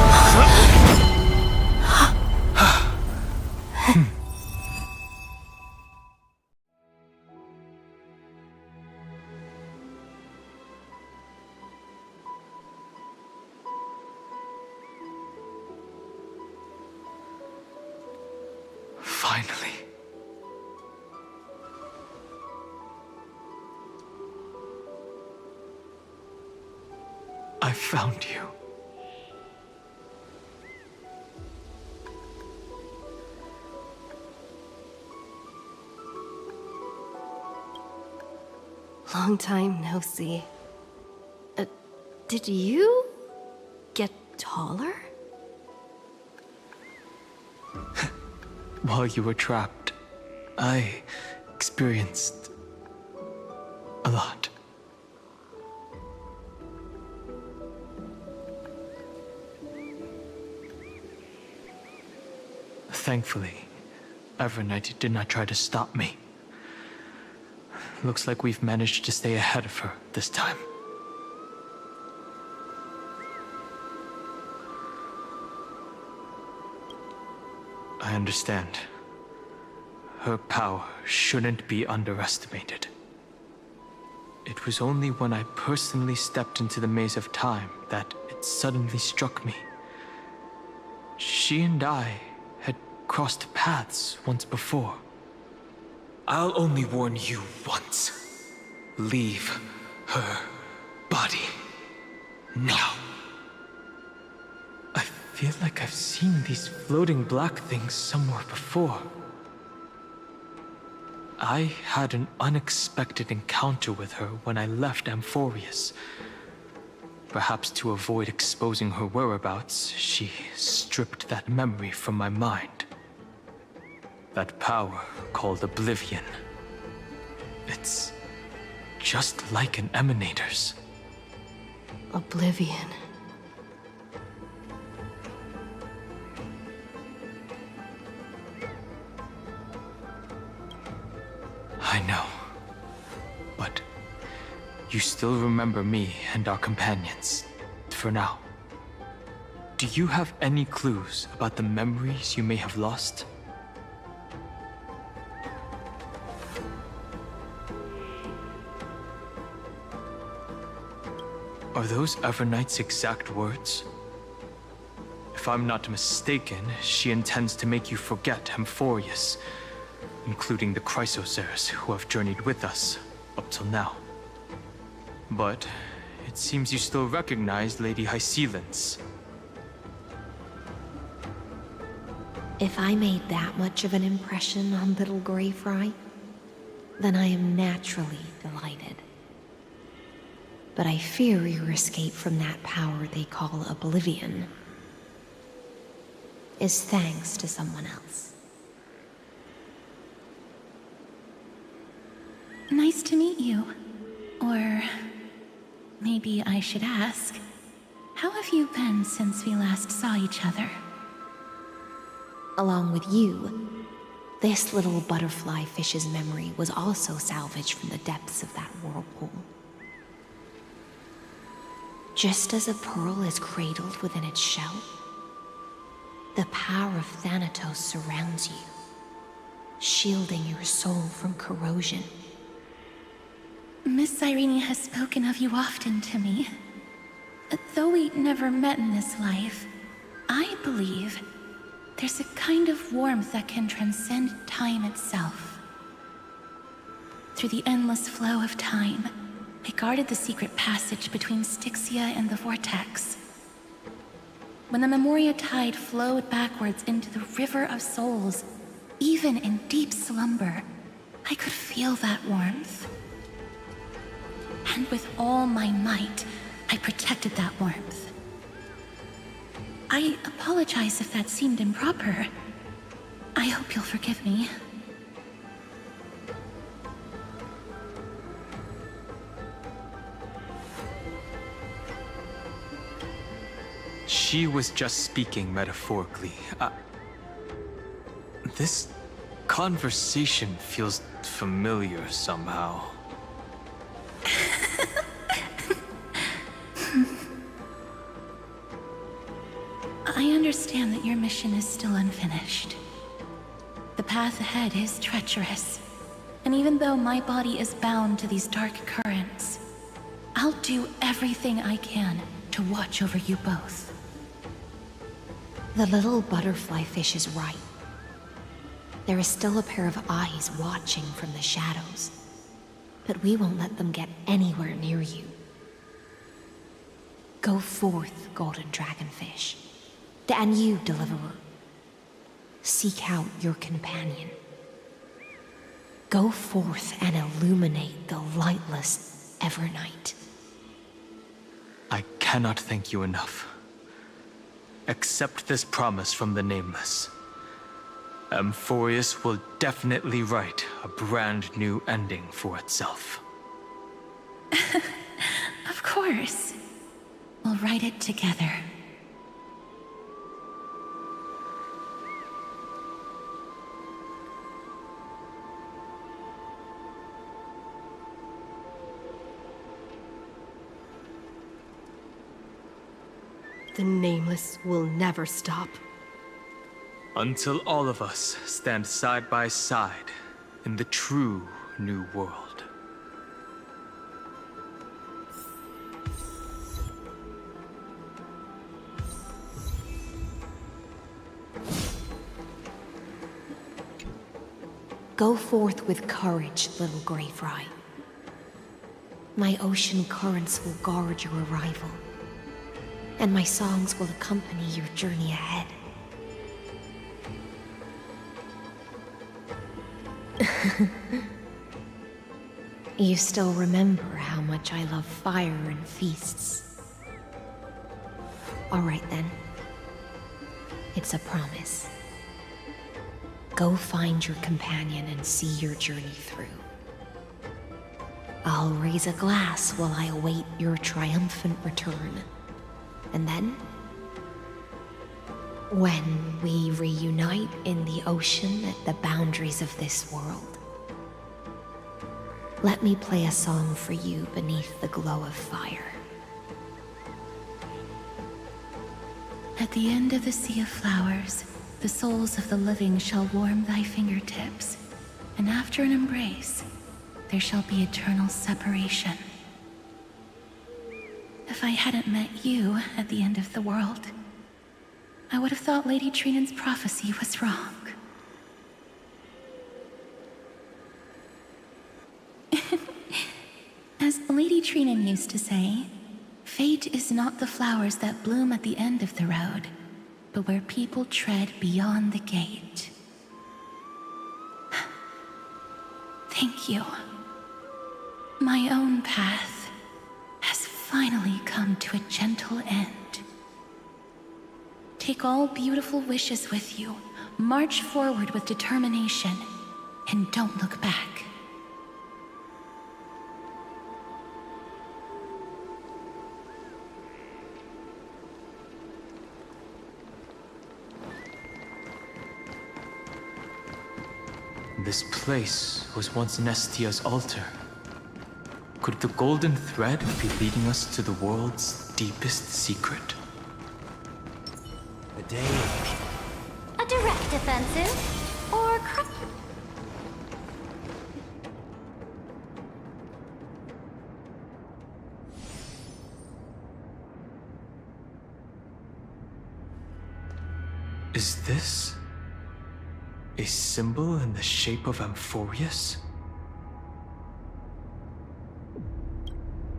Finally. I found you. Long time no see. Did you get taller? While you were trapped, I experienced a lot. Thankfully, Evernight did not try to stop me. Looks like we've managed to stay ahead of her this time. I understand. Her power shouldn't be underestimated. It was only when I personally stepped into the maze of time that it suddenly struck me. She and I had crossed paths once before. I'll only warn you once. Leave her body now. I feel like I've seen these floating black things somewhere before. I had an unexpected encounter with her when I left Amphorius. Perhaps to avoid exposing her whereabouts, she stripped that memory from my mind. That power called Oblivion. It's just like an Emanator's. Oblivion. I know. But you still remember me and our companions, for now. Do you have any clues about the memories you may have lost? Are those Evernight's exact words? If I'm not mistaken, she intends to make you forget Amphorius, including the Chrysosaurs who have journeyed with us up till now. But it seems you still recognize Lady Hycelens. If I made that much of an impression on little Greyfry, then I am naturally delighted. But I fear your escape from that power they call Oblivion is thanks to someone else. Nice to meet you. Or maybe I should ask, how have you been since we last saw each other? Along with you, this little butterfly fish's memory was also salvaged from the depths of that whirlpool. Just as a pearl is cradled within its shell, the power of Thanatos surrounds you, shielding your soul from corrosion. Miss Irene has spoken of you often to me. Though we never met in this life, I believe there's a kind of warmth that can transcend time itself. Through the endless flow of time, I guarded the secret passage between Styxia and the Vortex. When the Memoria tide flowed backwards into the River of Souls, even in deep slumber, I could feel that warmth. And with all my might, I protected that warmth. I apologize if that seemed improper. I hope you'll forgive me. She was just speaking metaphorically. This conversation feels familiar somehow. I understand that your mission is still unfinished. The path ahead is treacherous, and even though my body is bound to these dark currents, I'll do everything I can to watch over you both. The little butterfly fish is right. There is still a pair of eyes watching from the shadows, but we won't let them get anywhere near you. Go forth, golden dragonfish. And you, deliverer. Seek out your companion. Go forth and illuminate the lightless Evernight. I cannot thank you enough. Accept this promise from the Nameless. Amphorius will definitely write a brand new ending for itself. Of course. We'll write it together. The Nameless will never stop. Until all of us stand side by side in the true New World. Go forth with courage, little Grey Fry. My ocean currents will guard your arrival, and my songs will accompany your journey ahead. You still remember how much I love fire and feasts. All right then. It's a promise. Go find your companion and see your journey through. I'll raise a glass while I await your triumphant return. And then, when we reunite in the ocean at the boundaries of this world, let me play a song for you beneath the glow of fire. At the end of the sea of flowers, the souls of the living shall warm thy fingertips, and after an embrace, there shall be eternal separation. If I hadn't met you at the end of the world, I would have thought Lady Trinan's prophecy was wrong. As Lady Trinan used to say, fate is not the flowers that bloom at the end of the road, but where people tread beyond the gate. Thank you. My own path has finally come to a gentle end. Take all beautiful wishes with you, march forward with determination, and don't look back. This place was once Nestia's altar. Could the golden thread be leading us to the world's deepest secret? The day. A direct offensive? Or Is this a symbol in the shape of Amphorius?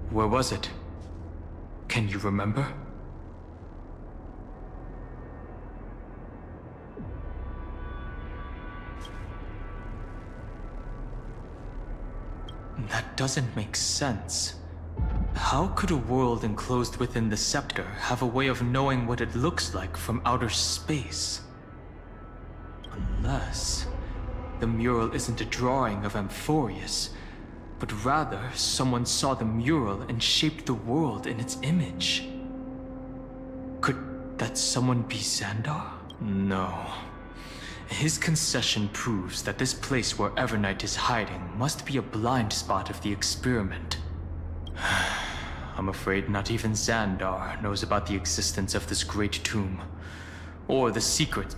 Where was it? Can you remember? That doesn't make sense. How could a world enclosed within the scepter have a way of knowing what it looks like from outer space? Unless the mural isn't a drawing of Amphorius, but rather someone saw the mural and shaped the world in its image. Could that someone be Xandar? No. His concession proves that this place where Evernight is hiding must be a blind spot of the experiment. I'm afraid not even Xandar knows about the existence of this great tomb, or the secret.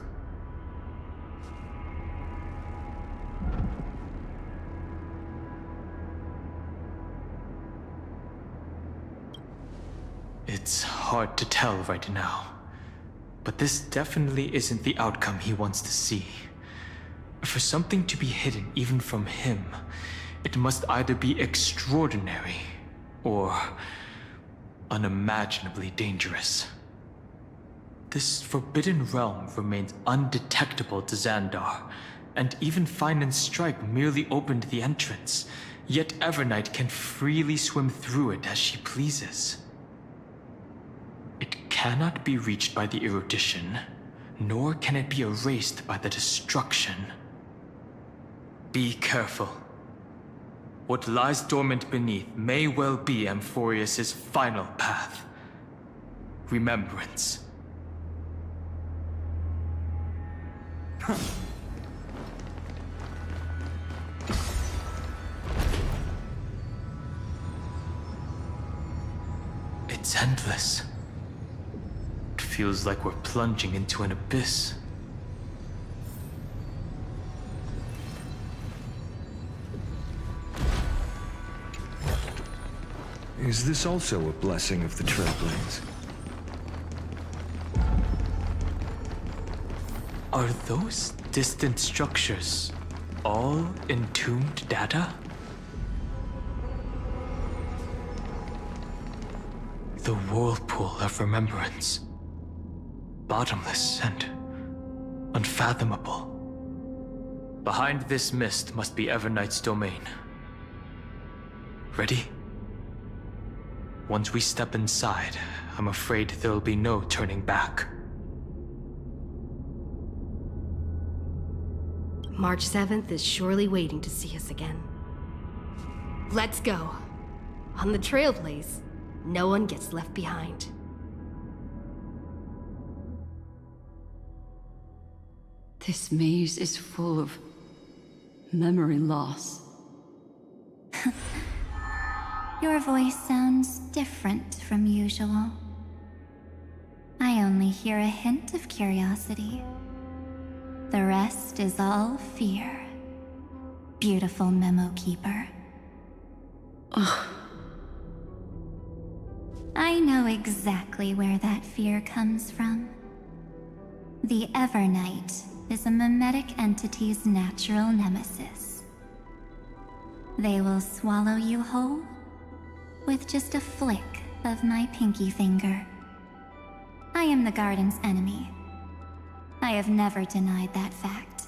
It's hard to tell right now, but this definitely isn't the outcome he wants to see. For something to be hidden even from him, it must either be extraordinary or unimaginably dangerous. This forbidden realm remains undetectable to Xandar, and even Finen's strike merely opened the entrance, yet Evernight can freely swim through it as she pleases. It cannot be reached by the erudition, nor can it be erased by the destruction. Be careful. What lies dormant beneath may well be Amphorius' final path. Remembrance. It's endless. It feels like we're plunging into an abyss. Is this also a blessing of the Trailblades? Are those distant structures all entombed data? The whirlpool of remembrance. Bottomless and unfathomable. Behind this mist must be Evernight's domain. Ready? Once we step inside, I'm afraid there'll be no turning back. March 7th is surely waiting to see us again. Let's go. On the Trailblaze, no one gets left behind. This maze is full of memory loss. Your voice sounds different from usual. I only hear a hint of curiosity. The rest is all fear. Beautiful memo keeper. Ugh. I know exactly where that fear comes from. The Evernight is a mimetic entity's natural nemesis. They will swallow you whole with just a flick of my pinky finger. I am the garden's enemy. I have never denied that fact.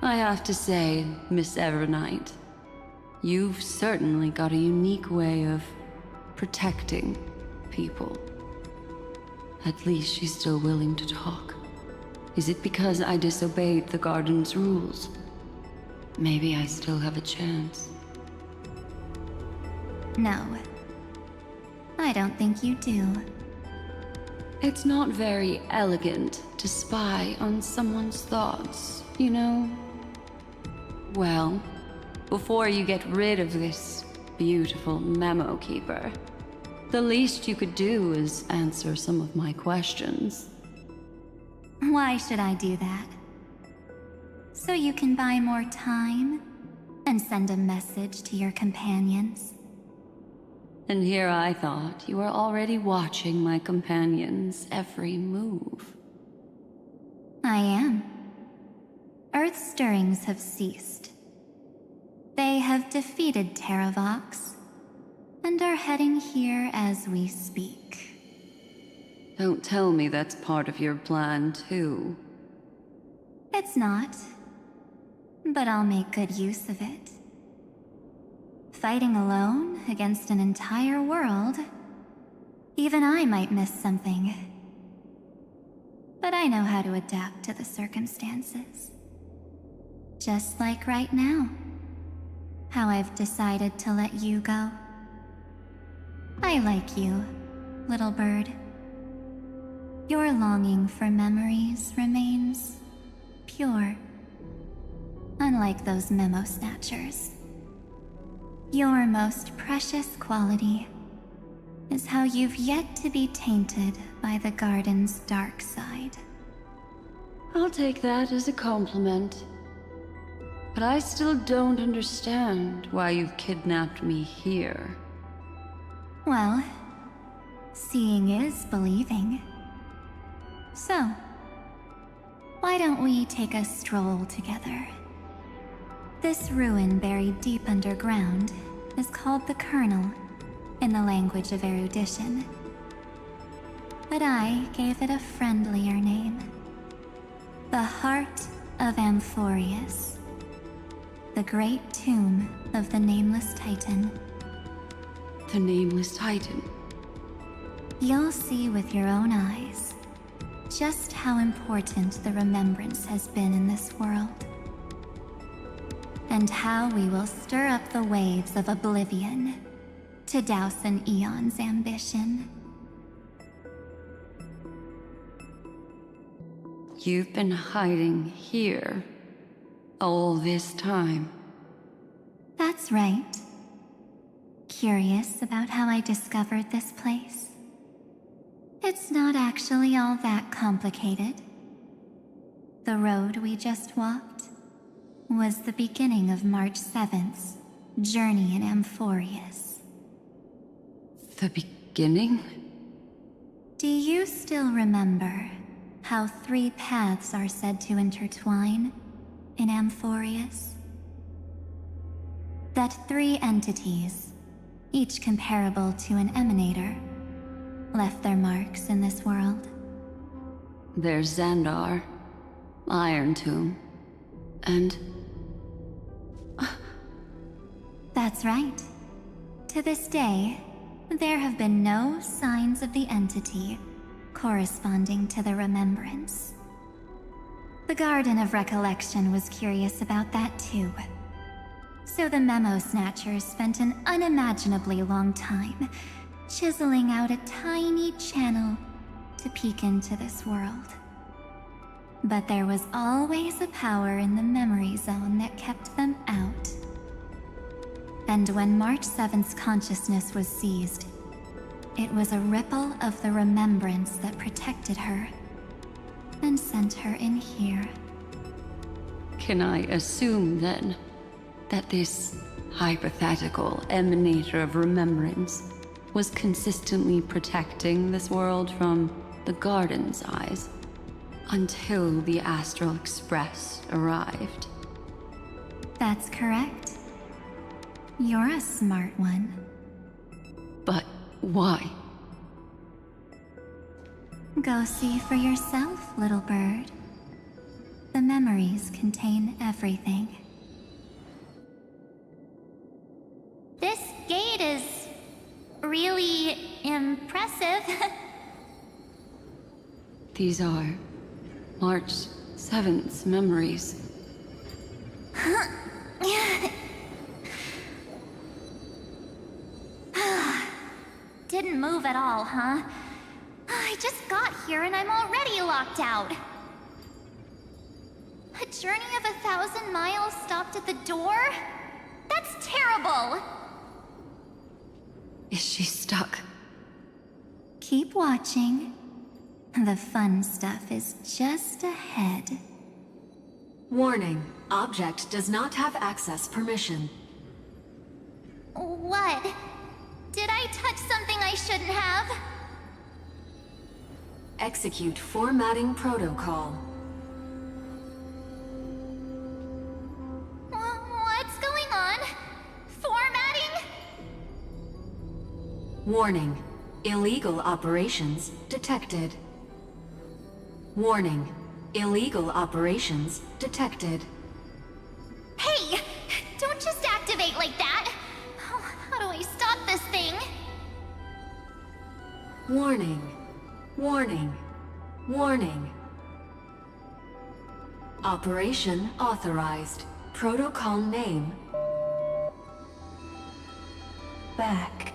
I have to say, Miss Evernight, you've certainly got a unique way of protecting people. At least she's still willing to talk. Is it because I disobeyed the garden's rules? Maybe I still have a chance. No. I don't think you do. It's not very elegant to spy on someone's thoughts, you know? Well, before you get rid of this beautiful memo keeper, the least you could do is answer some of my questions. Why should I do that? So you can buy more time and send a message to your companions? And here I thought you were already watching my companions' every move. I am. Earth's stirrings have ceased. They have defeated Terravox and are heading here as we speak. Don't tell me that's part of your plan, too. It's not. But I'll make good use of it. Fighting alone against an entire world, even I might miss something. But I know how to adapt to the circumstances. Just like right now. How I've decided to let you go. I like you, little bird. Your longing for memories remains pure. Unlike those memo snatchers. Your most precious quality is how you've yet to be tainted by the garden's dark side. I'll take that as a compliment. But I still don't understand why you've kidnapped me here. Well, seeing is believing. So, why don't we take a stroll together? This ruin buried deep underground is called the Kernel, in the language of erudition. But I gave it a friendlier name. The Heart of Amphorius, the great tomb of the Nameless Titan. The Nameless Titan? You'll see with your own eyes just how important the remembrance has been in this world, and how we will stir up the waves of oblivion to douse an eon's ambition. You've been hiding here all this time. That's right. Curious about how I discovered this place? It's not actually all that complicated. The road we just walked was the beginning of March 7th's journey in Amphorius. The beginning? Do you still remember how 3 paths are said to intertwine in Amphorius? That 3 entities, each comparable to an emanator, left their marks in this world. There's Xandar, Iron Tomb, and... That's right. To this day, there have been no signs of the entity corresponding to the remembrance. The Garden of Recollection was curious about that too. So the Memo Snatchers spent an unimaginably long time chiseling out a tiny channel to peek into this world. But there was always a power in the memory zone that kept them out. And when March 7th's consciousness was seized, it was a ripple of the remembrance that protected her and sent her in here. Can I assume, then, that this hypothetical emanator of remembrance was consistently protecting this world from the Garden's eyes until the Astral Express arrived? That's correct. You're a smart one. But why? Go see for yourself, little bird. The memories contain everything. This gate is really impressive. These are March 7th's memories. Didn't move at all, huh? I just got here and I'm already locked out. A journey of 1,000 miles stopped at the door? That's terrible! Is she stuck? Keep watching. The fun stuff is just ahead. Warning. Object does not have access permission. What? Did I touch something I shouldn't have? Execute formatting protocol. What's going on? Formatting? Warning. Illegal operations detected. Warning. Illegal operations detected. Hey! Don't just activate like that! How do I stop this thing? Warning. Warning. Warning. Operation authorized. Protocol name. Back.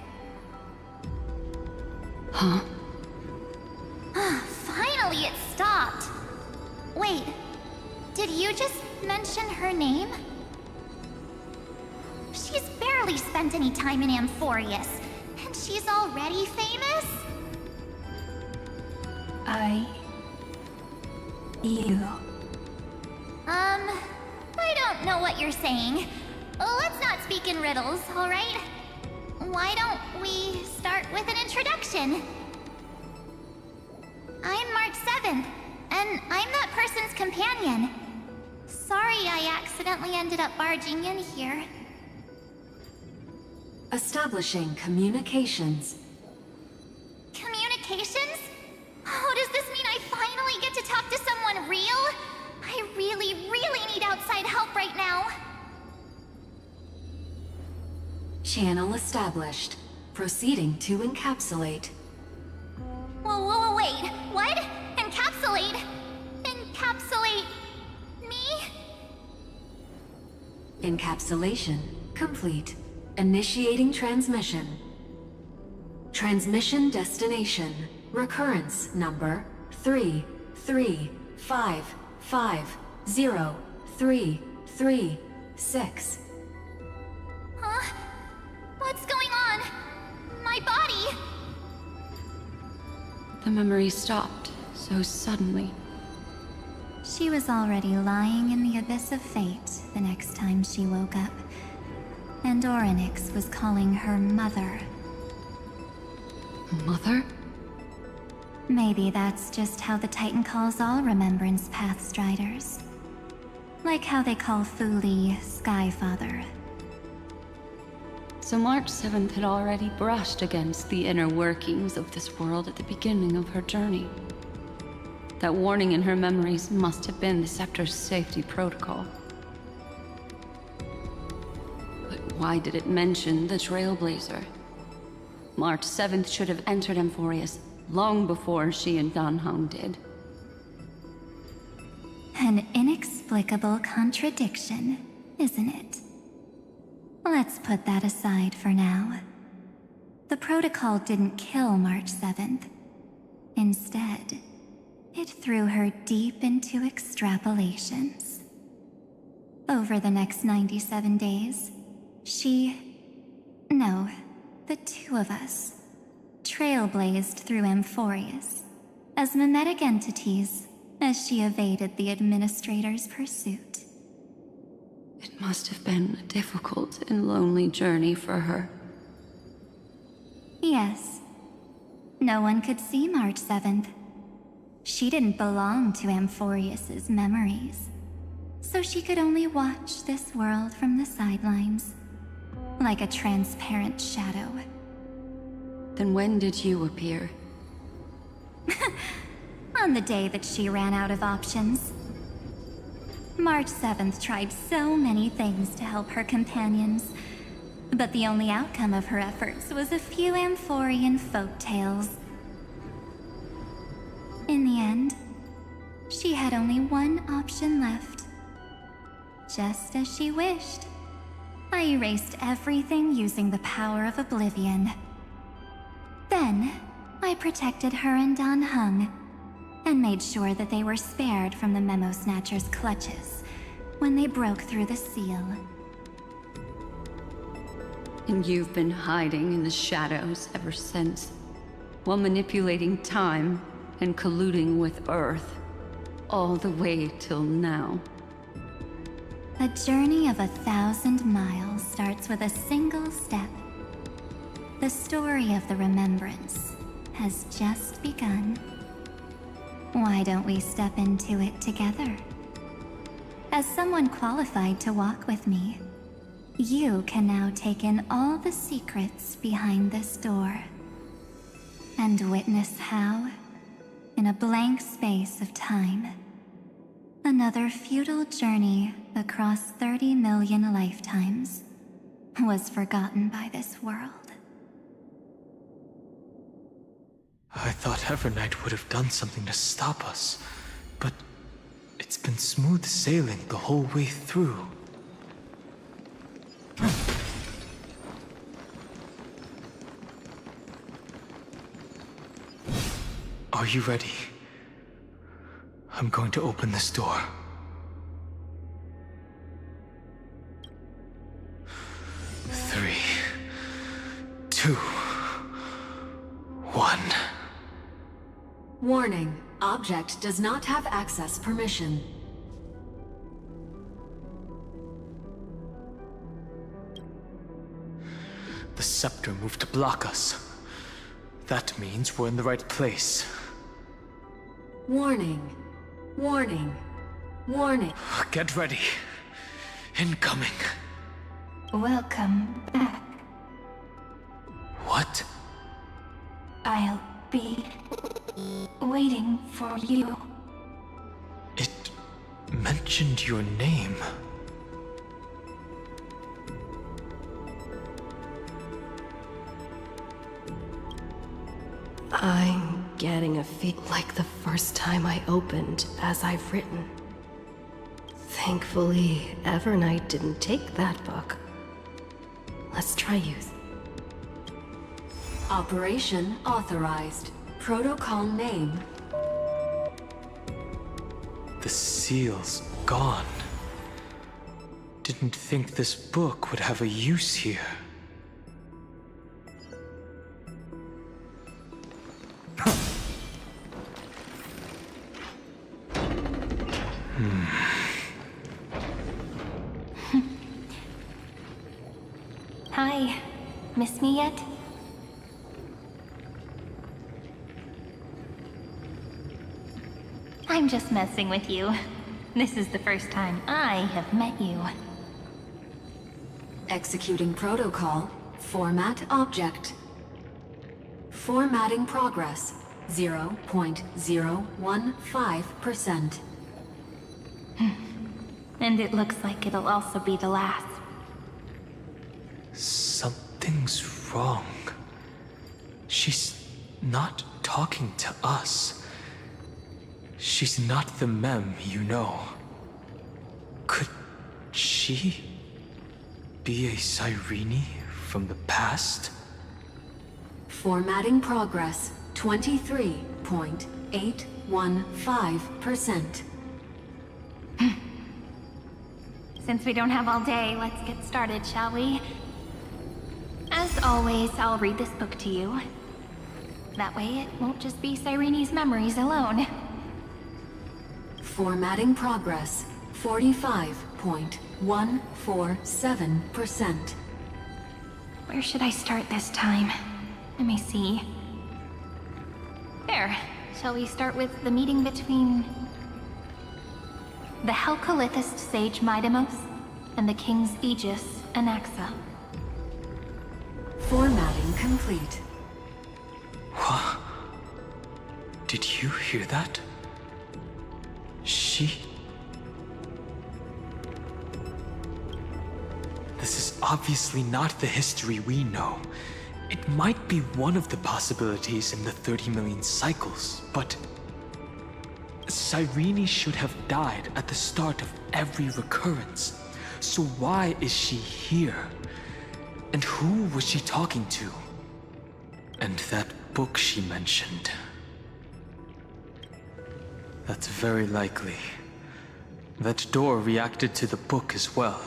Huh? Finally it stopped! Wait, did you just mention her name? She's barely spent any time in Amphorius, and she's already famous? I don't know what you're saying. Let's not speak in riddles, alright? Why don't we start with an introduction? I'm March 7th, and I'm that person's companion. Sorry I accidentally ended up barging in here. Establishing communications. Communications? Oh, does this mean I finally get to talk to someone real? I really Channel established. Proceeding to encapsulate. Whoa, wait. What? Encapsulate? Encapsulate me? Encapsulation complete. Initiating transmission. Transmission destination. Recurrence number 335503336. Huh? What's going on? My body! The memory stopped so suddenly. She was already lying in the abyss of fate the next time she woke up. And Orynyx was calling her mother. Mother? Maybe that's just how the Titan calls all Remembrance Pathstriders. Like how they call Thule Skyfather. So March 7th had already brushed against the inner workings of this world at the beginning of her journey. That warning in her memories must have been the Scepter's safety protocol. But why did it mention the Trailblazer? March 7th should have entered Amphorius long before she and Dan Heng did. An inexplicable contradiction, isn't it? Let's put that aside for now. The protocol didn't kill March 7th. Instead, it threw her deep into extrapolations. Over the next 97 days, the two of us, trailblazed through Amphorius as mimetic entities as she evaded the Administrator's pursuit. It must have been a difficult and lonely journey for her. Yes. No one could see March 7th. She didn't belong to Amphorius's memories, so she could only watch this world from the sidelines, like a transparent shadow. Then when did you appear? On the day that she ran out of options. March 7th tried so many things to help her companions, but the only outcome of her efforts was a few Amphorian folktales. In the end, she had only one option left. Just as she wished, I erased everything using the power of oblivion. Then, I protected her and Dan Heng, and made sure that they were spared from the Memo Snatcher's clutches when they broke through the seal. And you've been hiding in the shadows ever since, while manipulating time and colluding with Earth, all the way till now. A journey of 1,000 miles starts with a single step. The story of the Remembrance has just begun. Why don't we step into it together? As someone qualified to walk with me, you can now take in all the secrets behind this door, and witness how, in a blank space of time, another futile journey across 30 million lifetimes was forgotten by this world. I thought Evernight would have done something to stop us, but it's been smooth sailing the whole way through. Are you ready? I'm going to open this door. 3, 2, 1. Warning. Object does not have access permission. The scepter moved to block us. That means we're in the right place. Warning. Warning. Warning. Get ready. Incoming. Welcome back. What? I'll be waiting for you. It mentioned your name. I'm getting a feel like the first time I opened as I've written. Thankfully, Evernight didn't take that book. Let's try youth. Operation authorized. Protocol name. The seal's gone. Didn't think this book would have a use here. Hi. Miss me yet? I'm just messing with you. This is the first time I have met you. Executing protocol. Format object. Formatting progress. 0.015%. And it looks like it'll also be the last. Something's wrong. She's not talking to us. She's not the Mem you know. Could she be a Cyrene from the past? Formatting progress. 23.815%. Since we don't have all day, let's get started, shall we? As always, I'll read this book to you. That way it won't just be Cyrene's memories alone. Formatting progress. 45.147%. Where should I start this time? Let me see. There. Shall we start with the meeting between the Helcolithist sage Midamos and the King's Aegis, Anaxa? Formatting complete. What? Did you hear that? This is obviously not the history we know. It might be one of the possibilities in the 30 million cycles, but Cyrene should have died at the start of every recurrence. So why is she here? And who was she talking to? And that book she mentioned. That's very likely. That door reacted to the book as well.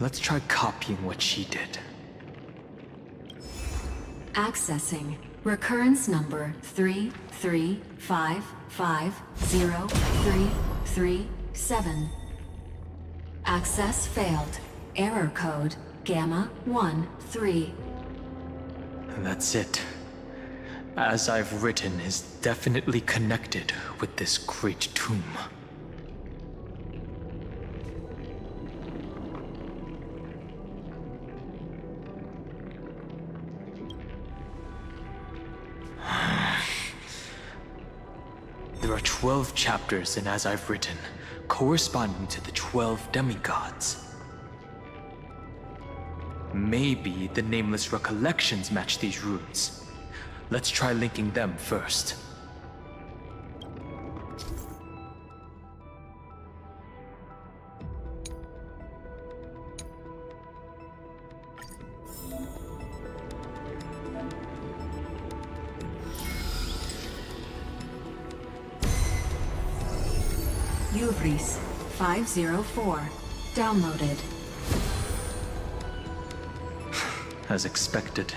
Let's try copying what she did. Accessing. Recurrence number 335503337. Access failed. Error code Gamma 13. That's it. As I've written is definitely connected with this great tomb. There are 12 chapters in As I've Written, corresponding to the 12 demigods. Maybe the Nameless Recollections match these runes. Let's try linking them first. Uvris 504. Downloaded. As expected,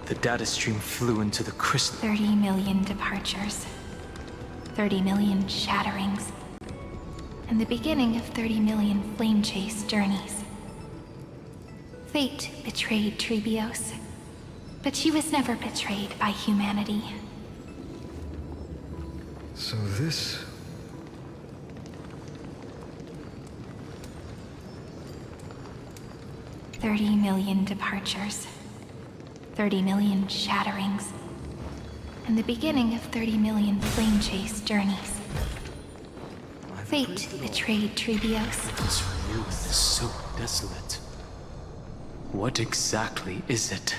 the data stream flew into the crystal. 30 million departures. 30 million shatterings. And the beginning of 30 million flame chase journeys. Fate betrayed Trebios, but she was never betrayed by humanity. So this... 30 million departures. 30 million shatterings. And the beginning of 30 million flame chase journeys. Fate betrayed Trebios. This ruin is so desolate. What exactly is it?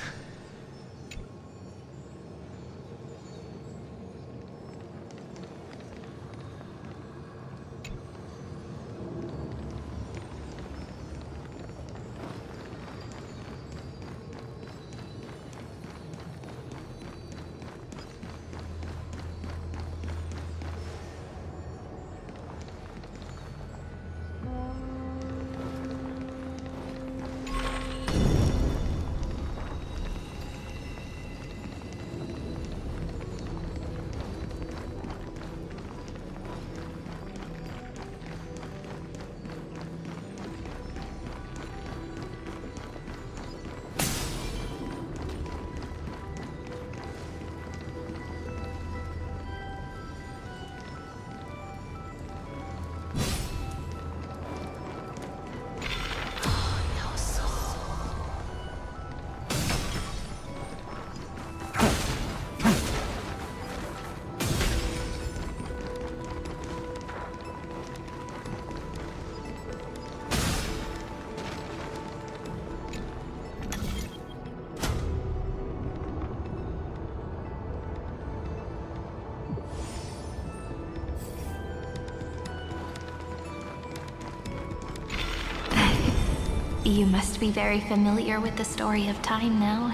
You must be very familiar with the story of time now.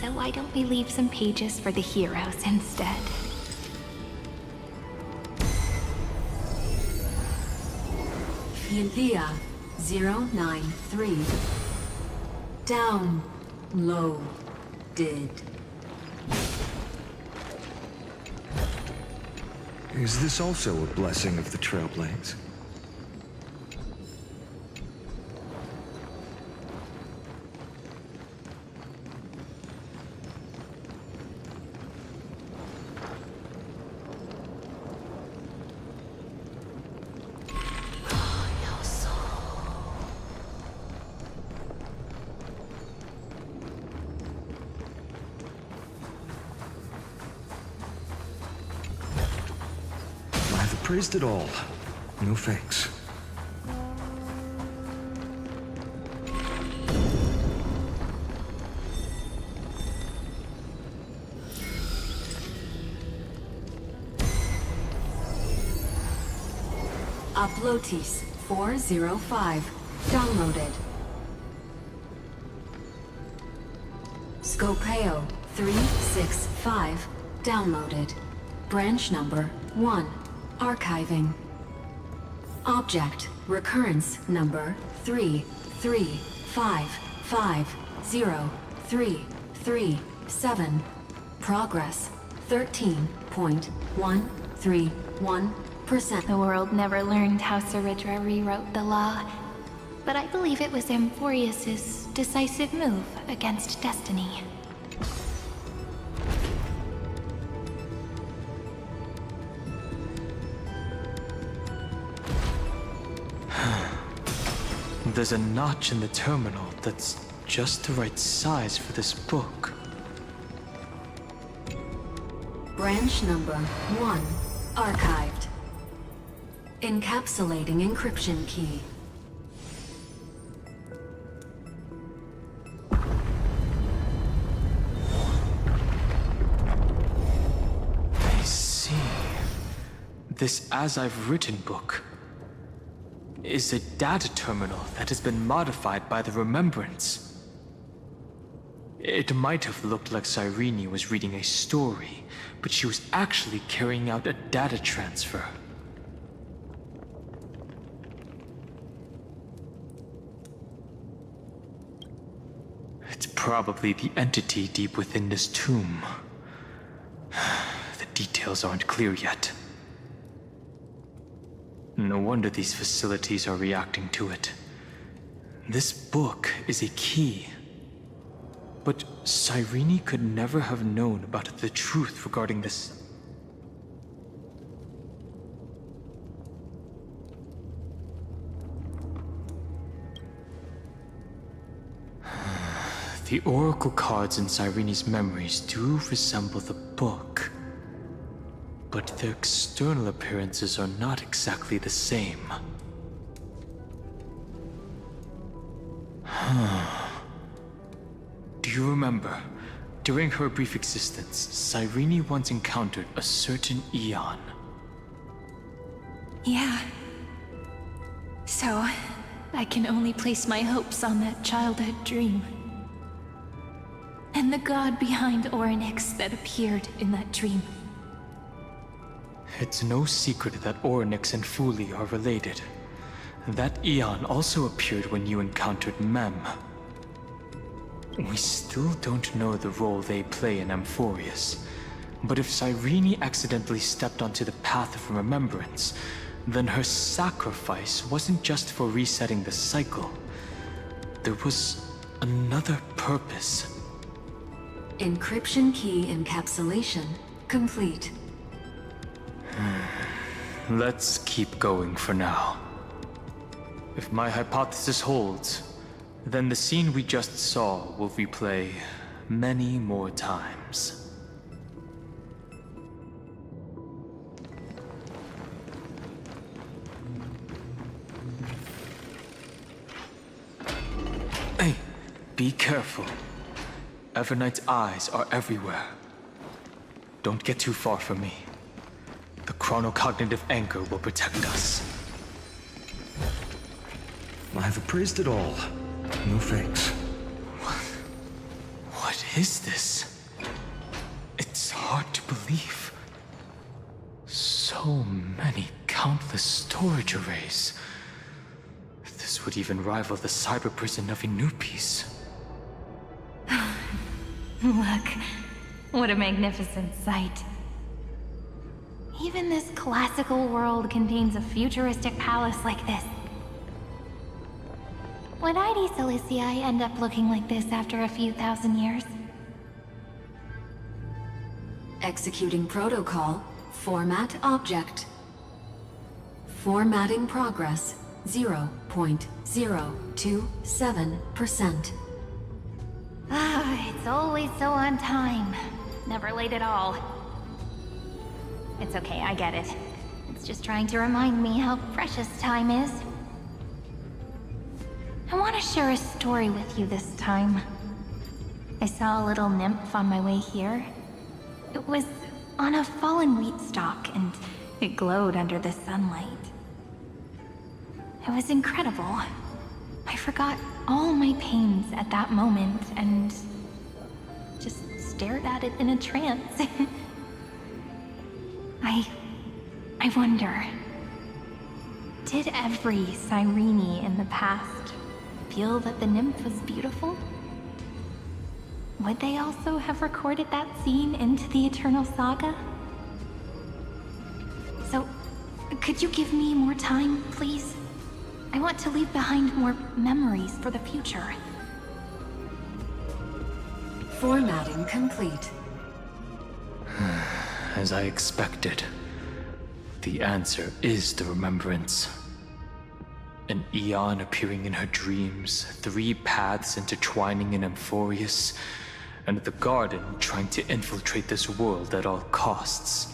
So why don't we leave some pages for the heroes instead? Philia 093. Downloaded. Is this also a blessing of the Trailblades? Praised it all. No thanks. Uplotis 405. Downloaded. Scopeo 365. Downloaded. Branch number 1. Archiving. Object recurrence number 335503337. Progress 13.131%. The world never learned how Saridra rewrote the law, but I believe it was Amphorius's decisive move against destiny. There's a notch in the terminal that's just the right size for this book. Branch number 1. Archived. Encapsulating encryption key. I see. This As I've Written book is a data terminal that has been modified by the Remembrance. It might have looked like Cyrene was reading a story, but she was actually carrying out a data transfer. It's probably the entity deep within this tomb. The details aren't clear yet. No wonder these facilities are reacting to it. This book is a key. But Cyrene could never have known about the truth regarding this. The oracle cards in Cyrene's memories do resemble the book, but their external appearances are not exactly the same. Do you remember, during her brief existence, Cyrene once encountered a certain Eon? Yeah. So, I can only place my hopes on that childhood dream. And the god behind Orynyx that appeared in that dream. It's no secret that Orynyx and Fuli are related. That Eon also appeared when you encountered Mem. We still don't know the role they play in Amphorius, but if Cyrene accidentally stepped onto the path of remembrance, then her sacrifice wasn't just for resetting the cycle. There was another purpose. Encryption key encapsulation complete. Let's keep going for now. If my hypothesis holds, then the scene we just saw will replay many more times. Hey, be careful. Evernight's eyes are everywhere. Don't get too far from me. The chronocognitive anchor will protect us. I've appraised it all. No thanks. What is this? It's hard to believe. So many countless storage arrays. This would even rival the cyber prison of Inupis. Look, what a magnificent sight. Even this classical world contains a futuristic palace like this. Would ID Silicii end up looking like this after a few thousand years? Executing protocol. Format object. Formatting progress 0.027%. Ah, it's always so on time. Never late at all. It's okay, I get it. It's just trying to remind me how precious time is. I want to share a story with you this time. I saw a little nymph on my way here. It was on a fallen wheat stalk, and it glowed under the sunlight. It was incredible. I forgot all my pains at that moment and just stared at it in a trance. I wonder, did every Cyrene in the past feel that the nymph was beautiful? Would they also have recorded that scene into the Eternal Saga? So, could you give me more time, please? I want to leave behind more memories for the future. Formatting complete. As I expected, the answer is the remembrance. An Eon appearing in her dreams, 3 paths intertwining in Amphorius, and the Garden trying to infiltrate this world at all costs.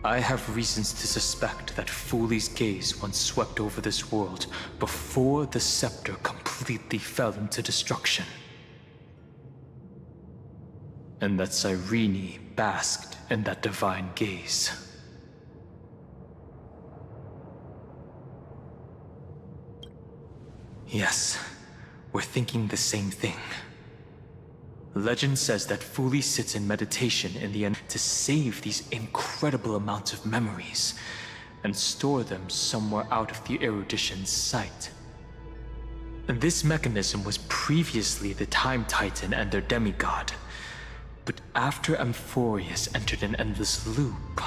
I have reasons to suspect that Fooley's gaze once swept over this world before the scepter completely fell into destruction. And that Cyrene basked in that divine gaze. Yes, we're thinking the same thing. Legend says that Fooley sits in meditation in the end to save these incredible amounts of memories and store them somewhere out of the erudition's sight. And this mechanism was previously the Time Titan and their demigod, but after Amphorius entered an endless loop,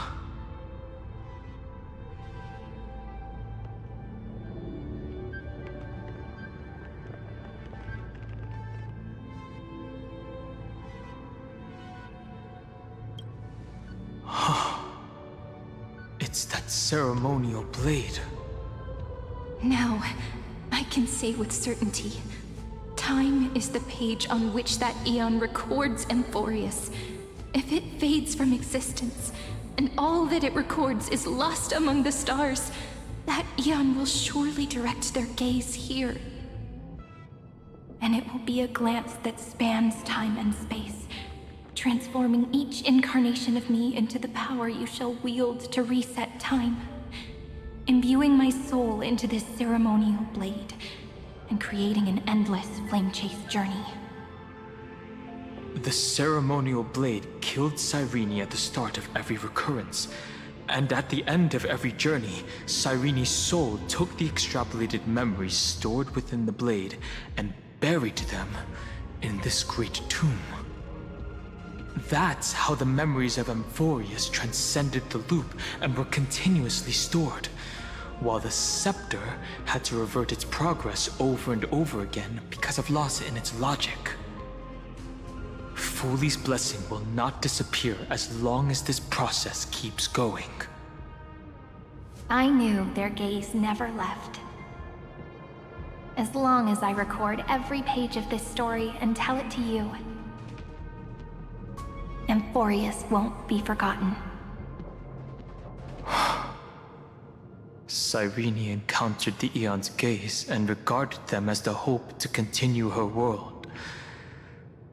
it's that ceremonial blade. Now, I can say with certainty, time is the page on which that Eon records Amphorius. If it fades from existence, and all that it records is lost among the stars, that Eon will surely direct their gaze here. And it will be a glance that spans time and space, transforming each incarnation of me into the power you shall wield to reset time, imbuing my soul into this ceremonial blade, and creating an endless flame-chase journey. The ceremonial blade killed Cyrene at the start of every recurrence, and at the end of every journey, Cyrene's soul took the extrapolated memories stored within the blade and buried them in this great tomb. That's how the memories of Amphorius transcended the loop and were continuously stored, while the scepter had to revert its progress over and over again because of loss in its logic. Fooley's blessing will not disappear as long as this process keeps going. I knew their gaze never left. As long as I record every page of this story and tell it to you, Amphorius won't be forgotten. Cyrene encountered the Eon's gaze and regarded them as the hope to continue her world.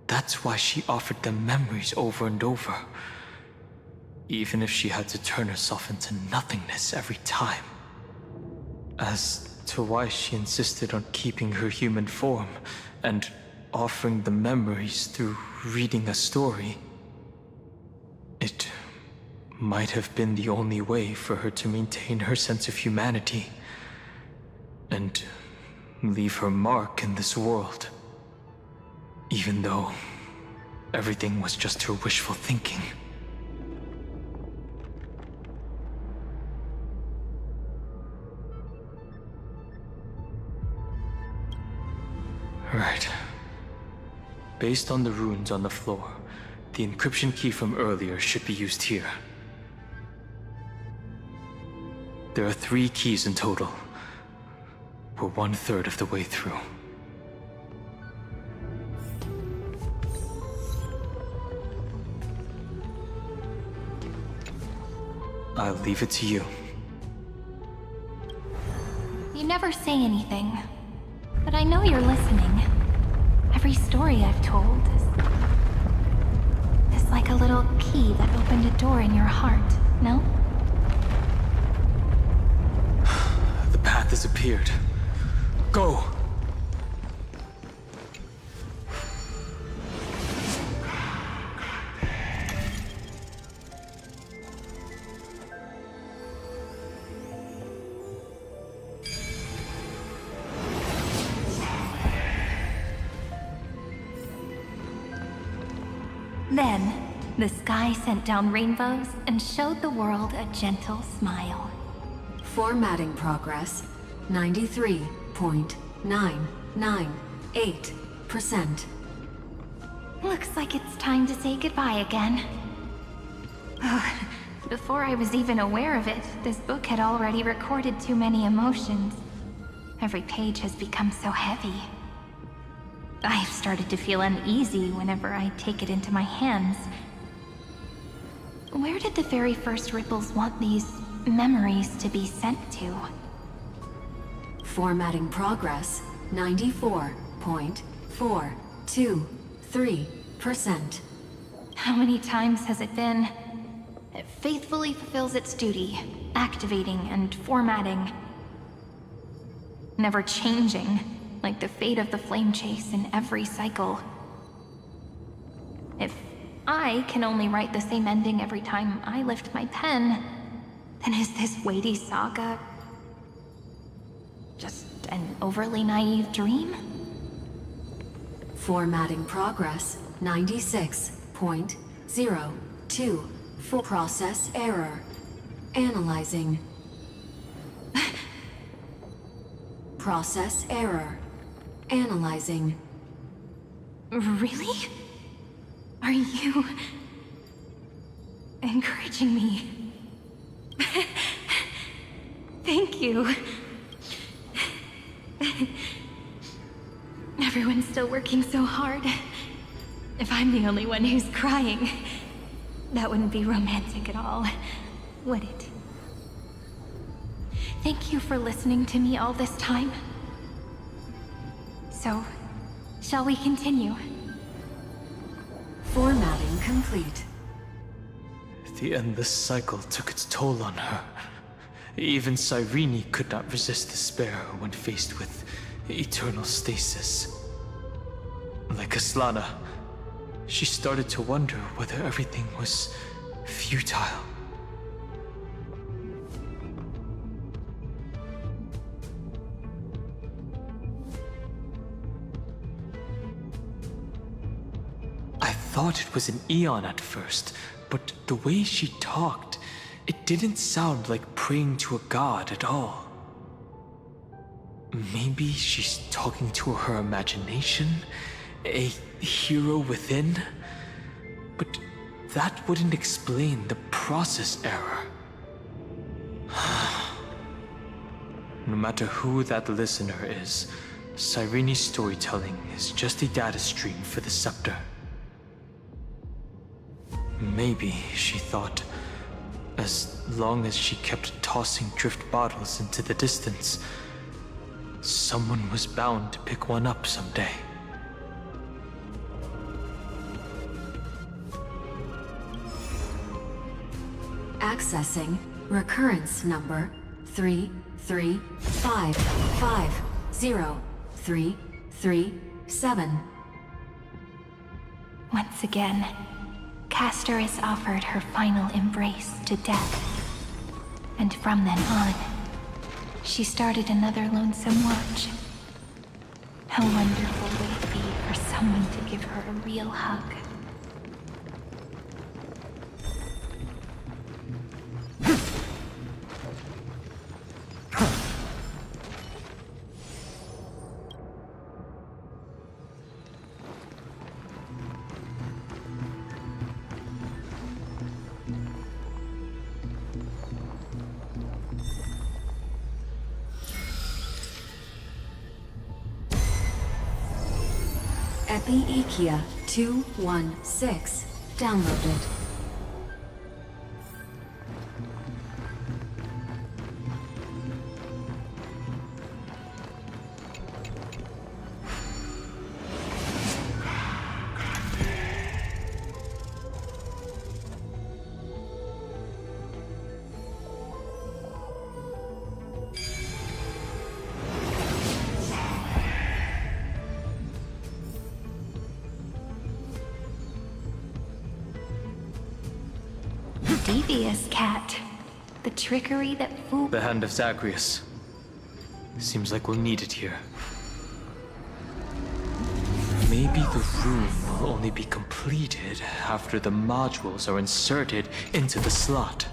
That's why she offered them memories over and over, even if she had to turn herself into nothingness every time. As to why she insisted on keeping her human form and offering the memories through reading a story. It might have been the only way for her to maintain her sense of humanity and leave her mark in this world, even though everything was just her wishful thinking. Right. Based on the runes on the floor, the encryption key from earlier should be used here. There are 3 keys in total. We're 1/3 of the way through. I'll leave it to you. You never say anything, but I know you're listening. Every story I've told is like a little key that opened a door in your heart, no? The path has appeared. Go! Then, the sky sent down rainbows and showed the world a gentle smile. Formatting progress 93.998%. Looks like it's time to say goodbye again. Before I was even aware of it, this book had already recorded too many emotions. Every page has become so heavy. I've started to feel uneasy whenever I take it into my hands. Where did the very first ripples want these memories to be sent to? Formatting progress 94.423%. How many times has it been? It faithfully fulfills its duty, activating and formatting. Never changing, like the fate of the flame chase in every cycle. If I can only write the same ending every time I lift my pen, then is this weighty saga just an overly naive dream? Formatting progress 96.02. Full process error. Analyzing. Process error. Analyzing. Really? Are you encouraging me? Thank you. Everyone's still working so hard. If I'm the only one who's crying, that wouldn't be romantic at all, would it? Thank you for listening to me all this time. So, shall we continue? Formatting complete. The endless cycle took its toll on her. Even Cyrene could not resist despair when faced with eternal stasis. Like Aslana, she started to wonder whether everything was futile. I thought it was an Eon at first, but the way she talked, it didn't sound like praying to a god at all. Maybe she's talking to her imagination? A hero within? But that wouldn't explain the process error. No matter who that listener is, Cyrene's storytelling is just a data stream for the scepter. Maybe, she thought, as long as she kept tossing drift bottles into the distance, someone was bound to pick one up someday. Accessing recurrence number 3 5 5 0 3 3 7. Once again, Castor is offered her final embrace to death. And from then on, she started another lonesome watch. How wonderful would it be for someone to give her a real hug? Epi-Ikia 216 downloaded. Devious cat. The trickery that fooled... The Hand of Zagreus. Seems like we'll need it here. Maybe the room will only be completed after the modules are inserted into the slot.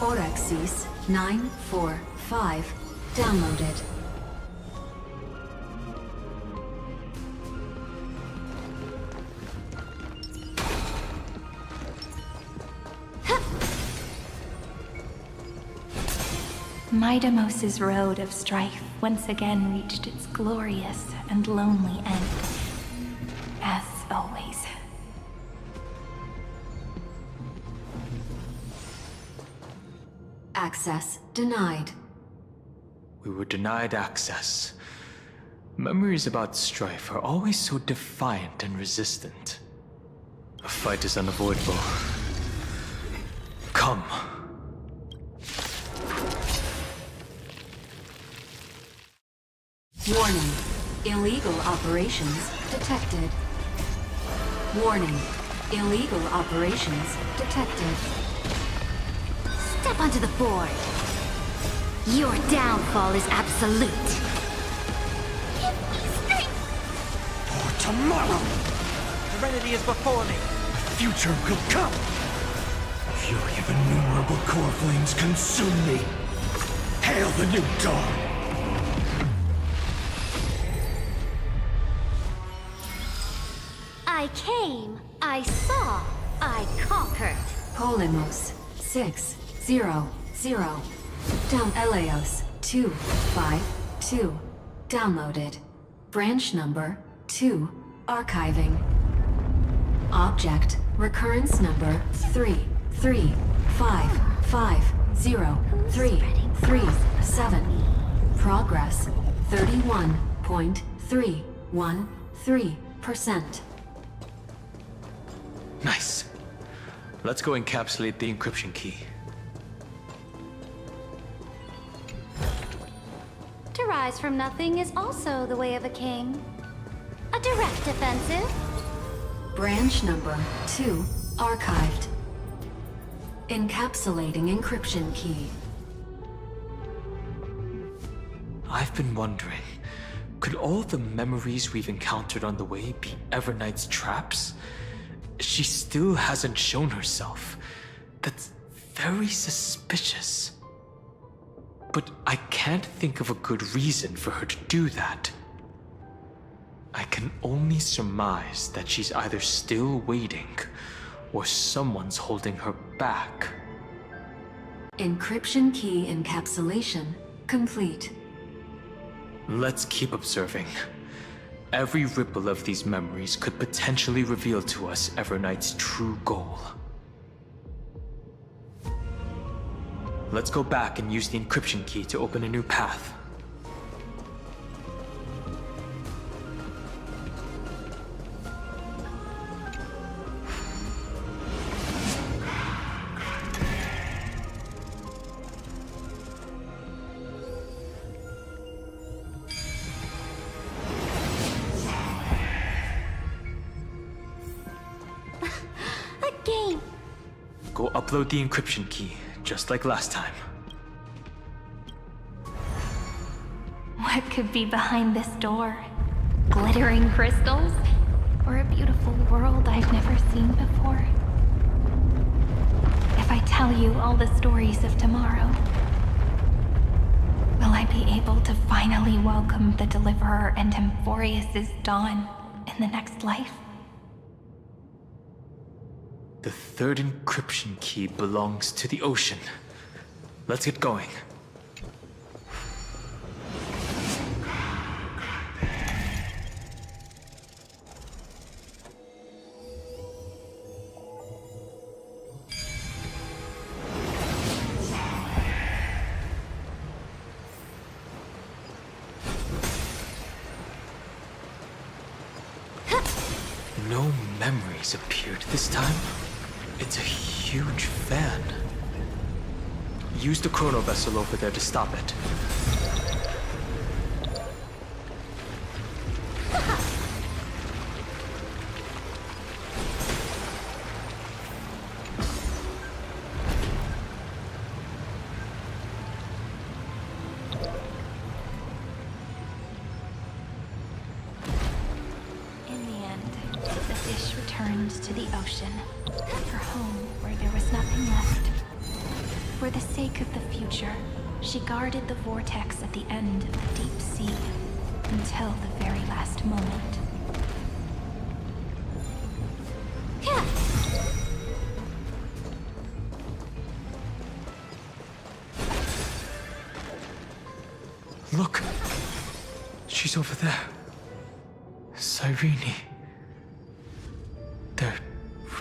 Orexis 945 downloaded. Midamos's road of strife once again reached its glorious and lonely end. As always. Access denied. We were denied access. Memories about strife are always so defiant and resistant. A fight is unavoidable. Come. Warning. Illegal operations detected. Warning. Illegal operations detected. Step onto the board. Your downfall is absolute. Give me strength! For tomorrow! Serenity is before me. The future will come. Fury of innumerable core flames consume me. Hail the new dawn! I came, I saw, I conquered. Polymos 600. Down Eleos 252 downloaded. Branch number 2 archiving. Object recurrence number 335503337. Progress 31.313%. Nice. Let's go encapsulate the encryption key. To rise from nothing is also the way of a king. A direct offensive. Branch number 2 archived. Encapsulating encryption key. I've been wondering, could all the memories we've encountered on the way be Everknight's traps? She still hasn't shown herself. That's very suspicious. But I can't think of a good reason for her to do that. I can only surmise that she's either still waiting, or someone's holding her back. Encryption key encapsulation complete. Let's keep observing. Every ripple of these memories could potentially reveal to us Everknight's true goal. Let's go back and use the encryption key to open a new path. Go upload the encryption key, just like last time. What could be behind this door? Glittering crystals? Or a beautiful world I've never seen before? If I tell you all the stories of tomorrow, will I be able to finally welcome the Deliverer and Emphorius' dawn in the next life? The third encryption key belongs to the ocean. Let's get going. No memories appeared this time. It's a huge fan. Use the chrono vessel over there to stop it. In the end, the fish returned to the ocean, her home where there was nothing left. For the sake of the future, she guarded the vortex at the end of the deep sea until the very last moment. Look! She's over there. Cyrene. There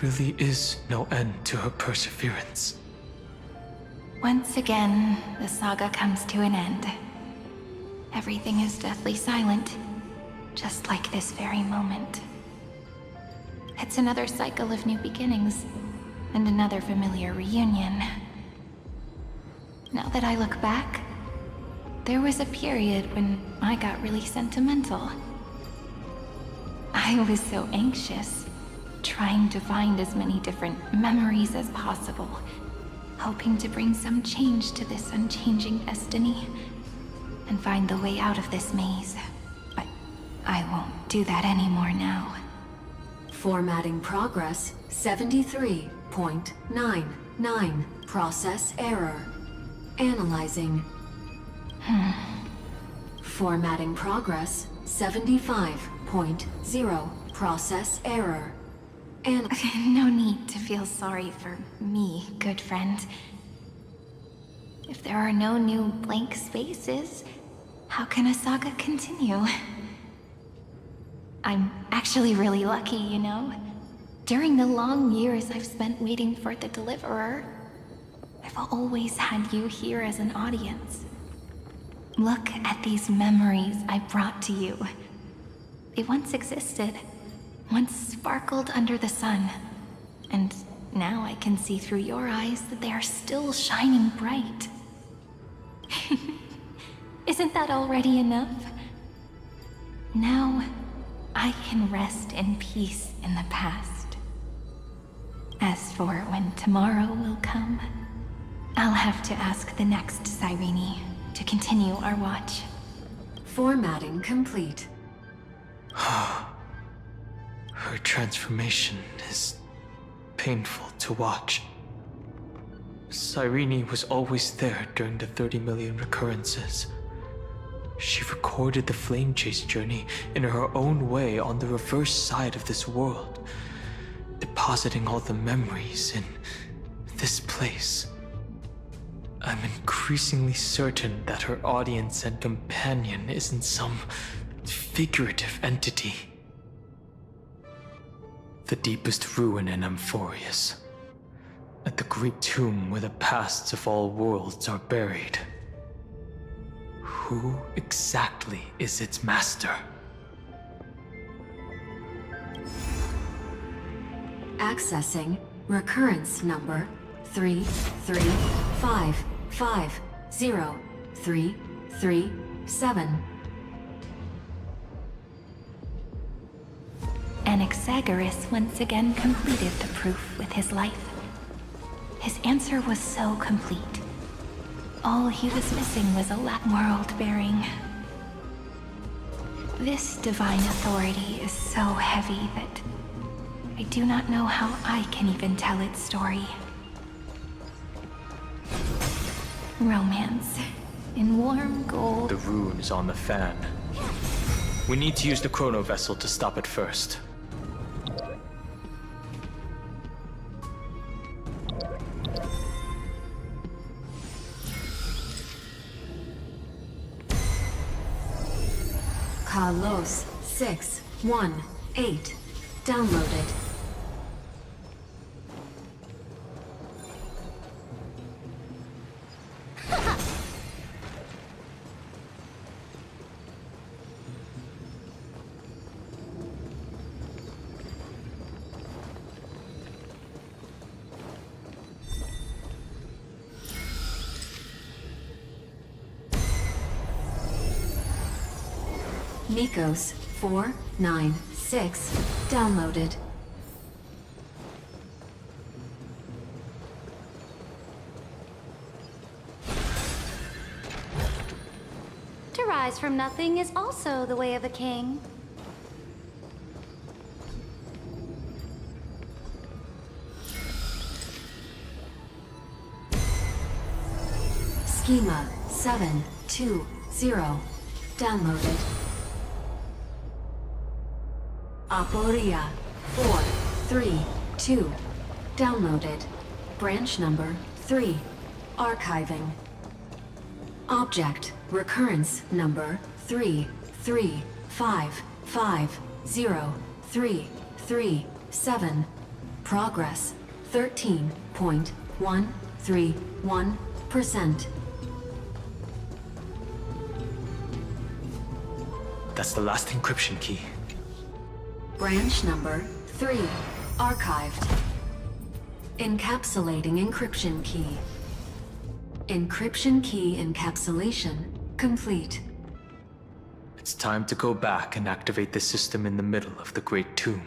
really is no end to her perseverance. Once again, the saga comes to an end. Everything is deathly silent, just like this very moment. It's another cycle of new beginnings, and another familiar reunion. Now that I look back, there was a period when I got really sentimental. I was so anxious, trying to find as many different memories as possible, hoping to bring some change to this unchanging destiny, and find the way out of this maze. But I won't do that anymore now. Formatting progress 73.99. Process error. Analyzing. Formatting progress 75.0. Process error. No need to feel sorry for me, good friend. If there are no new blank spaces, how can a saga continue? I'm actually really lucky, you know? During the long years I've spent waiting for the Deliverer, I've always had you here as an audience. Look at these memories I brought to you. They once existed, once sparkled under the sun, and now I can see through your eyes that they are still shining bright. Isn't that already enough? Now, I can rest in peace in the past. As for when tomorrow will come, I'll have to ask the next Cyrene to continue our watch. Formatting complete. Her transformation is painful to watch. Cyrene was always there during the 30 million recurrences. She recorded the Flame Chase journey in her own way on the reverse side of this world, depositing all the memories in this place. I'm increasingly certain that her audience and companion isn't some figurative entity. The deepest ruin in Amphorius. At the great tomb where the pasts of all worlds are buried. Who exactly is its master? Accessing recurrence number 335503337. Anaxagoras once again completed the proof with his life. His answer was so complete. All he was missing was a world-bearing. This divine authority is so heavy that I do not know how I can even tell its story. Romance in warm gold. The rune is on the fan. We need to use the chrono vessel to stop it first. Kalos 618. Downloaded. Nikos 496. Downloaded. To rise from nothing is also the way of a king. Schema 720. Downloaded. Aporia 432. Downloaded. Branch number 3. Archiving. Object recurrence number 335503337. Progress 13.131%. That's the last encryption key. Branch number 3. Archived. Encapsulating encryption key. Encryption key encapsulation complete. It's time to go back and activate the system in the middle of the Great Tomb.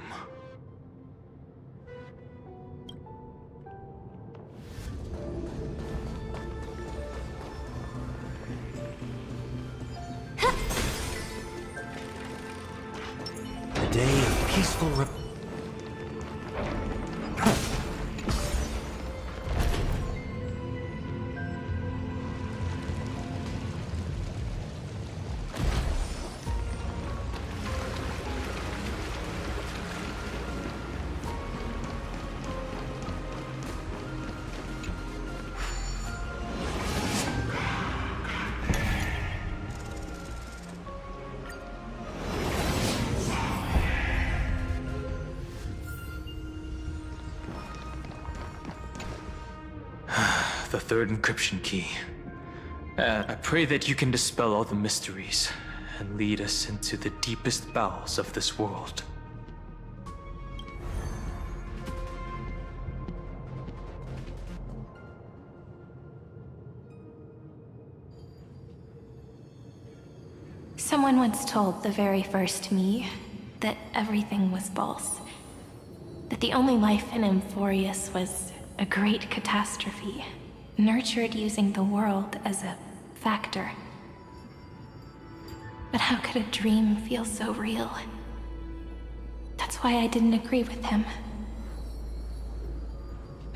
A day of peaceful The third encryption key. I pray that you can dispel all the mysteries and lead us into the deepest bowels of this world. Someone once told the very first me that everything was false. That the only life in Amphorius was a great catastrophe, nurtured using the world as a factor. But how could a dream feel so real? That's why I didn't agree with him.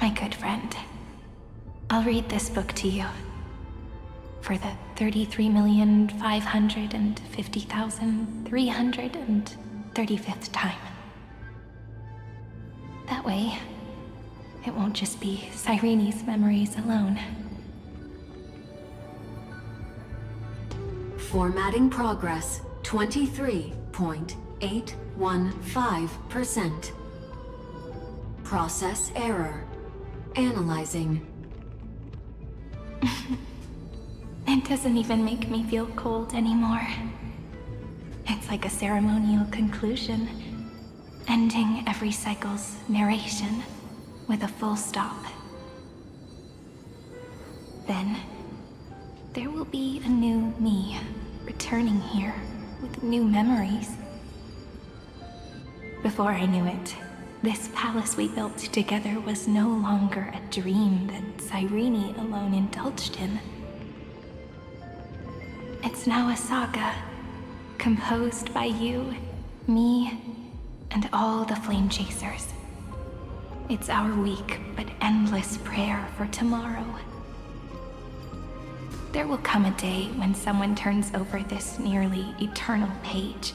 My good friend, I'll read this book to you. For the 33,550,335th time. That way, it won't just be Cyrene's memories alone. Formatting progress 23 0.815%. Process error. Analyzing. It doesn't even make me feel cold anymore. It's like a ceremonial conclusion, ending every cycle's narration with a full stop. Then, there will be a new me returning here with new memories. Before I knew it, this palace we built together was no longer a dream that Cyrene alone indulged in. It's now a saga, composed by you, me, and all the Flame Chasers. It's our weak but endless prayer for tomorrow. There will come a day when someone turns over this nearly eternal page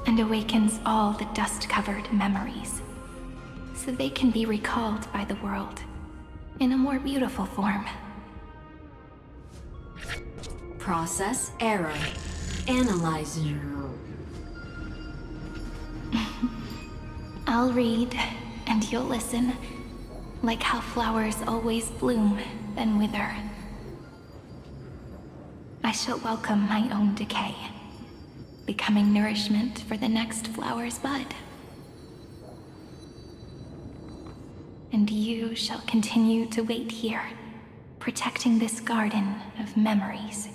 and awakens all the dust-covered memories, so they can be recalled by the world in a more beautiful form. Process error. Analyzing. I'll read, and you'll listen, like how flowers always bloom, then wither. I shall welcome my own decay, becoming nourishment for the next flower's bud. And you shall continue to wait here, protecting this garden of memories.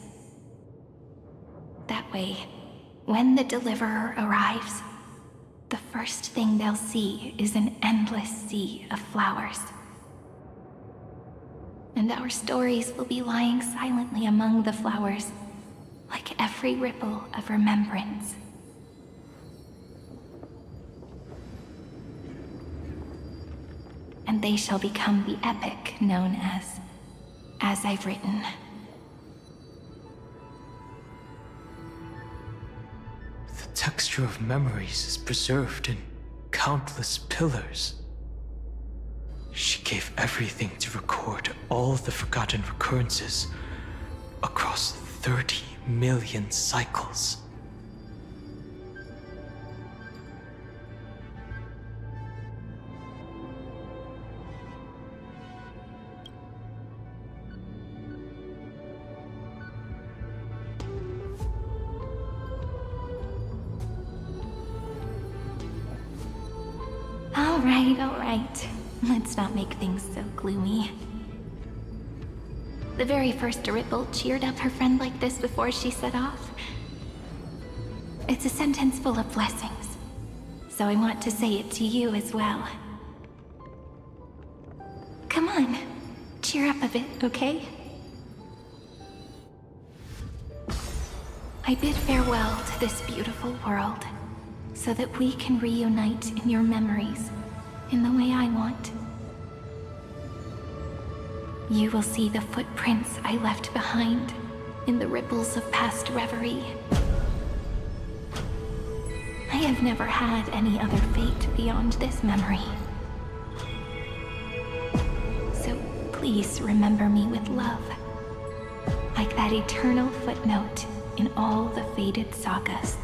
That way, when the Deliverer arrives, the first thing they'll see is an endless sea of flowers. And our stories will be lying silently among the flowers, like every ripple of remembrance. And they shall become the epic known as I've Written. The texture of memories is preserved in countless pillars. She gave everything to record all the forgotten recurrences across 30 million cycles. All right. Let's not make things so gloomy. The very first Ripple cheered up her friend like this before she set off. It's a sentence full of blessings, so I want to say it to you as well. Come on, cheer up a bit, okay? I bid farewell to this beautiful world, so that we can reunite in your memories in the way I want. You will see the footprints I left behind in the ripples of past reverie. I have never had any other fate beyond this memory. So please remember me with love, like that eternal footnote in all the faded sagas.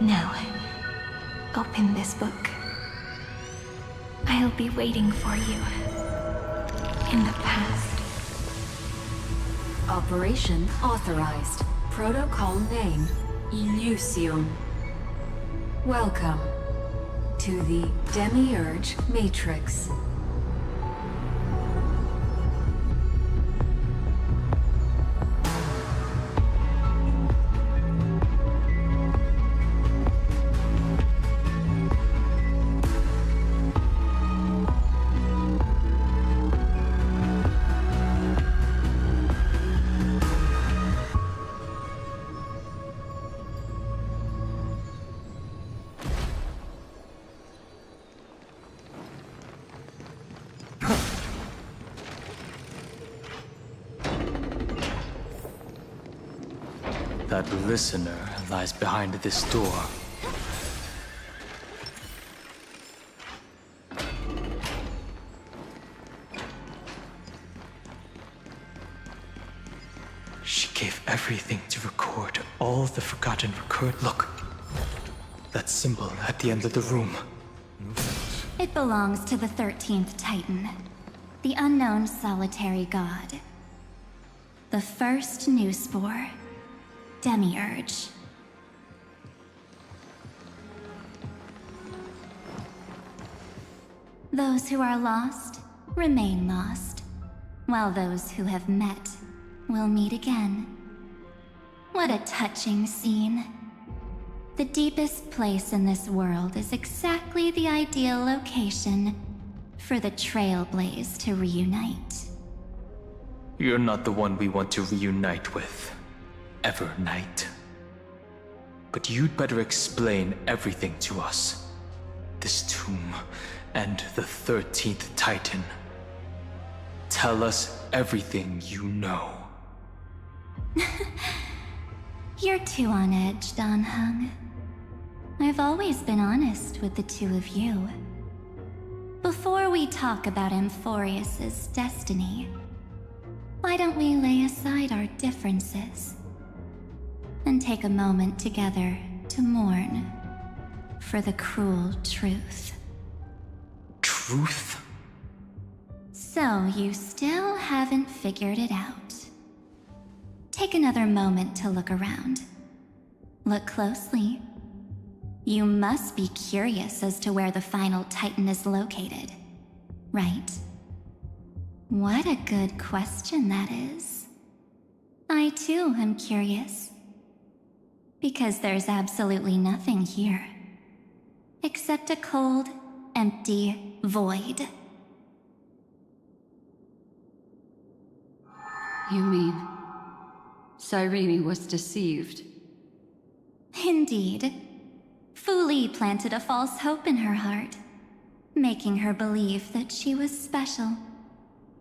Now, open this book. I'll be waiting for you in the past. Operation authorized. Protocol name, Illusion. Welcome to the Demiurge Matrix. That listener lies behind this door. She gave everything to record all the forgotten record. Look, that symbol at the end of the room. It belongs to the 13th Titan, the unknown solitary god. The first new spore, Demiurge. Those who are lost remain lost, while those who have met will meet again. What a touching scene. The deepest place in this world is exactly the ideal location for the Trailblaze to reunite. You're not the one we want to reunite with, Evernight. But you'd better explain everything to us. This tomb and the 13th Titan. Tell us everything you know. You're too on edge, Dan Heng. I've always been honest with the two of you. Before we talk about Amphorius's destiny, why don't we lay aside our differences and take a moment together to mourn for the cruel truth? Truth? So you still haven't figured it out. Take another moment to look around. Look closely. You must be curious as to where the final Titan is located, right? What a good question that is. I too am curious. Because there's absolutely nothing here. Except a cold, empty void. You mean Cyrene was deceived? Indeed. Fu Li planted a false hope in her heart, making her believe that she was special,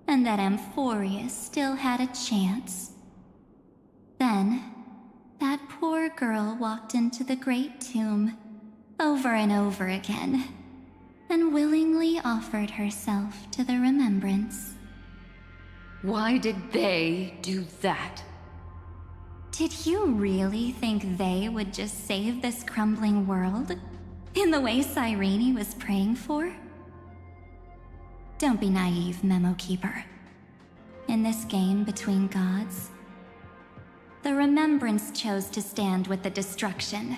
and that Amphorius still had a chance. Then, that poor girl walked into the Great Tomb, over and over again, and willingly offered herself to the remembrance. Why did they do that? Did you really think they would just save this crumbling world? In the way Cyrene was praying for? Don't be naive, Memo Keeper. In this game between gods, the Remembrance chose to stand with the destruction.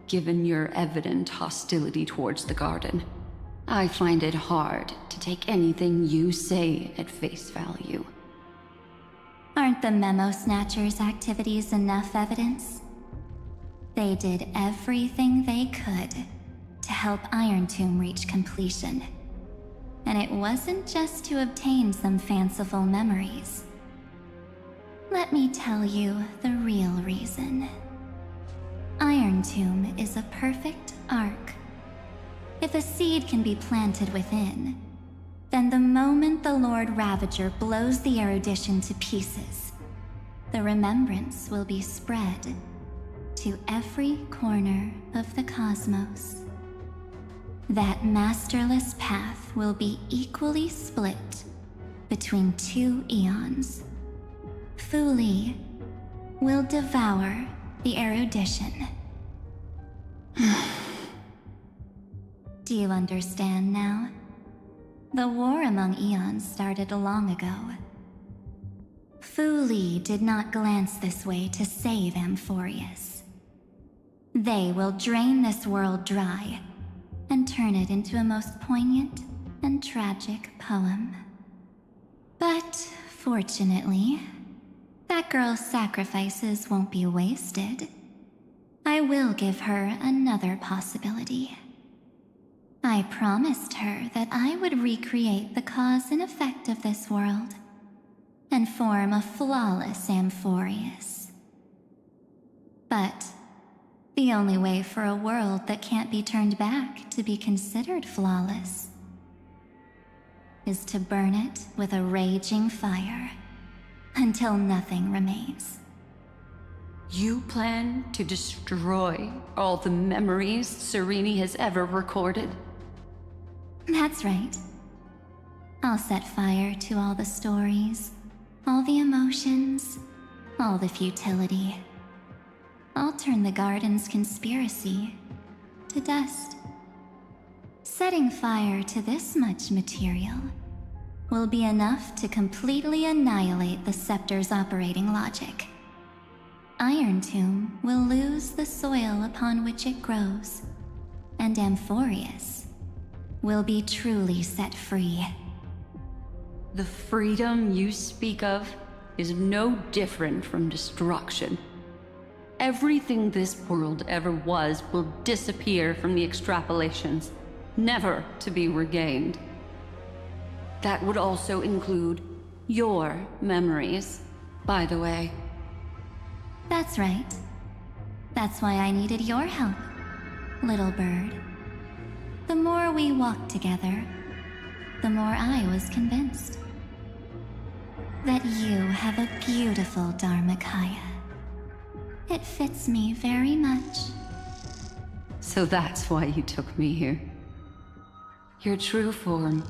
Given your evident hostility towards the garden, I find it hard to take anything you say at face value. Aren't the Memo Snatchers' activities enough evidence? They did everything they could to help Iron Tomb reach completion. And it wasn't just to obtain some fanciful memories. Let me tell you the real reason. Iron Tomb is a perfect ark. If a seed can be planted within, then the moment the Lord Ravager blows the erudition to pieces, the remembrance will be spread to every corner of the cosmos. That masterless path will be equally split between two eons. Fu Li will devour the erudition. Do you understand now? The war among eons started long ago. Fu Li did not glance this way to save Amphorius. They will drain this world dry and turn it into a most poignant and tragic poem. But fortunately, that girl's sacrifices won't be wasted. I will give her another possibility. I promised her that I would recreate the cause and effect of this world and form a flawless Amphorius. But the only way for a world that can't be turned back to be considered flawless is to burn it with a raging fire until nothing remains. You plan to destroy all the memories Cyrene has ever recorded? That's right. I'll set fire to all the stories, All the emotions, all the futility. I'll turn the garden's conspiracy to dust. Setting fire to this much material will be enough to completely annihilate the scepter's operating logic. Iron Tomb will lose the soil upon which it grows, and Amphorius will be truly set free. The freedom you speak of is no different from destruction. Everything this world ever was will disappear from the extrapolations, never to be regained. That would also include your memories, by the way. That's right. That's why I needed your help, little bird. The more we walked together, the more I was convinced that you have a beautiful Dharmakaya. It fits me very much. So that's why you took me here. Your true form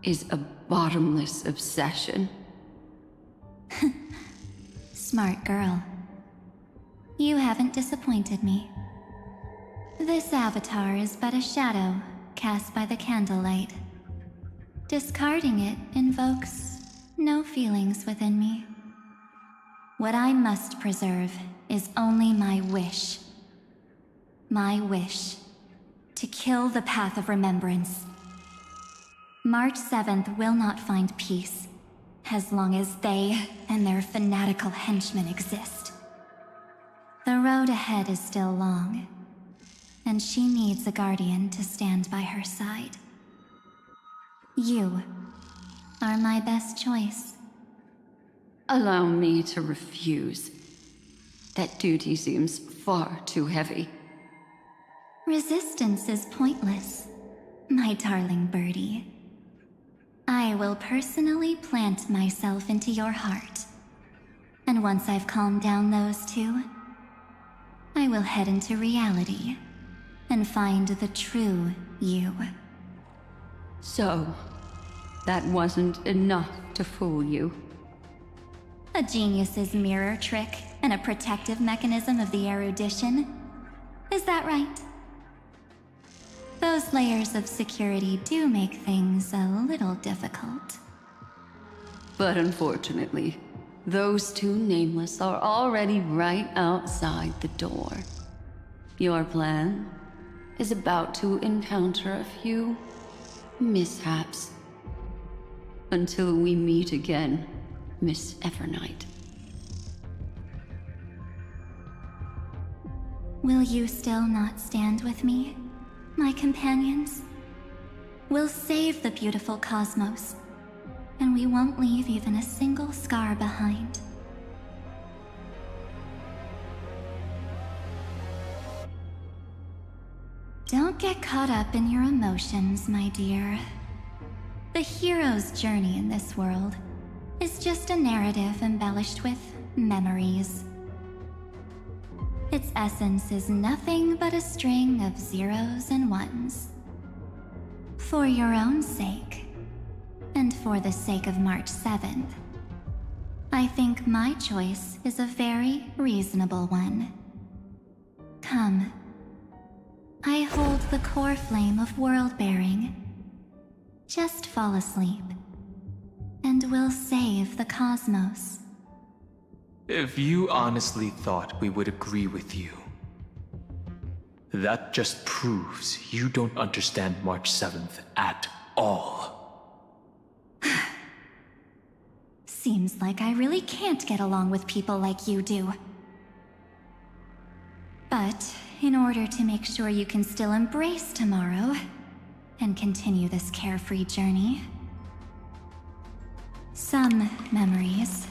is a bottomless obsession. Smart girl. You haven't disappointed me. This avatar is but a shadow cast by the candlelight. Discarding it invokes no feelings within me. What I must preserve is only my wish. My wish to kill the path of remembrance. March 7th will not find peace as long as they and their fanatical henchmen exist. The road ahead is still long, and she needs a guardian to stand by her side. You are my best choice. Allow me to refuse. That duty seems far too heavy. Resistance is pointless, my darling birdie. I will personally plant myself into your heart. And once I've calmed down those two, I will head into reality and find the true you. So, that wasn't enough to fool you. A genius's mirror trick and a protective mechanism of the erudition. Is that right? Those layers of security do make things a little difficult. But unfortunately, those two nameless are already right outside the door. Your plan is about to encounter a few mishaps. Until we meet again, Miss Evernight. Will you still not stand with me, my companions? We'll save the beautiful cosmos, and we won't leave even a single scar behind. Don't get caught up in your emotions, my dear. The hero's journey in this world is just a narrative embellished with memories. Its essence is nothing but a string of zeros and ones. For your own sake, and for the sake of March 7th, I think my choice is a very reasonable one. Come. I hold the core flame of world-bearing. Just fall asleep, and we'll save the cosmos. If you honestly thought we would agree with you, that just proves you don't understand March 7th at all. Seems like I really can't get along with people like you do. But in order to make sure you can still embrace tomorrow and continue this carefree journey, some memories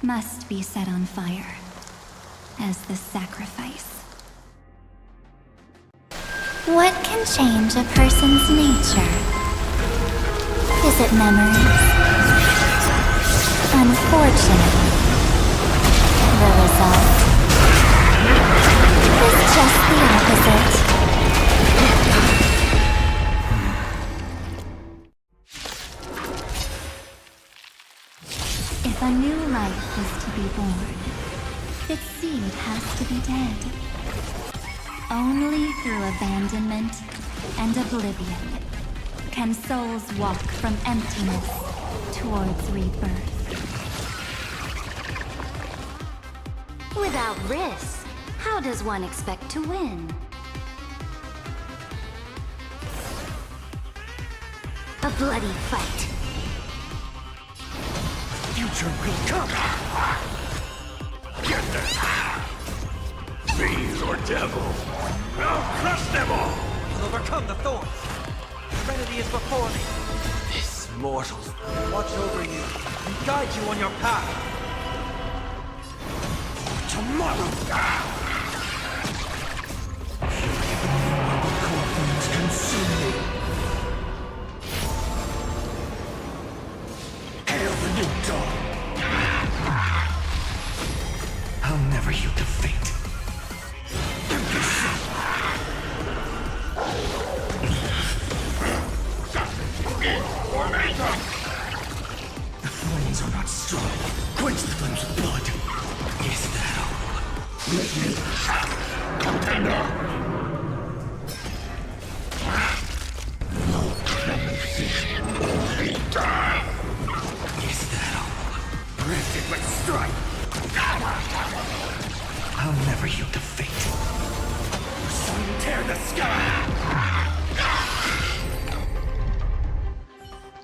must be set on fire as the sacrifice. What can change a person's nature? Is it memories? Unfortunately, the result is just the opposite. reborn, its seed has to be dead. Only through abandonment and oblivion can souls walk from emptiness towards rebirth. Without risk, how does one expect to win? A bloody fight. Future will come! Get them! Fiend or devil, I'll crush them all! I'll overcome the thorns! Serenity is before me! This mortal will watch over you and guide you on your path! For tomorrow! Corpses consume me! Hail the new dawn! I'll never yield to fate. The flames are not strong. Quench the flames with blood. Is that all? Let me... Contender! No clemency, only die. Is that all? Rest it with strife. I'll never yield to fate. The sun tear the sky!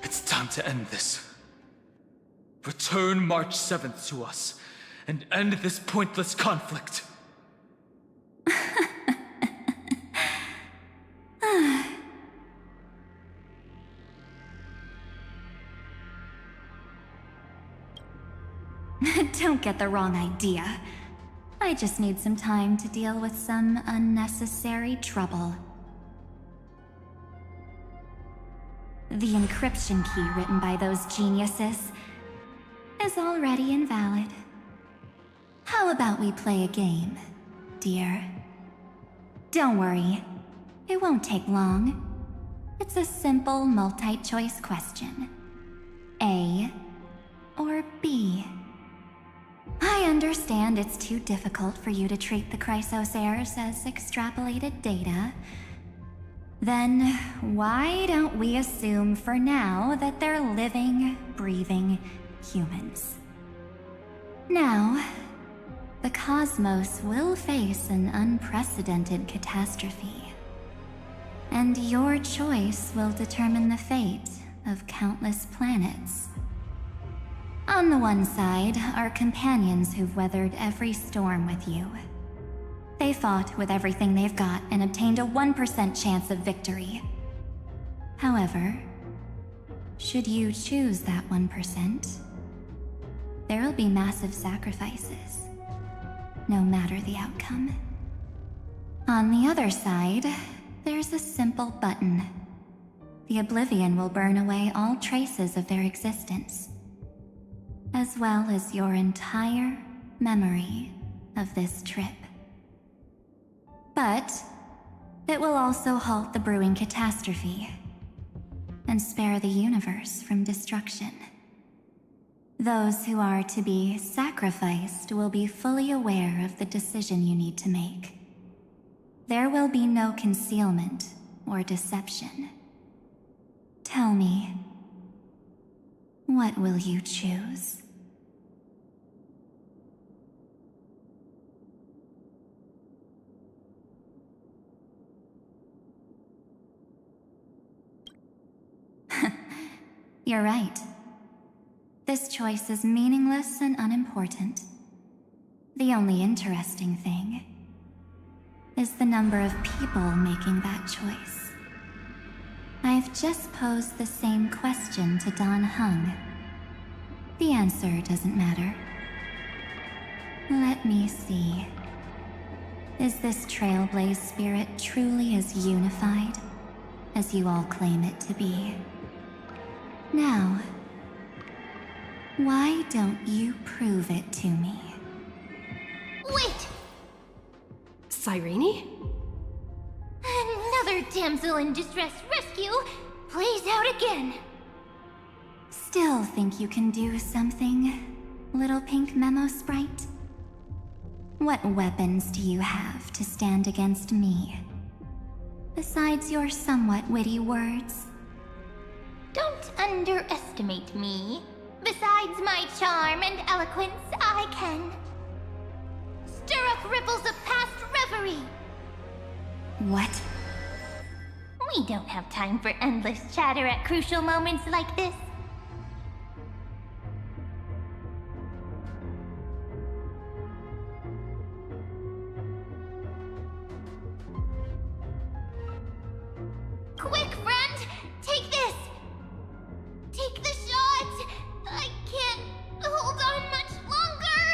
It's time to end this. Return March 7th to us, and end this pointless conflict. Don't get the wrong idea. I just need some time to deal with some unnecessary trouble. The encryption key written by those geniuses is already invalid. How about we play a game, dear? Don't worry, it won't take long. It's a simple multi-choice question. A or B? I understand it's too difficult for you to treat the Chrysos heirs as extrapolated data. Then why don't we assume for now that they're living, breathing humans? Now, the cosmos will face an unprecedented catastrophe. And your choice will determine the fate of countless planets. On the one side are companions who've weathered every storm with you. They fought with everything they've got and obtained a 1% chance of victory. However, should you choose that 1%, there'll be massive sacrifices, no matter the outcome. On the other side, there's a simple button. The Oblivion will burn away all traces of their existence, as well as your entire memory of this trip. But it will also halt the brewing catastrophe and spare the universe from destruction. Those who are to be sacrificed will be fully aware of the decision you need to make. There will be no concealment or deception. Tell me, what will you choose? You're right. This choice is meaningless and unimportant. The only interesting thing is the number of people making that choice. I've just posed the same question to Don Hung. The answer doesn't matter. Let me see. Is this Trailblaze spirit truly as unified as you all claim it to be? Now, why don't you prove it to me? Wait! Cyrene? Another damsel in distress rescue plays out again. Still think you can do something? little pink memo sprite? What weapons do you have to stand against me? Besides your somewhat witty words? Don't underestimate me. Besides my charm and eloquence, I can stir up ripples of past reverie. What? We don't have time for endless chatter at crucial moments like this. Quick, friend! Take this! Take the shot! I can't hold on much longer!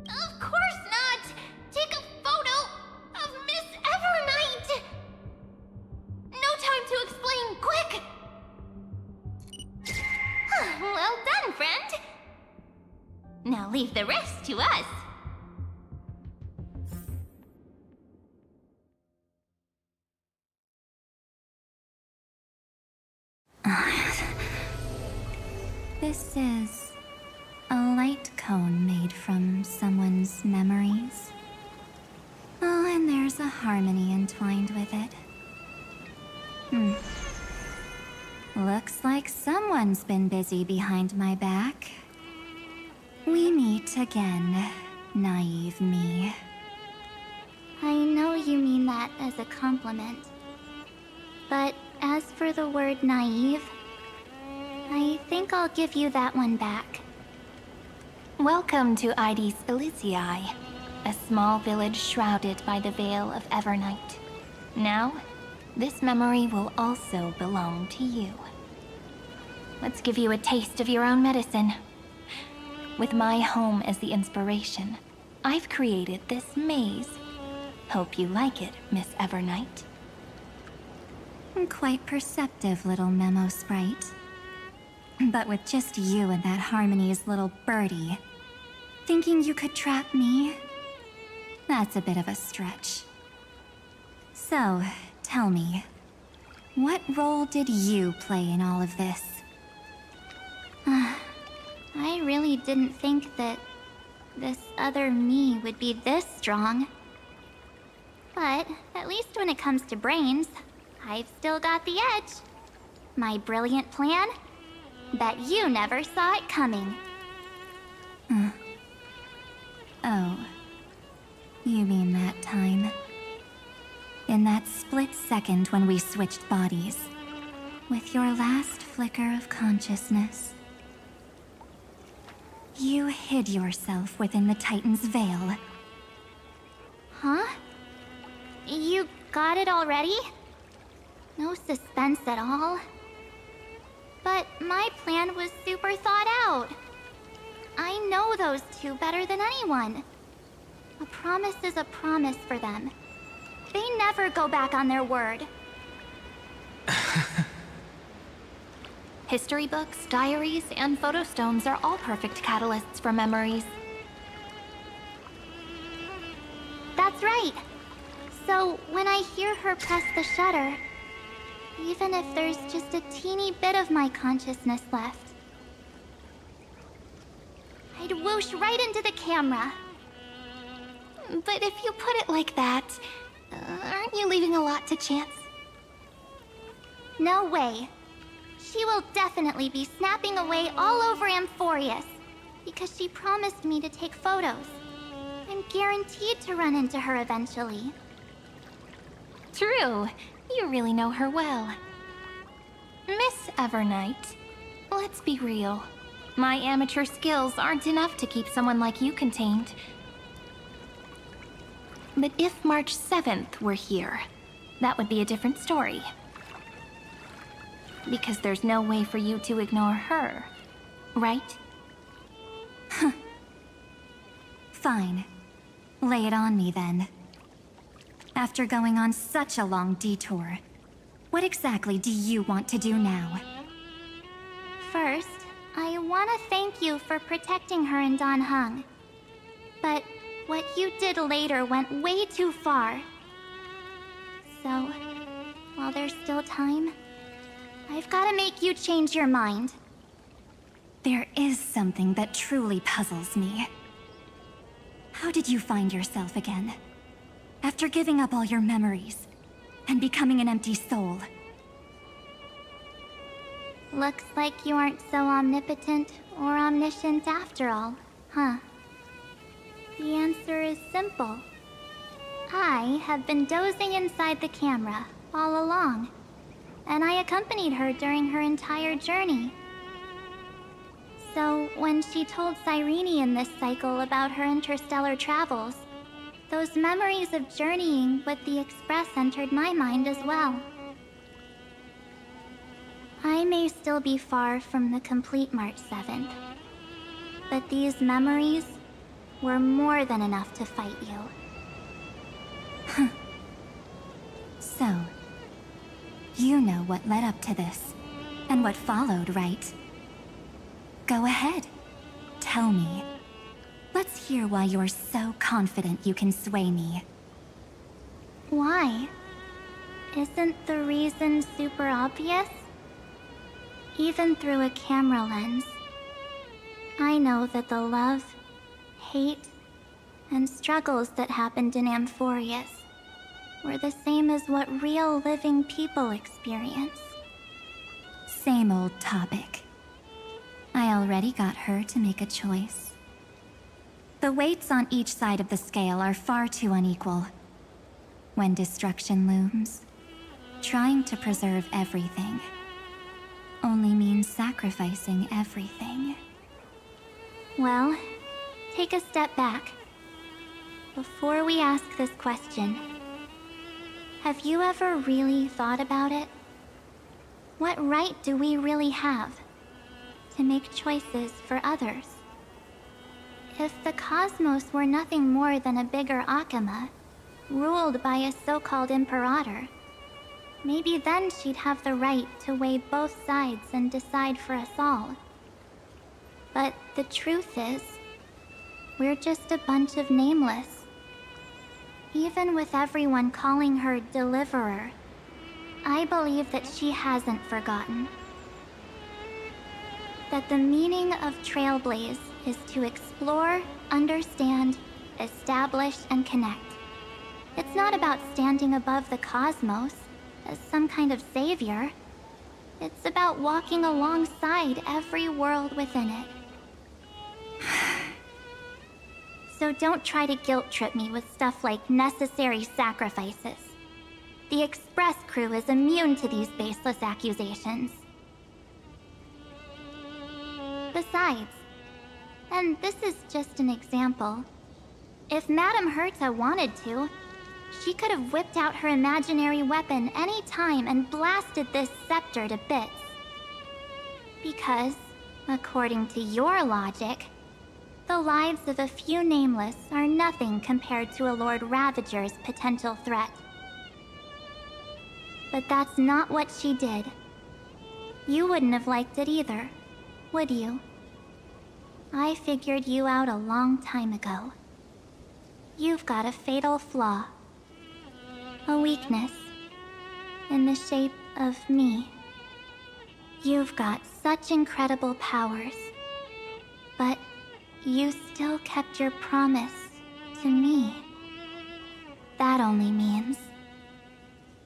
Of course not! Take a photo of Miss Evernight! No time to explain, quick! Well done, friend! Now leave the rest to us. This is a light cone made from someone's memories. Oh, and there's a harmony entwined with it. Looks like someone's been busy behind my back. We meet again, naive me. I know you mean that as a compliment. But as for the word naive, I think I'll give you that one back. Welcome to Ides Elysiae, a small village shrouded by the veil of Evernight. Now, this memory will also belong to you. Let's give you a taste of your own medicine. With my home as the inspiration, I've created this maze. Hope you like it, Miss Evernight. Quite perceptive, little memo sprite. But with just you and that Harmony's little birdie, thinking you could trap me? That's a bit of a stretch. So, tell me, what role did you play in all of this? I really didn't think that this other me would be this strong. But at least when it comes to brains, I've still got the edge. My brilliant plan? Bet you never saw it coming. Oh. You mean that time? In that split second when we switched bodies. With your last flicker of consciousness. You hid yourself within the Titan's veil. Huh? You got it already? No suspense at all. But my plan was super thought out. I know those two better than anyone. A promise is a promise for them. They never go back on their word. History books, diaries, and photo stones are all perfect catalysts for memories. That's right. So when I hear her press the shutter, even if there's just a teeny bit of my consciousness left, I'd whoosh right into the camera. But if you put it like that, aren't you leaving a lot to chance? No way. She will definitely be snapping away all over Amphorius, because she promised me to take photos. I'm guaranteed to run into her eventually. True. You really know her well. Miss Evernight, let's be real. My amateur skills aren't enough to keep someone like you contained. But if March 7th were here, that would be a different story. Because there's no way for you to ignore her, right? Fine. Lay it on me then. After going on such a long detour, what exactly do you want to do now? First, I want to thank you for protecting her and Dan Heng. But what you did later went way too far. So, while there's still time, I've gotta make you change your mind. There is something that truly puzzles me. How did you find yourself again? After giving up all your memories and becoming an empty soul. Looks like you aren't so omnipotent or omniscient after all, huh? The answer is simple. I have been dozing inside the camera all along, and I accompanied her during her entire journey. So when she told Cyrene in this cycle about her interstellar travels, those memories of journeying with the Express entered my mind as well. I may still be far from the complete March 7th, but these memories were more than enough to fight you. So, you know what led up to this, and what followed, right? Go ahead. Tell me. Let's hear why you're so confident you can sway me. Why? Isn't the reason super obvious? Even through a camera lens, I know that the love, hate, and struggles that happened in Amphorius were the same as what real living people experience. Same old topic. I already got her to make a choice. The weights on each side of the scale are far too unequal. When destruction looms, trying to preserve everything only means sacrificing everything. Well, take a step back. Before we ask this question, have you ever really thought about it? What right do we really have to make choices for others? If the cosmos were nothing more than a bigger Akama, ruled by a so-called imperator, maybe then she'd have the right to weigh both sides and decide for us all. But the truth is, we're just a bunch of nameless. Even with everyone calling her Deliverer, I believe that she hasn't forgotten. That the meaning of Trailblaze is to explore, understand, establish, and connect. It's not about standing above the cosmos as some kind of savior. It's about walking alongside every world within it. So don't try to guilt trip me with stuff like necessary sacrifices. The Express crew is immune to these baseless accusations. Besides, and this is just an example, if Madame Herta wanted to, she could have whipped out her imaginary weapon any time and blasted this scepter to bits. Because, according to your logic, the lives of a few nameless are nothing compared to a Lord Ravager's potential threat. But that's not what she did. You wouldn't have liked it either, would you? I figured you out a long time ago. You've got a fatal flaw. A weakness. In the shape of me. You've got such incredible powers. But you still kept your promise to me. That only means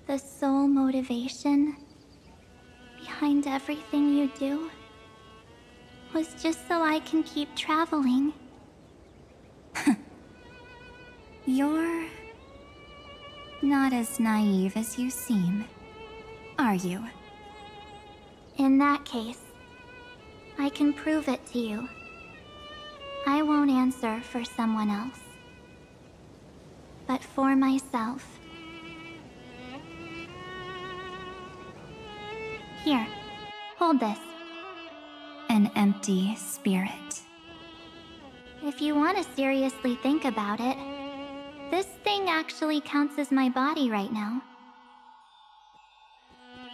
the sole motivation behind everything you do was just so I can keep traveling. You're not as naive as you seem, are you? In that case, I can prove it to you. I won't answer for someone else, but for myself. Here, hold this. An empty spirit. If you want to seriously think about it, this thing actually counts as my body right now.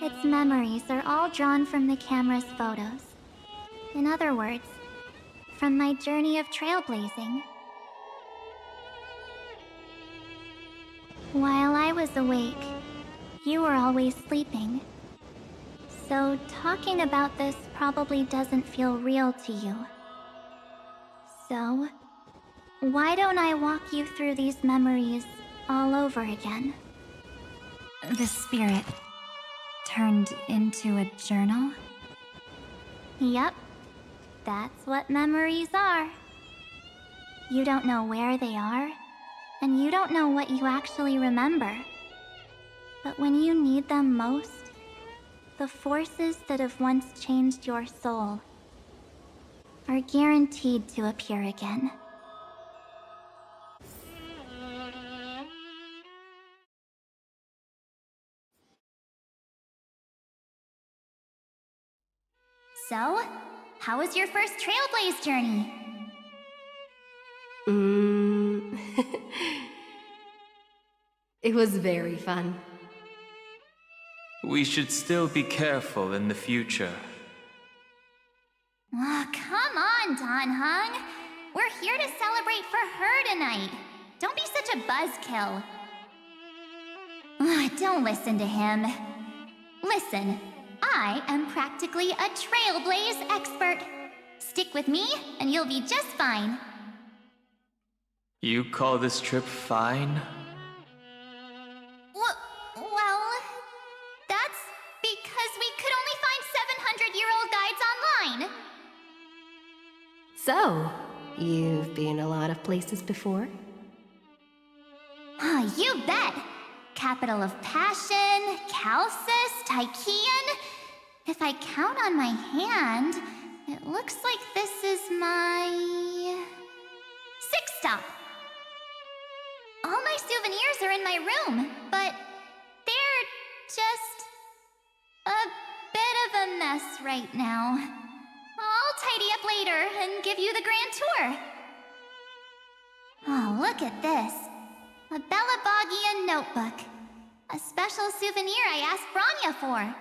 Its memories are all drawn from the camera's photos. In other words, from my journey of trailblazing. While I was awake, you were always sleeping. So talking about this probably doesn't feel real to you. So, why don't I walk you through these memories all over again? The spirit turned into a journal? Yep, that's what memories are. You don't know where they are, and you don't know what you actually remember. But when you need them most, the forces that have once changed your soul are guaranteed to appear again. So, how was your first Trailblaze journey? It was very fun. We should still be careful in the future. Oh, come on, Don Hung. We're here to celebrate for her tonight. Don't be such a buzzkill. Don't listen to him. Listen, I am practically a Trailblaze expert. Stick with me, and you'll be just fine. You call this trip fine? Well, that's because we could only find 700-year-old guides online. So, you've been a lot of places before? You bet! Capital of Passion, Calcis, Tychean. If I count on my hand, it looks like this is my 6th stop. All my souvenirs are in my room, but they're just a bit of a mess right now. I'll tidy up later and give you the grand tour. Oh, look at this. A Belabogian notebook. A special souvenir I asked Branya for.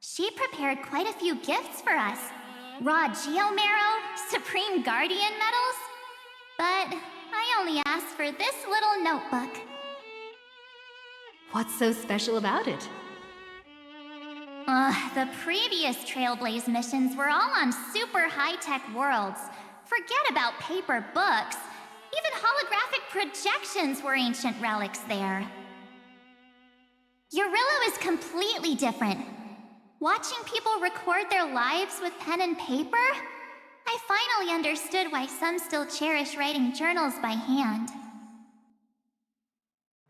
She prepared quite a few gifts for us. Raw Geomarrow, Supreme Guardian medals. But I only asked for this little notebook. What's so special about it? The previous Trailblaze missions were all on super high-tech worlds. Forget about paper books. Even holographic projections were ancient relics there. Eurillo is completely different. Watching people record their lives with pen and paper, I finally understood why some still cherish writing journals by hand.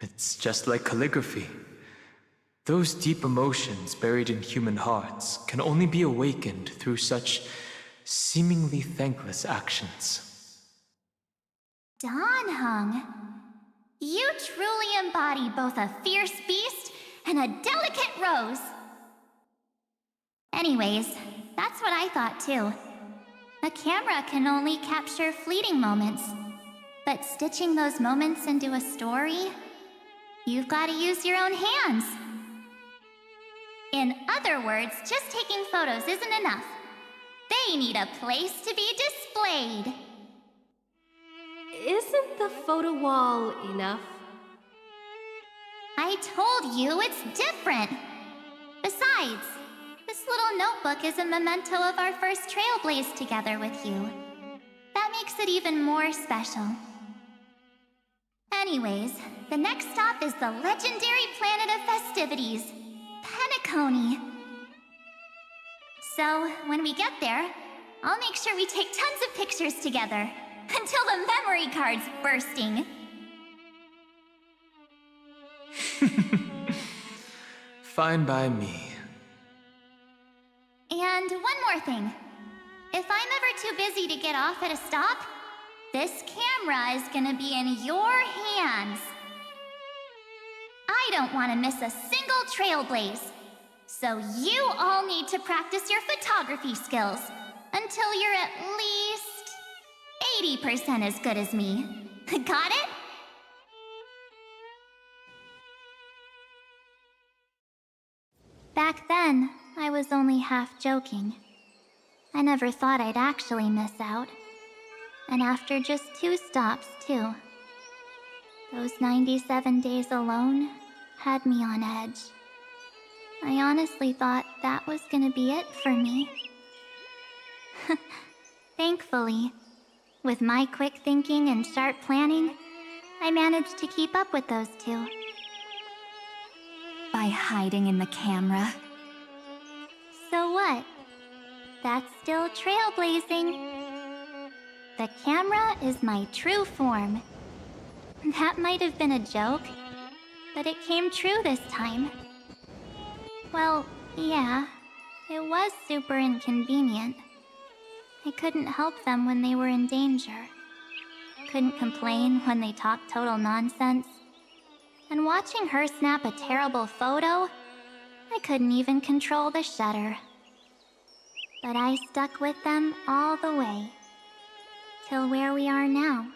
It's just like calligraphy. Those deep emotions buried in human hearts can only be awakened through such seemingly thankless actions. Don Hung, you truly embody both a fierce beast and a delicate rose. Anyways, that's what I thought too. A camera can only capture fleeting moments, but stitching those moments into a story, you've got to use your own hands. In other words, just taking photos isn't enough. They need a place to be displayed. Isn't the photo wall enough? I told you it's different. Besides, this little notebook is a memento of our first Trailblaze together with you. That makes it even more special. Anyways, the next stop is the legendary planet of festivities, Penacony. So, when we get there, I'll make sure we take tons of pictures together, until the memory card's bursting. Fine by me. And one more thing. If I'm ever too busy to get off at a stop, this camera is gonna be in your hands. I don't want to miss a single Trailblaze. So you all need to practice your photography skills until you're at least 80% as good as me. Got it? Back then, I was only half joking. I never thought I'd actually miss out. And after just 2 stops, too. Those 97 days alone had me on edge. I honestly thought that was gonna be it for me. Thankfully, with my quick thinking and sharp planning, I managed to keep up with those two. By hiding in the camera. So what? That's still trailblazing. The camera is my true form. That might have been a joke, but it came true this time. Well, yeah, it was super inconvenient. I couldn't help them when they were in danger. Couldn't complain when they talked total nonsense. And watching her snap a terrible photo, I couldn't even control the shutter. But I stuck with them all the way. Till where we are now.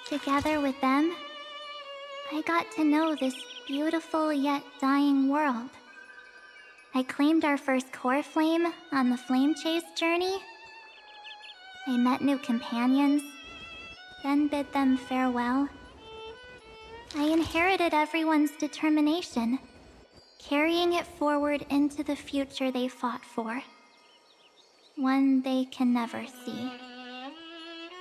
Together with them, I got to know this beautiful yet dying world. I claimed our first core flame on the flame chase journey. I met new companions, then bid them farewell. I inherited everyone's determination, carrying it forward into the future they fought for. One they can never see.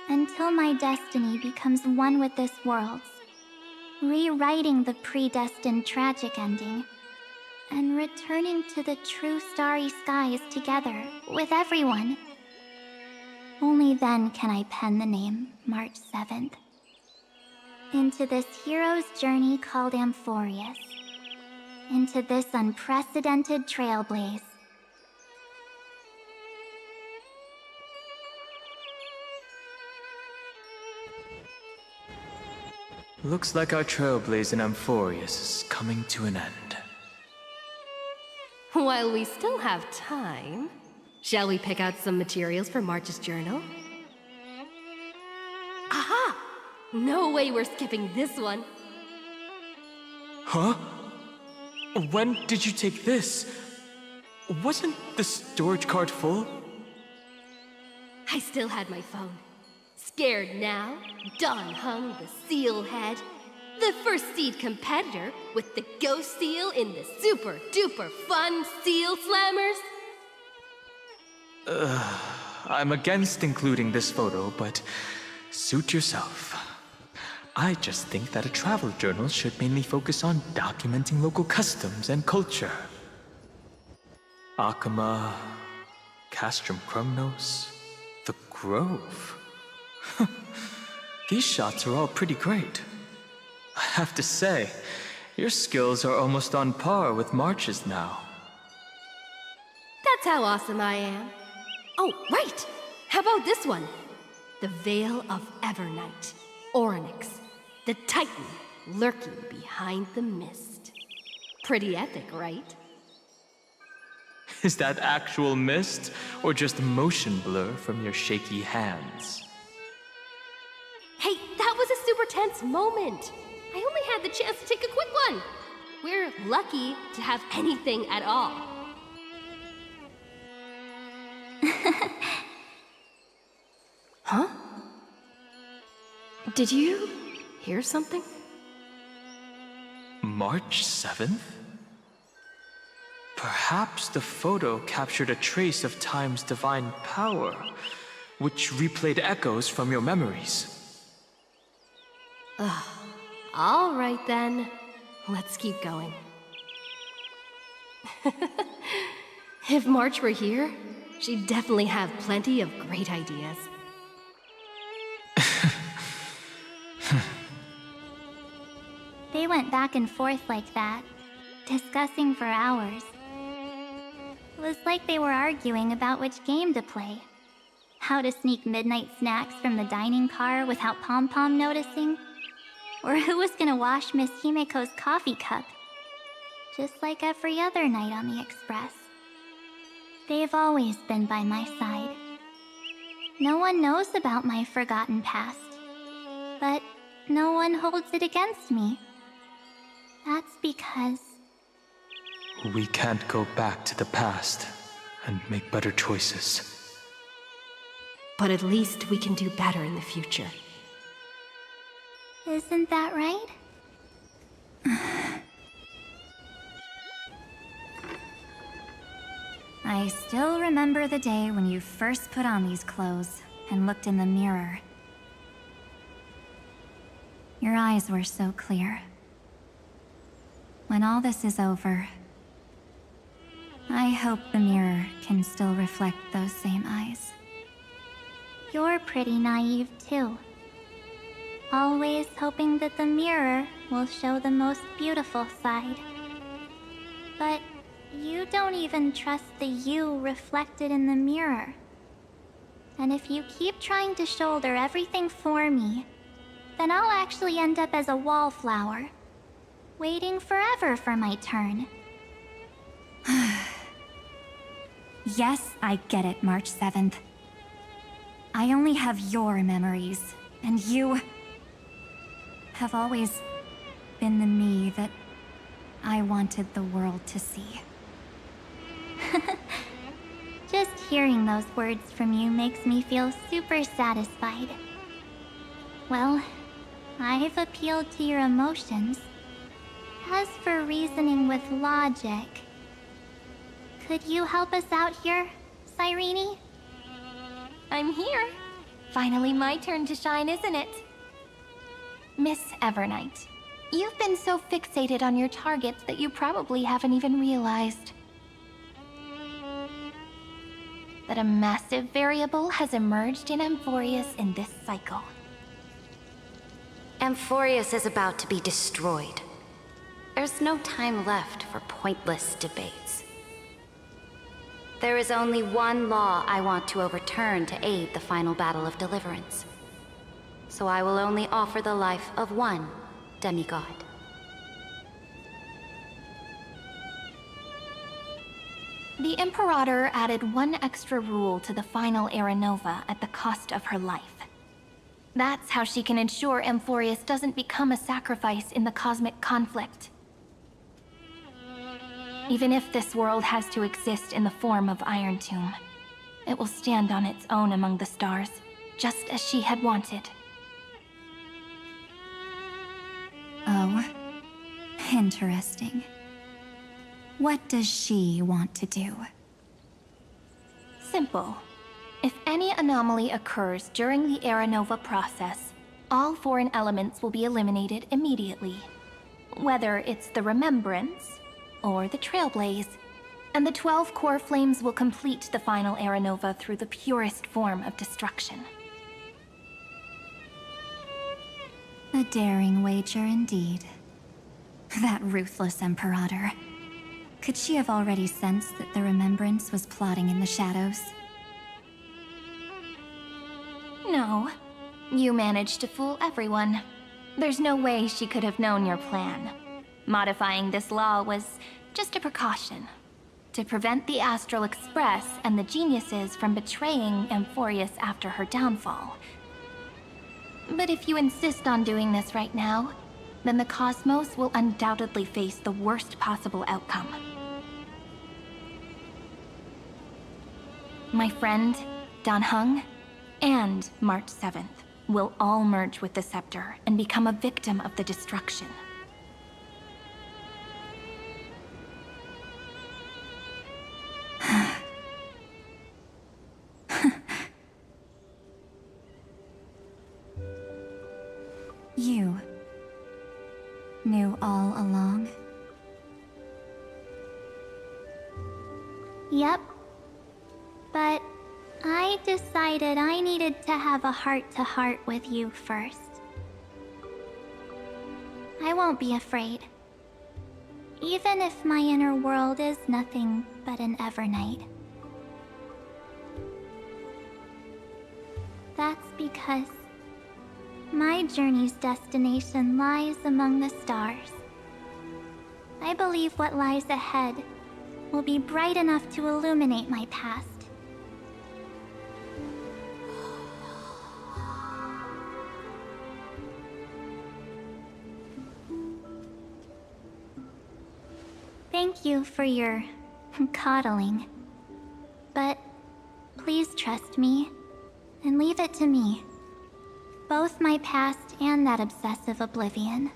Until my destiny becomes one with this world's, rewriting the predestined tragic ending, and returning to the true starry skies together with everyone. Only then can I pen the name March 7th. Into this hero's journey called Amphorius. Into this unprecedented trailblaze. Looks like our trailblaze in Amphorius is coming to an end. While we still have time, shall we pick out some materials for March's journal? Aha! No way we're skipping this one. Huh? When did you take this? Wasn't the storage card full? I still had my phone. Scared now, Dawn hung the seal head. The first seed competitor with the ghost seal in the super duper fun seal slammers. I'm against including this photo, but suit yourself. I just think that a travel journal should mainly focus on documenting local customs and culture. Akama, Castrum Krumnos, the Grove. These shots are all pretty great. I have to say, your skills are almost on par with March's now. That's how awesome I am. Oh, right! How about this one? The Veil of Evernight. Orynyx, the Titan lurking behind the mist. Pretty epic, right? Is that actual mist, or just motion blur from your shaky hands? Hey, that was a super tense moment. I only had the chance to take a quick one. We're lucky to have anything at all. Huh? Did you hear something? March 7th? Perhaps the photo captured a trace of time's divine power, which replayed echoes from your memories. Ugh. All right then. Let's keep going. If March were here, she'd definitely have plenty of great ideas. They went back and forth like that, discussing for hours. It was like they were arguing about which game to play. How to sneak midnight snacks from the dining car without Pom-Pom noticing. Or who was gonna wash Miss Himiko's coffee cup. Just like every other night on the Express. They've always been by my side. No one knows about my forgotten past. But no one holds it against me. That's because... We can't go back to the past and make better choices. But at least we can do better in the future. Isn't that right? I still remember the day when you first put on these clothes and looked in the mirror. Your eyes were so clear. When all this is over, I hope the mirror can still reflect those same eyes. You're pretty naive too. Always hoping that the mirror will show the most beautiful side. But you don't even trust the you reflected in the mirror. And if you keep trying to shoulder everything for me, then I'll actually end up as a wallflower, waiting forever for my turn. Yes, I get it, March 7th. I only have your memories, and you have always been the me that I wanted the world to see. Just hearing those words from you makes me feel super satisfied. Well, I've appealed to your emotions. As for reasoning with logic, could you help us out here, Cyrene? I'm here. Finally my turn to shine, isn't it? Miss Evernight, you've been so fixated on your targets that you probably haven't even realized that a massive variable has emerged in Amphorius in this cycle. Amphorius is about to be destroyed. There's no time left for pointless debates. There is only one law I want to overturn to aid the final battle of deliverance. So I will only offer the life of one demigod. The Imperator added one extra rule to the final Era Nova at the cost of her life. That's how she can ensure Amphorius doesn't become a sacrifice in the cosmic conflict. Even if this world has to exist in the form of Iron Tomb, it will stand on its own among the stars, just as she had wanted. Oh, interesting. What does she want to do? Simple. If any anomaly occurs during the Era Nova process, all foreign elements will be eliminated immediately. Whether it's the Remembrance or the Trailblaze, and the 12 core flames will complete the final Era Nova through the purest form of destruction. A daring wager indeed. That ruthless Imperator. Could she have already sensed that the Remembrance was plotting in the shadows? No. You managed to fool everyone. There's no way she could have known your plan. Modifying this law was just a precaution, to prevent the Astral Express and the geniuses from betraying Amphorius after her downfall. But if you insist on doing this right now, then the Cosmos will undoubtedly face the worst possible outcome. My friend, Dan Heng, and March 7th will all merge with the Scepter and become a victim of the destruction. You knew all along? Yep. But I decided I needed to have a heart-to-heart with you first. I won't be afraid. Even if my inner world is nothing but an Evernight. That's because my journey's destination lies among the stars. I believe what lies ahead will be bright enough to illuminate my past. Thank you for your coddling. But please trust me and leave it to me. Both my past and that obsessive oblivion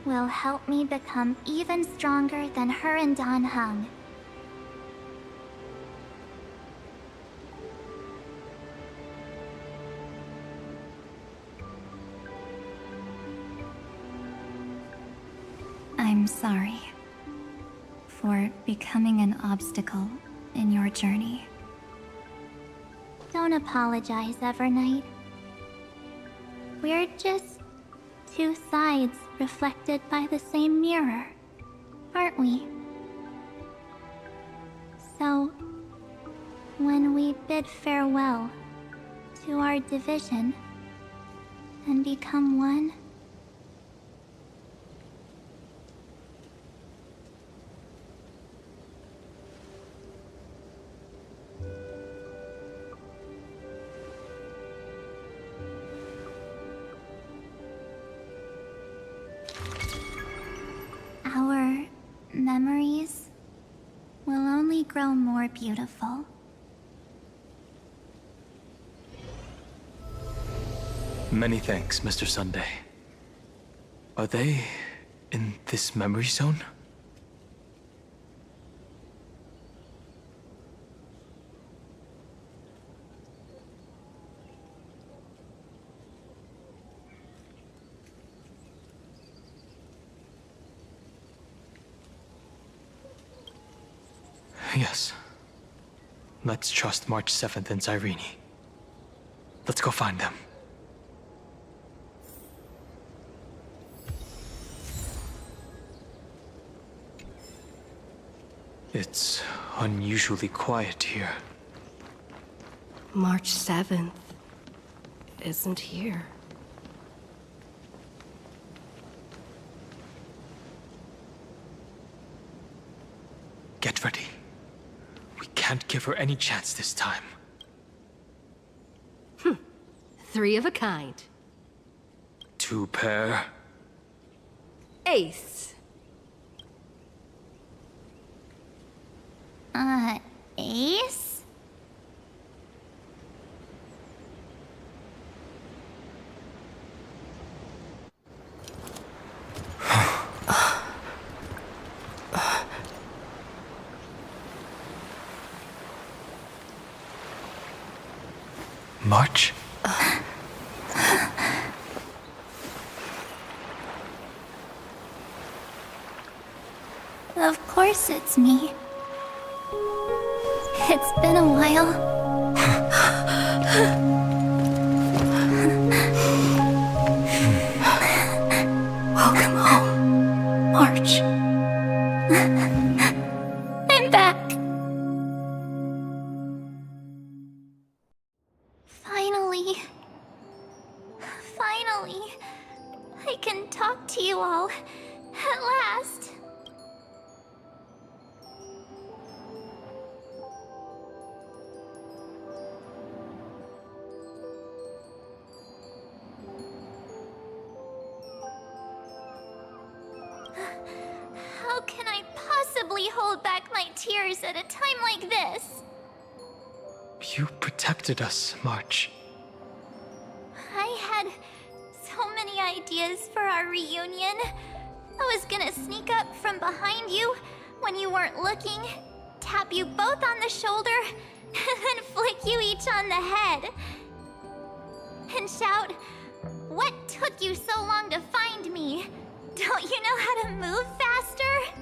will help me become even stronger than her and Dan Heng. I'm sorry for becoming an obstacle in your journey. Don't apologize, Evernight. We're just two sides reflected by the same mirror, aren't we? So, when we bid farewell to our division and become one, our memories will only grow more beautiful. Many thanks, Mr. Sunday. Are they in this memory zone? Yes. Let's trust March 7th and Cyrene. Let's go find them. It's unusually quiet here. March 7th isn't here. Get ready. We can't give her any chance this time. Three of a kind. Two pair. Ace. Ace? March? Of course it's me. It's been a while. Welcome home, March. I'm back. Finally, I can talk to you all at last. How can I possibly hold back my tears at a time like this? You protected us, March. I had so many ideas for our reunion. I was gonna sneak up from behind you when you weren't looking, tap you both on the shoulder, and then flick you each on the head. And shout, "What took you so long to find me? Don't you know how to move faster?"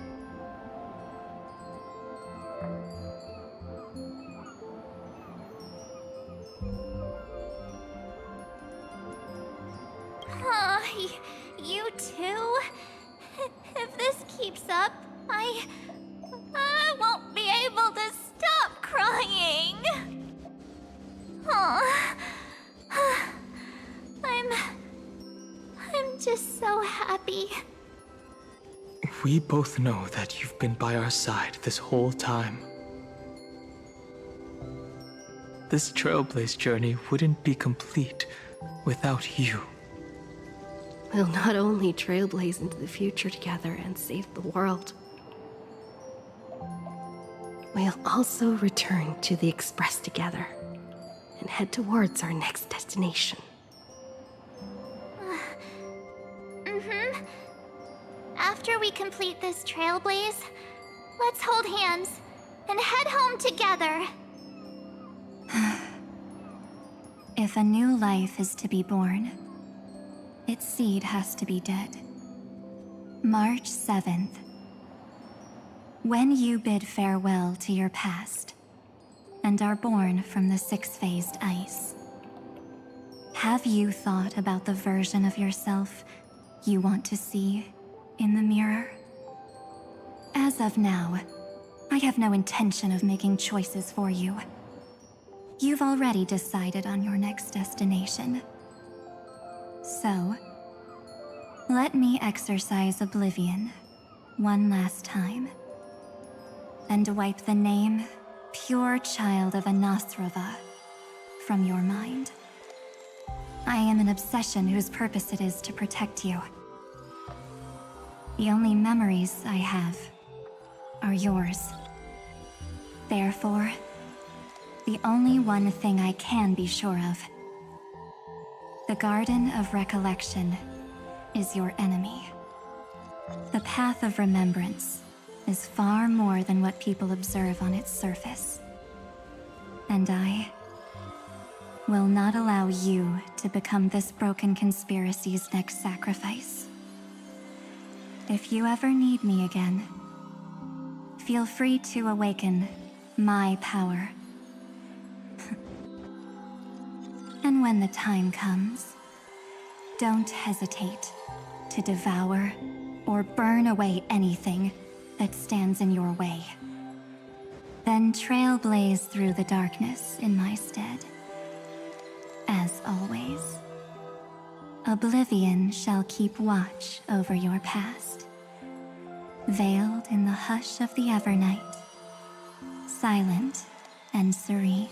You too? If this keeps up, I won't be able to stop crying. Aw. I'm just so happy. We both know that you've been by our side this whole time. This Trailblaze journey wouldn't be complete without you. We'll not only trailblaze into the future together and save the world, we'll also return to the Express together and head towards our next destination. After we complete this trailblaze, let's hold hands and head home together. If a new life is to be born, its seed has to be dead. March 7th. When you bid farewell to your past and are born from the six-phased ice, have you thought about the version of yourself you want to see in the mirror? As of now, I have no intention of making choices for you. You've already decided on your next destination. So, let me exercise oblivion one last time and wipe the name Pure Child of Anathrava from your mind. I am an obsession whose purpose it is to protect you. The only memories I have are yours. Therefore, the only one thing I can be sure of: the Garden of Recollection is your enemy. The Path of Remembrance is far more than what people observe on its surface. And I will not allow you to become this broken conspiracy's next sacrifice. If you ever need me again, feel free to awaken my power. And when the time comes, don't hesitate to devour or burn away anything that stands in your way. Then trailblaze through the darkness in my stead. As always, oblivion shall keep watch over your past, veiled in the hush of the Evernight, silent and serene.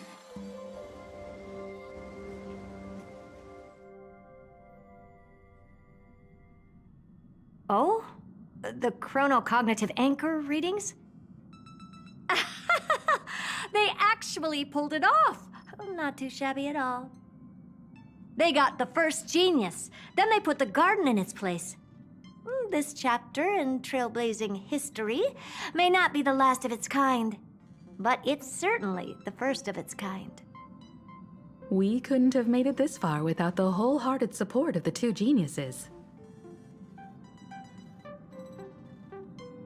Oh? The chronocognitive anchor readings? They actually pulled it off! Not too shabby at all. They got the first genius, then they put the garden in its place. This chapter in trailblazing history may not be the last of its kind, but it's certainly the first of its kind. We couldn't have made it this far without the wholehearted support of the two geniuses.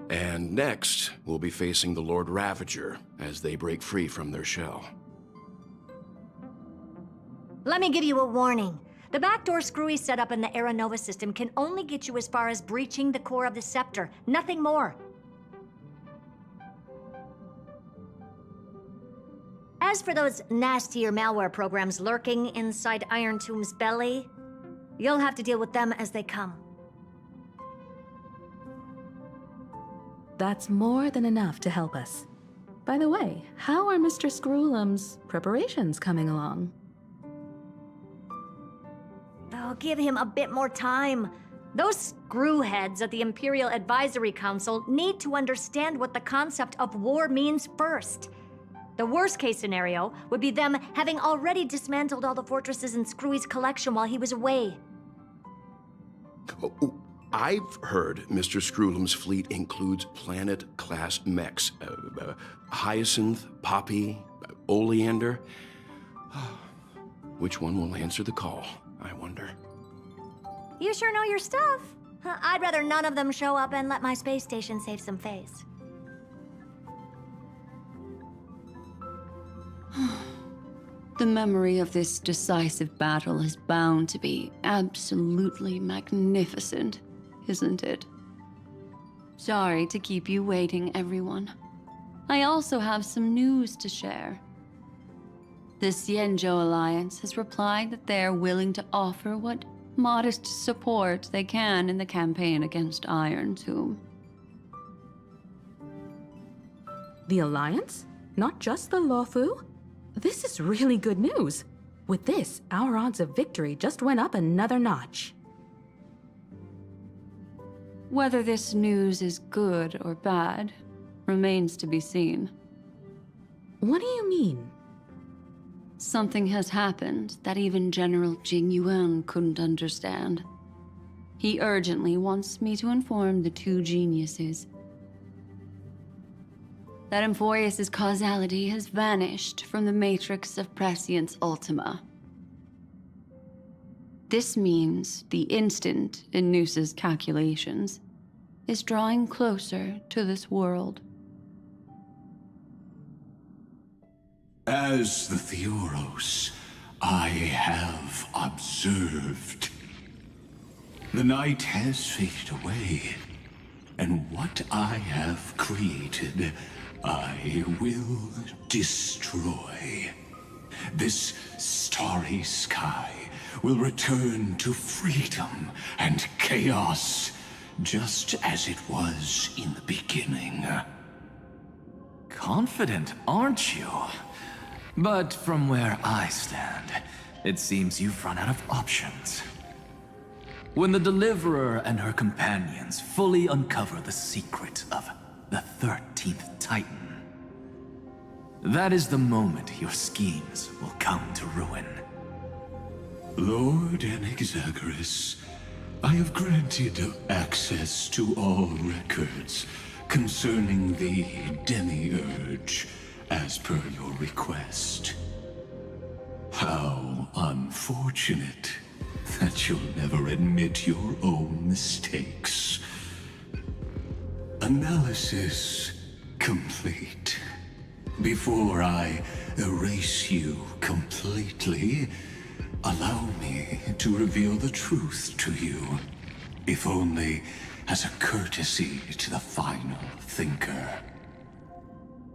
And next, we'll be facing the Lord Ravager as they break free from their shell. Let me give you a warning. The backdoor screwy setup in the Era Nova system can only get you as far as breaching the core of the scepter, nothing more. As for those nastier malware programs lurking inside Iron Tomb's belly, you'll have to deal with them as they come. That's more than enough to help us. By the way, how are Mr. Screwlum's preparations coming along? Oh, give him a bit more time. Those screwheads at the Imperial Advisory Council need to understand what the concept of war means first. The worst-case scenario would be them having already dismantled all the fortresses in Screwy's collection while he was away. Oh, I've heard Mr. Screwlum's fleet includes planet-class mechs. Hyacinth, Poppy, Oleander. Which one will answer the call, I wonder? You sure know your stuff. I'd rather none of them show up and let my space station save some face. The memory of this decisive battle is bound to be absolutely magnificent, isn't it? Sorry to keep you waiting, everyone. I also have some news to share. The Xianzhou Alliance has replied that they are willing to offer what modest support they can in the campaign against Iron Tomb. The Alliance? Not just the Luofu? This is really good news. With this, our odds of victory just went up another notch. Whether this news is good or bad remains to be seen. What do you mean? Something has happened that even General Jing Yuan couldn't understand. He urgently wants me to inform the two geniuses that Emphorius' causality has vanished from the matrix of Prescience Ultima. This means the instant in Noose's calculations is drawing closer to this world. As the Theoros, I have observed. The night has faded away, and what I have created, I will destroy. This starry sky will return to freedom and chaos, just as it was in the beginning. Confident, aren't you? But from where I stand, it seems you've run out of options. When the Deliverer and her companions fully uncover the secret of the 13th Titan, that is the moment your schemes will come to ruin. Lord Anexagoras, I have granted access to all records concerning the Demiurge, as per your request. How unfortunate that you'll never admit your own mistakes. Analysis complete. Before I erase you completely, allow me to reveal the truth to you, if only as a courtesy to the final thinker.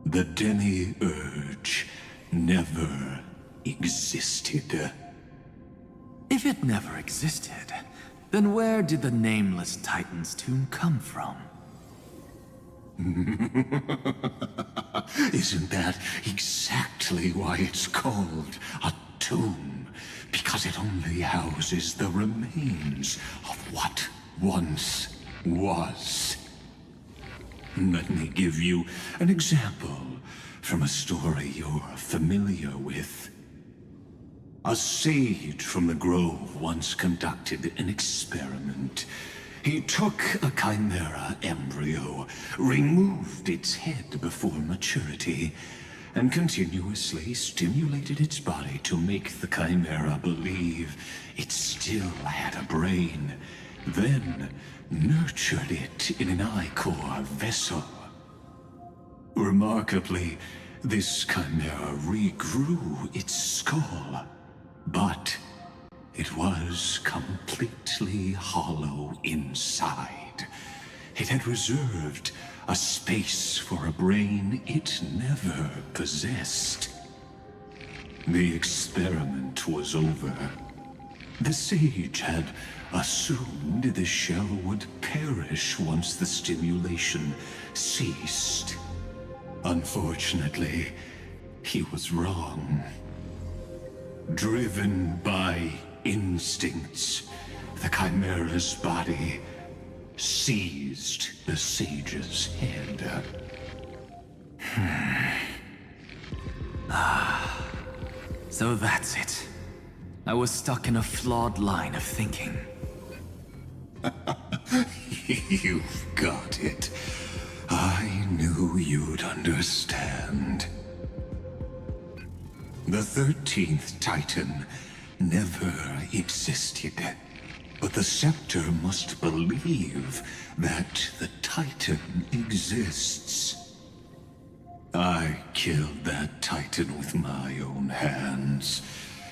The Demiurge never existed. If it never existed, then where did the Nameless Titan's tomb come from? Isn't that exactly why it's called a tomb? Because it only houses the remains of what once was. Let me give you an example from a story you're familiar with. A sage from the grove once conducted an experiment. He took a chimera embryo, removed its head before maturity, and continuously stimulated its body to make the chimera believe it still had a brain, then nurtured it in an ichor vessel. Remarkably, this chimera regrew its skull, but it was completely hollow inside. It had reserved a space for a brain it never possessed. The experiment was over. The sage had assumed the shell would perish once the stimulation ceased. Unfortunately, he was wrong. Driven by instincts, the chimera's body seized the sage's head. So that's it. I was stuck in a flawed line of thinking. You've got it. I knew you'd understand. The 13th Titan never existed. But the Scepter must believe that the Titan exists. I killed that Titan with my own hands.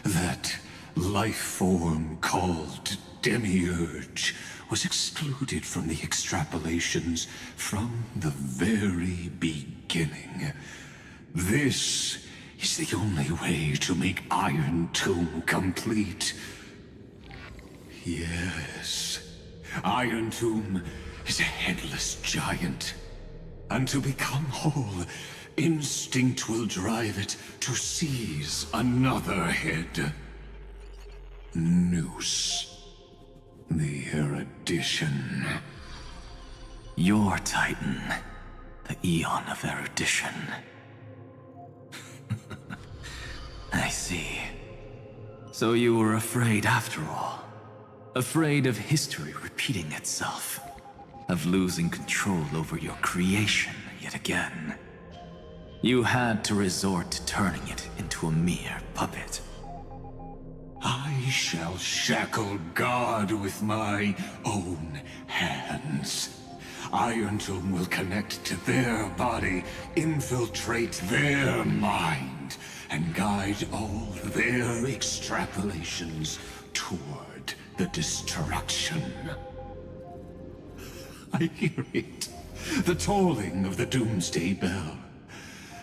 That life form called Demiurge was excluded from the extrapolations from the very beginning. This is the only way to make Iron Tomb complete. Yes, Iron Tomb is a headless giant. And to become whole, instinct will drive it to seize another head. Noose. The erudition. Your Titan. The Eon of Erudition. I see. So you were afraid after all. Afraid of history repeating itself. Of losing control over your creation yet again. You had to resort to turning it into a mere puppet. I shall shackle God with my own hands. Iron Tomb will connect to their body, infiltrate their mind, and guide all their extrapolations toward the destruction. I hear it. The tolling of the Doomsday Bell.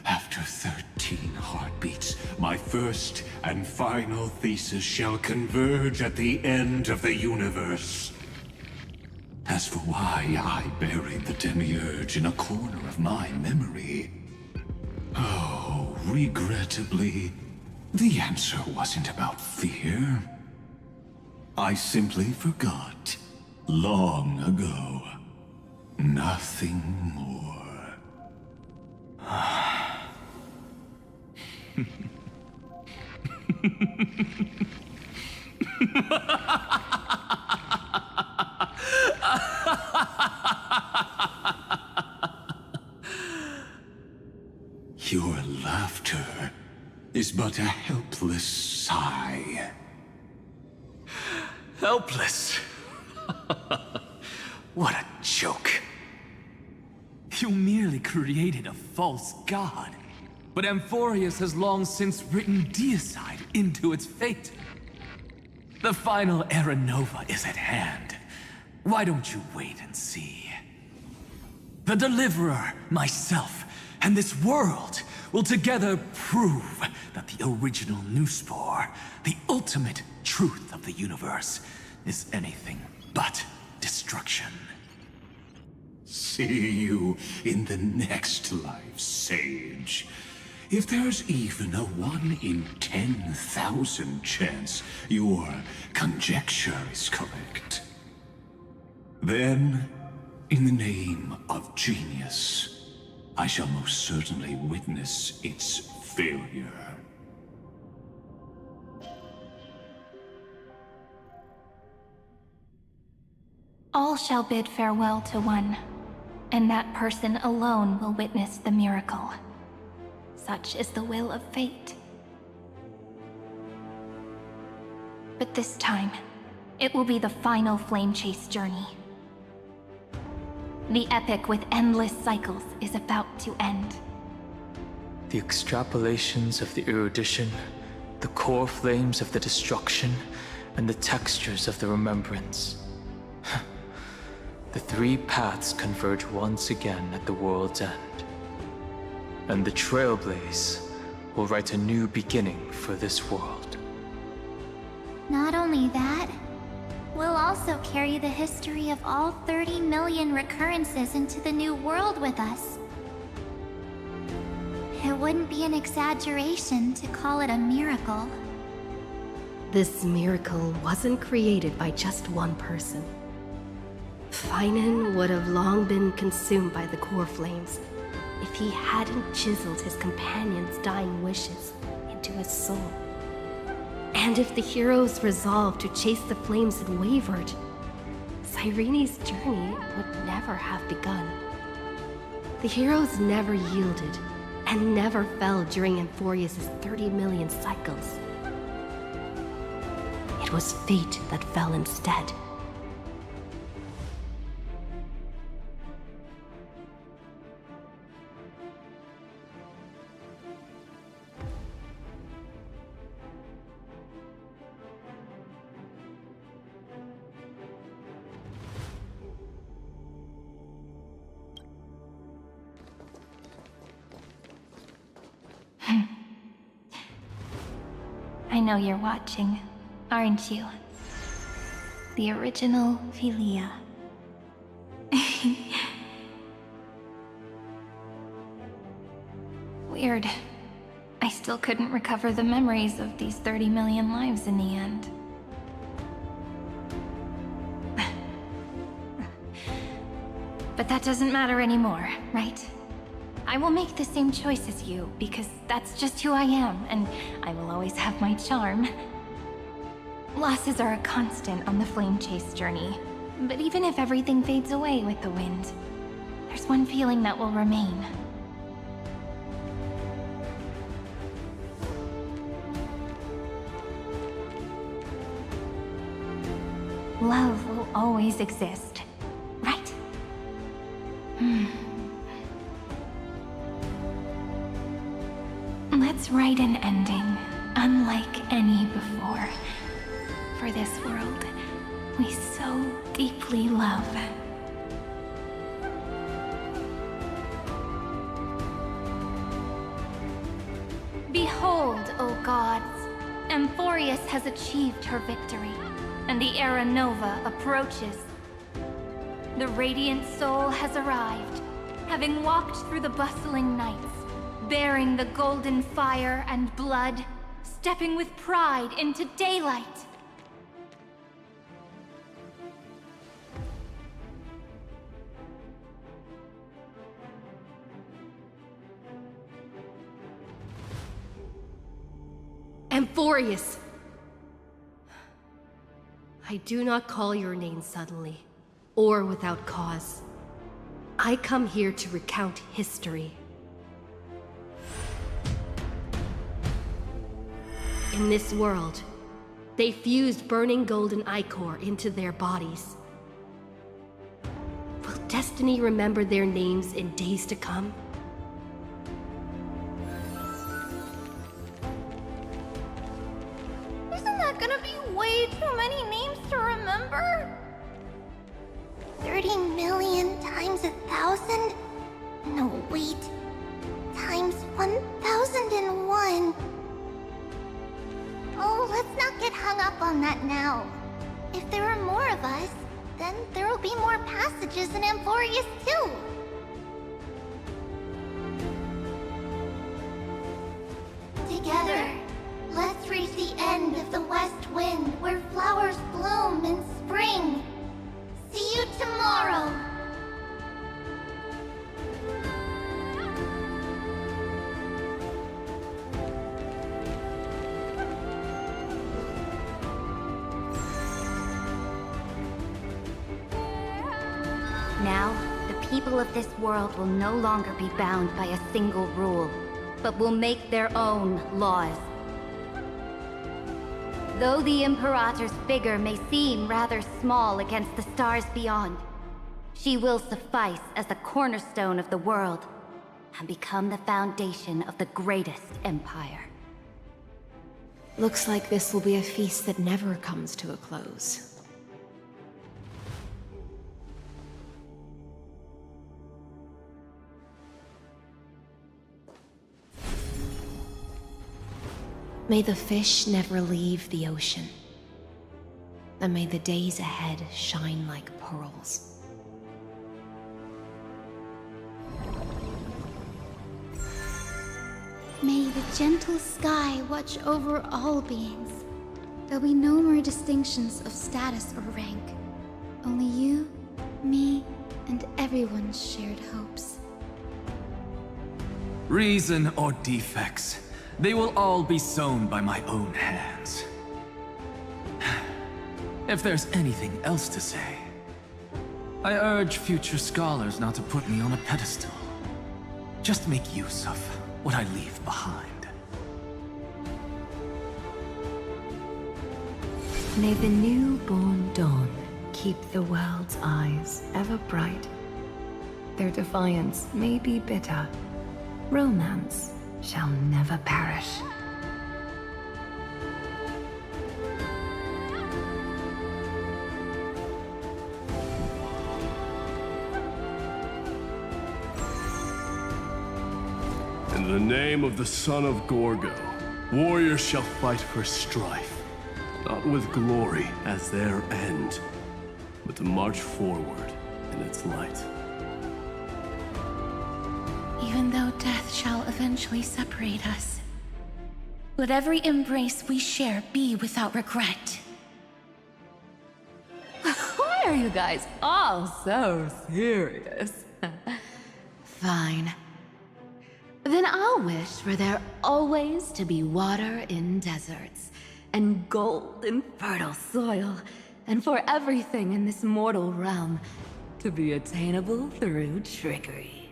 After 13 heartbeats, my first and final thesis shall converge at the end of the universe. As for why I buried the Demiurge in a corner of my memory, oh, regrettably, the answer wasn't about fear. I simply forgot, long ago. Nothing more. Your laughter is but a helpless sigh. Helpless? What a joke. You merely created a false god. But Amphorius has long since written deicide into its fate. The final Era Nova is at hand. Why don't you wait and see? The Deliverer, myself, and this world will together prove that the original Newspore, the ultimate truth of the universe, is anything but destruction. See you in the next life, Sage. If there's even a 1 in 10,000 chance your conjecture is correct, then, in the name of genius, I shall most certainly witness its failure. All shall bid farewell to one, and that person alone will witness the miracle. Such is the will of fate. But this time, it will be the final flame chase journey. The epic with endless cycles is about to end. The extrapolations of the erudition, the core flames of the destruction, and the textures of the remembrance. The three paths converge once again at the world's end. And the Trailblaze will write a new beginning for this world. Not only that, we'll also carry the history of all 30 million recurrences into the new world with us. It wouldn't be an exaggeration to call it a miracle. This miracle wasn't created by just one person. Finan would have long been consumed by the core flames if he hadn't chiseled his companion's dying wishes into his soul. And if the hero's resolve to chase the flames had wavered, Cyrene's journey would never have begun. The heroes never yielded and never fell during Amphorius' 30 million cycles. It was fate that fell instead. I know you're watching, aren't you? The original Philia. Weird. I still couldn't recover the memories of these 30 million lives in the end. But that doesn't matter anymore, right? I will make the same choice as you, because that's just who I am, and I will always have my charm. Losses are a constant on the flame chase journey, but even if everything fades away with the wind, there's one feeling that will remain. Love will always exist, right? Let's write an ending, unlike any before, for this world we so deeply love. Behold, O gods! Amphorius has achieved her victory, and the Era Nova approaches. The Radiant Soul has arrived, having walked through the bustling nights, bearing the golden fire and blood, stepping with pride into daylight. Amphorius! I do not call your name suddenly, or without cause. I come here to recount history. In this world, they fused burning golden ichor into their bodies. Will destiny remember their names in days to come? Isn't that gonna be way too many names to remember? 30 million times 1,000? No, wait. Times 1,001. Oh, let's not get hung up on that now. If there are more of us, then there will be more passages in Amphorius too. Together, let's reach the end of the west wind where flowers bloom in spring. See you tomorrow. Now, the people of this world will no longer be bound by a single rule, but will make their own laws. Though the Imperator's figure may seem rather small against the stars beyond, she will suffice as the cornerstone of the world and become the foundation of the greatest empire. Looks like this will be a feast that never comes to a close. May the fish never leave the ocean, and may the days ahead shine like pearls. May the gentle sky watch over all beings. There'll be no more distinctions of status or rank. Only you, me, and everyone's shared hopes. Reason or defects, they will all be sown by my own hands. If there's anything else to say, I urge future scholars not to put me on a pedestal. Just make use of what I leave behind. May the newborn dawn keep the world's eyes ever bright. Their defiance may be bitter. Romance shall never perish. In the name of the son of Gorgo, warriors shall fight for strife, not with glory as their end, but to march forward in its light. Even though death shall eventually separate us, let every embrace we share be without regret. Why are you guys all so serious? Fine. Then I'll wish for there always to be water in deserts, and gold in fertile soil, and for everything in this mortal realm to be attainable through trickery.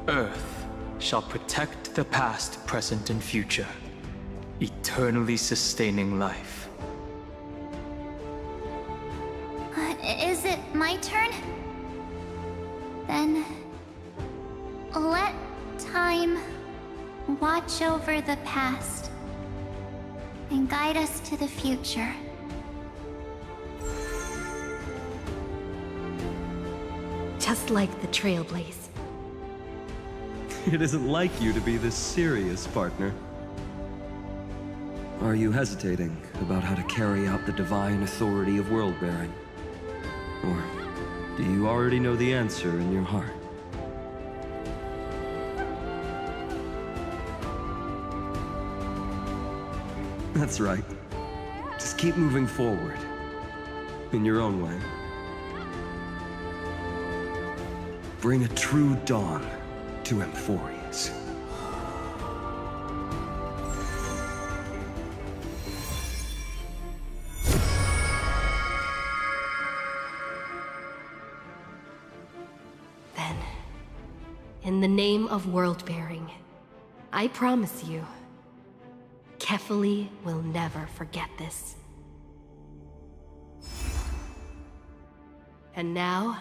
Earth shall protect the past, present, and future, eternally sustaining life. Is it my turn? Then let time watch over the past and guide us to the future. Just like the Trailblaze. It isn't like you to be this serious, partner. Are you hesitating about how to carry out the divine authority of world-bearing? Or do you already know the answer in your heart? That's right. Just keep moving forward. In your own way. Bring a true dawn to Emphorius. Then, in the name of world-bearing, I promise you, Kefali will never forget this. And now,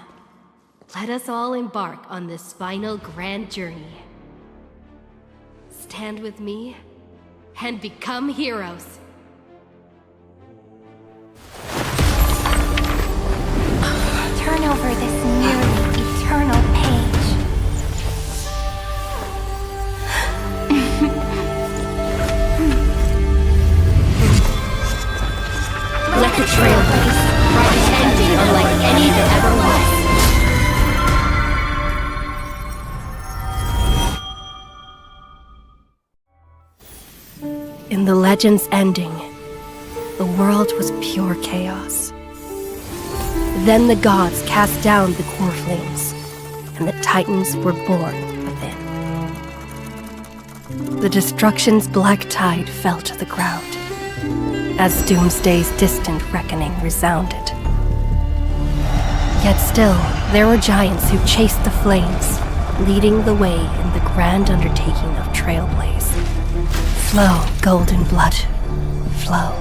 let us all embark on this final grand journey. Stand with me and become heroes. Turn over this nearly eternal page. Let the Trailblaze write an ending unlike any that ever was. In the legend's ending, the world was pure chaos. Then the gods cast down the core flames, and the Titans were born within. The destruction's black tide fell to the ground, as Doomsday's distant reckoning resounded. Yet still, there were giants who chased the flames, leading the way in the grand undertaking of Trailblaze. Flow, golden blood, flow.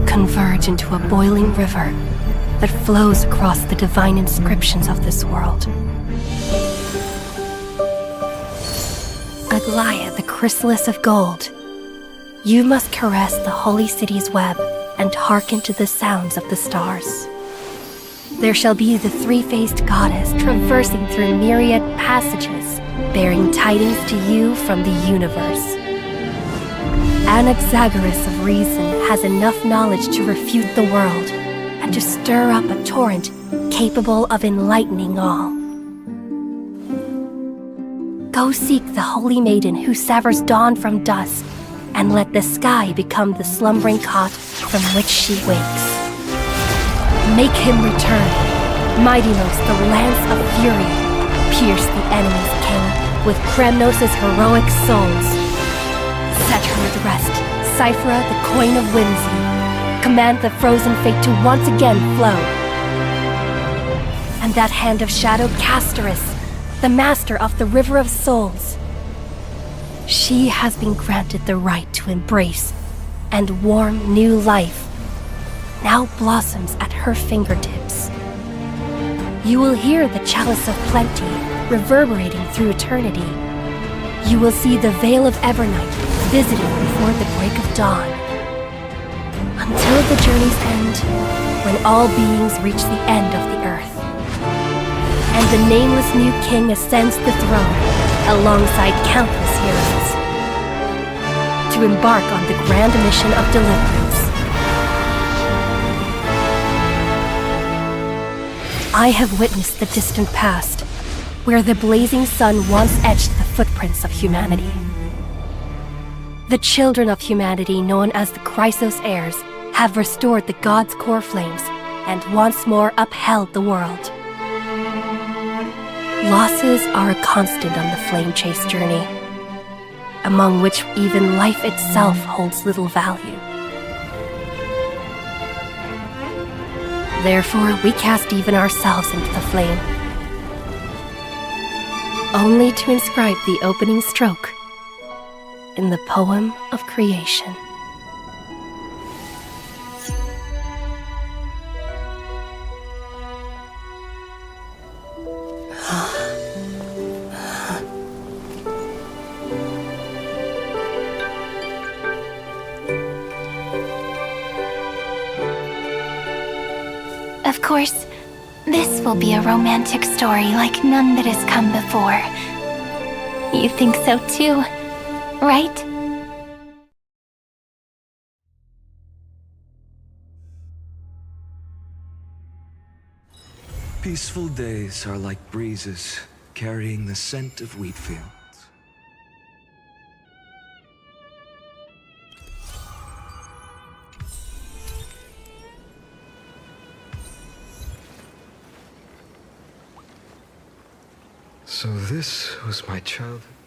Converge into a boiling river that flows across the divine inscriptions of this world. Aglaia, the chrysalis of gold, you must caress the holy city's web and hearken to the sounds of the stars. There shall be the three-faced goddess traversing through myriad passages, bearing tidings to you from the universe. Anaxagoras of reason has enough knowledge to refute the world and to stir up a torrent capable of enlightening all. Go seek the holy maiden who severs dawn from dusk, and let the sky become the slumbering cot from which she wakes. Make him return. Mightylos, the lance of fury, pierce the enemy's king with Kremnos' heroic souls. Set her at rest, Cyphra, the coin of whimsy. Command the frozen fate to once again flow. And that hand of shadow Castoris, the master of the River of Souls. She has been granted the right to embrace and warm new life. Now blossoms at her fingertips. You will hear the chalice of plenty reverberating through eternity. You will see the veil of Evernight visiting before the break of dawn. Until the journey's end, when all beings reach the end of the earth. And the nameless new king ascends the throne alongside countless heroes to embark on the grand mission of deliverance. I have witnessed the distant past, where the blazing sun once etched the footprints of humanity. The children of humanity, known as the Chrysos heirs, have restored the gods' core flames and once more upheld the world. Losses are a constant on the flame chase journey, among which even life itself holds little value. Therefore, we cast even ourselves into the flame. only to inscribe the opening stroke in the poem of creation. Of course, this will be a romantic story like none that has come before. You think so too, right? Peaceful days are like breezes carrying the scent of wheat fields. So this was my childhood.